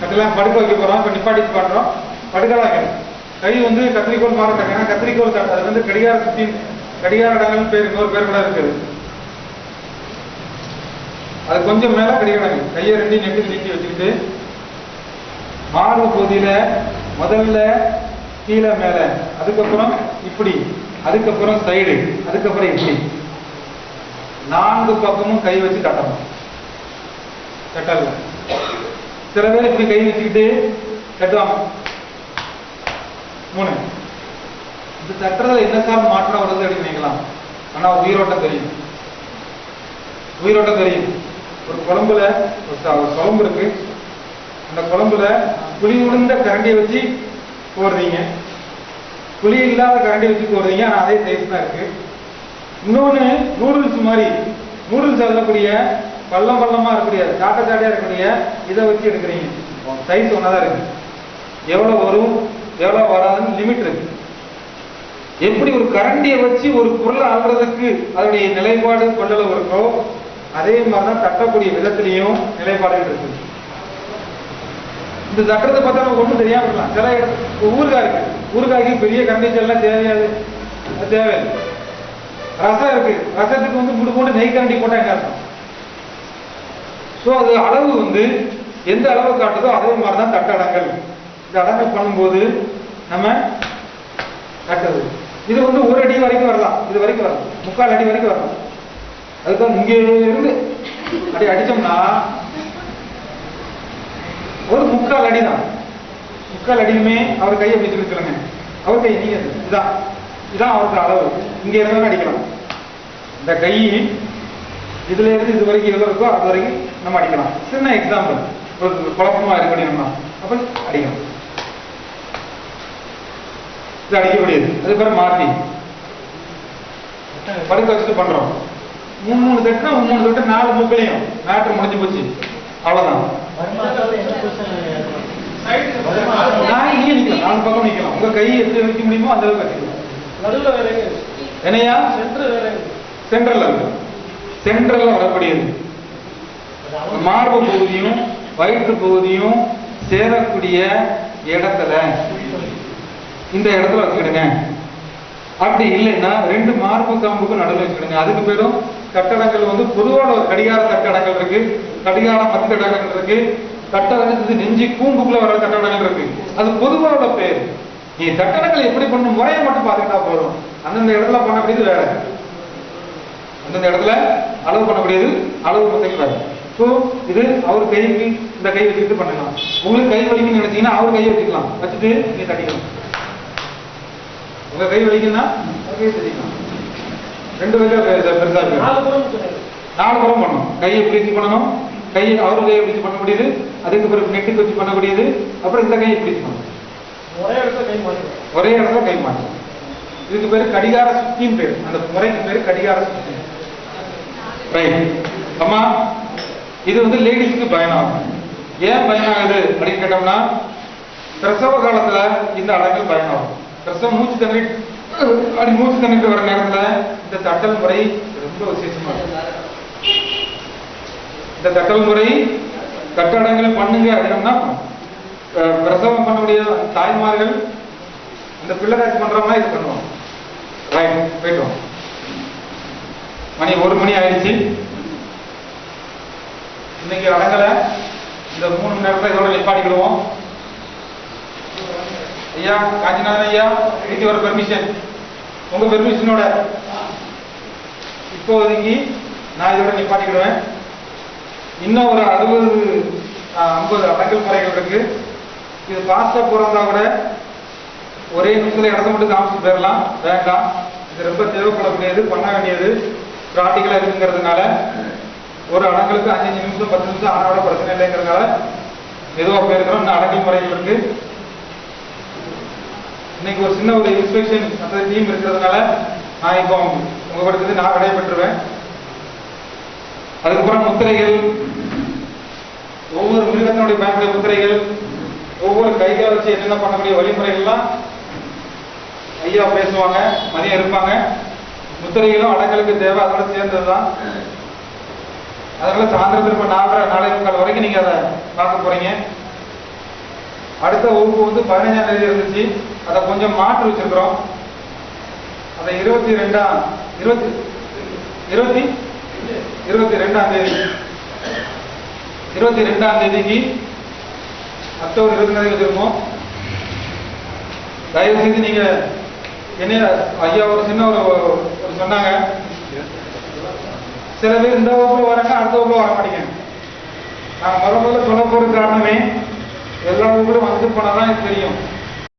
கட்டெல்லாம் படுக்க வைக்க போறோம். இப்ப நிப்பாட்டி பண்றோம், படுக்கலாம் வைக்கணும். கை வந்து கத்திரிக்கோள் மாற தட்டணும். கத்திரிக்கோள் தட்டு அது வந்து கடிகார சுத்தி கடிகார இடங்கள் பேர் இன்னொரு பேர் கூட இருக்குது. அது கொஞ்சம் மேல கடிகாரங்கள். கையை ரெண்டையும் நெட்டு நீக்கி வச்சுக்கிட்டு மார்பு பகுதியில முதல்ல கீழே மேல, அதுக்கப்புறம் இப்படி, அதுக்கப்புறம் சைடு, அதுக்கப்புறம் இப்படி 4 பக்கமும் கை வச்சு தட்டணும். தட்டல சில பேர் இப்படி கை வச்சுக்கிட்டு தட்டுவாங்க. 3 இந்த தட்டுறதுல என்ன சார் மாற்றம் வருது அப்படின்னு நினைக்கலாம். ஆனா உயிரோட்டம் தெரியும். உயிரோட்டம் தெரியும். ஒரு குழம்புல ஒரு குழம்பு இருக்கு. அந்த குழம்புல புளி உளுந்த கரண்டியை வச்சு போடுறீங்க, புளி இல்லாத கரண்டி வச்சு போடுறீங்க. ஆனா அதே சைஸ் தான் இருக்கு. இன்னொன்னு நூடுல்ஸ் மாதிரி, நூடுல்ஸ் அள்ளக்கூடிய பள்ளம் பள்ளமா இருக்கக்கூடிய சாட்டை சாட்டையா இருக்கக்கூடிய இதை வச்சு எடுக்கிறீங்க. சைஸ் ஒன்னாதான் இருக்கு. எவ்வளவு வரும் எவ்வளவு வராதுன்னு லிமிட் இருக்கு. எப்படி ஒரு கரண்டியை வச்சு ஒரு பொருளை ஆள்றதுக்கு அதனுடைய நிலைப்பாடு கொள்ளளவு இருக்கோ, அதே மாதிரிதான் தட்டக்கூடிய விதத்திலையும் நிலைப்பாடுகள் இருக்கு. இந்த தட்டுறதை பார்த்தா நமக்கு ஒன்றும் தெரியாம இருக்கலாம். சில ஊறுகாய் இருக்கு, ஊறுகாய்க்கு பெரிய கண்டிச்செல்லாம் தேவையாது, தேவையில்லை. ரசம் இருக்கு, ரசத்துக்கு வந்து முடு போட்டு நெய் கரண்டி போட்டா என்ன அர்த்தம்? ஸோ அது அளவு வந்து எந்த அளவு காட்டுதோ அதே மாதிரிதான் தட்டடங்கள். இந்த அடங்கல் பண்ணும்போது நம்ம தட்டுறது இது வந்து 1 அடி வரைக்கும் வரலாம், இது வரைக்கும் வரலாம், 3/4 அடி வரைக்கும் வரலாம். அதுதான் இங்கே இருந்து அப்படி அடிச்சோம்னா ஒரு 3/4 அடி தான். 3/4 அடியுமே அவர் கையை பிடிச்சு சொல்லுங்க. அவர் கை நீங்க இதான் இதான் அவருக்கு அளவு. இங்க இருந்தாலும் அடிக்கலாம். இந்த கை இதுல இருந்து இது வரைக்கும் எவ்வளவு இருக்கோ அது வரைக்கும் நம்ம அடிக்கலாம். சின்ன எக்ஸாம்பிள், ஒரு குழப்பமா இருக்கணும்னா அப்ப அடிக்கலாம். இது அடிக்கக்கூடியது. அது பேர் மாற்றி படுக்க வச்சுட்டு பண்றோம். 3 தட்டு 3 தட்டு 4 மூக்களையும் மேட்ரு முடிஞ்சு போச்சு, அவ்வளவுதான். நீங்க நிக்கலாம், 4 பக்கம் நிக்கலாம். உங்க கை எப்படி வைக்க முடியுமோ அந்த அளவுக்கு வச்சுக்கலாம். என்னையா சென்ட்ரல்ல இருக்கு, சென்ட்ரல்ல வரக்கூடியது மார்பு பகுதியும் வயிற்று பகுதியும் சேரக்கூடிய இடத்துல இந்த இடத்துல வச்சுக்கிடுங்க. அப்படி இல்லைன்னா 2 மார்பு காம்புக்கும் நடுவில் வச்சுக்கிடுங்க. அதுக்கு பேரும் கட்டடங்கள் வந்து பொதுவான ஒரு கடிகார தட்டடங்கள் இருக்கு, கடிகார மத்து தட்டடங்கள் இருக்கு, தட்டடங்கள் நெஞ்சு கூம்புக்குள்ள வர தட்டடங்கள் இருக்கு. அது பொதுவான பேர். நீ தட்டடங்கள் எப்படி பண்ணும் முறையை மட்டும் பார்த்துக்கிட்டா போதும். அந்தந்த இடத்துல பண்ணக்கூடியது வேற, அந்தந்த இடத்துல அளவு பண்ணக்கூடியது அளவு பத்திகள் வேற. ஸோ இது அவர் கைக்கு இந்த கை வச்சுக்கிட்டு பண்ணலாம். உங்களுக்கு கை வலிக்குன்னு நினைச்சீங்கன்னா அவர் கையை வச்சுக்கலாம், வச்சுட்டு நீ தட்டிக்கலாம். உங்க கை வலிக்குன்னா அவர் கையை தட்டிக்கலாம். 2 வகையா பெருசா இருக்கு. 4 புறம் பண்ணணும். கையை பிடிச்சி பண்ணணும், கையை அவர் கையை பிடிச்சி பண்ண முடியுது, அதுக்கு பிறகு நெட்டுக்கு வச்சு பண்ண முடியுது, அப்புறம் இந்த கையை பிடிச்சி பண்ணணும். ஒரே இடத்துல கை மாற்றம். இதுக்கு பேரு கடிகார சுத்தின்னு பேரு. அந்த முறைக்கு பேரு கடிகார சுத்தி. ரைட் அம்மா, இது வந்து லேடிஸ்க்கு பயனாகும். ஏன் பயனாகுது அப்படின்னு கேட்டோம்னா, பிரசவ காலத்துல இந்த அடங்கல் பயனாகும். பிரசவம் மூச்சு தண்ணிட்டு வர நேரத்துல இந்த தட்டல் முறை ரொம்ப விசேஷமா இருக்கும். இந்த தட்டல் முறை கட்டடங்கள் பண்ணுங்க அப்படின்னா, பிரசவம் பண்ணக்கூடிய தாய்மார்கள் இந்த பிள்ளைராட்சி பண்ற மாதிரி இது பண்ணுவோம். ரைட், போயிட்டோம். மணி 1 மணி ஆயிடுச்சு. இன்னைக்கு அடங்கலை. இந்த 3 மணி நேரத்தை இதோட நிப்பாட்டிக்கிடுவோம். ஐயா காஞ்சிநாதன் ஐயா, இன்னைக்கு ஒரு பெர்மிஷன், உங்க பெர்மிஷனோட இப்போதைக்கு நான் இதோட நிப்பாட்டிக்கிடுவேன். இன்னும் ஒரு 60-50 அடங்கல் முறைகள் இருக்கு. இது பாஸ்டா போறதா கூட ஒரே நிமிஷத்துல இடத்த மட்டும் காமிச்சு போயிடலாம், வேண்டாம். இது ரொம்ப தேவைப்படக்கூடியது, பண்ண வேண்டியது, பிராக்டிக்கலா இருக்குங்கிறதுனால ஒரு அடங்கலுக்கு 5 நிமிஷம் 10 நிமிஷம் ஆனோட பிரச்சனை இல்லைங்கிறதுனால எதுவாக போயிருக்கிறோம். இன்னும் அடங்கல் முறைகள் இருக்கு. இன்னைக்கு ஒரு சின்ன ஒரு இன்ஸ்பெக்ஷன் அந்த டீம் இருக்கிறதுனால நான் இப்போ உங்க படுத்தது நான் விடைபெற்றுவேன். அதுக்கப்புறம் முத்திரைகள், ஒவ்வொரு மிருகத்தினுடைய பயன்படுத்த முத்திரைகள், ஒவ்வொரு கைகால வச்சு என்னென்ன பண்ணக்கூடிய வழிமுறைகள்லாம் ஐயா பேசுவாங்க, மதியம் இருப்பாங்க. முத்திரைகளும் அடங்கலுக்கு தேவை, அதோட சேர்ந்ததுதான். அதனால சாயந்தரம் திரும்ப 4:30 4:45 வரைக்கும் நீங்க அதை பார்க்க போறீங்க. அடுத்த வகுப்பு வந்து 15ஆம் தேதி இருந்துச்சு. அதை கொஞ்சம் மாற்றி வச்சிருக்கிறோம். அதை 22ஆம் தேதிக்கு அக்டோபர் 22 வச்சிருக்கோம். தயவு செய்து நீங்க என்ன ஐயா ஒரு சின்ன ஒரு சொன்னாங்க, சில பேர் இந்த வகுப்புல வராங்க, அடுத்த வகுப்புல வர மாட்டேங்க. நான் முதல்ல சொல்ல போற காரணமே எல்லா வகுப்புல வந்து போனாதான் எனக்கு தெரியும்.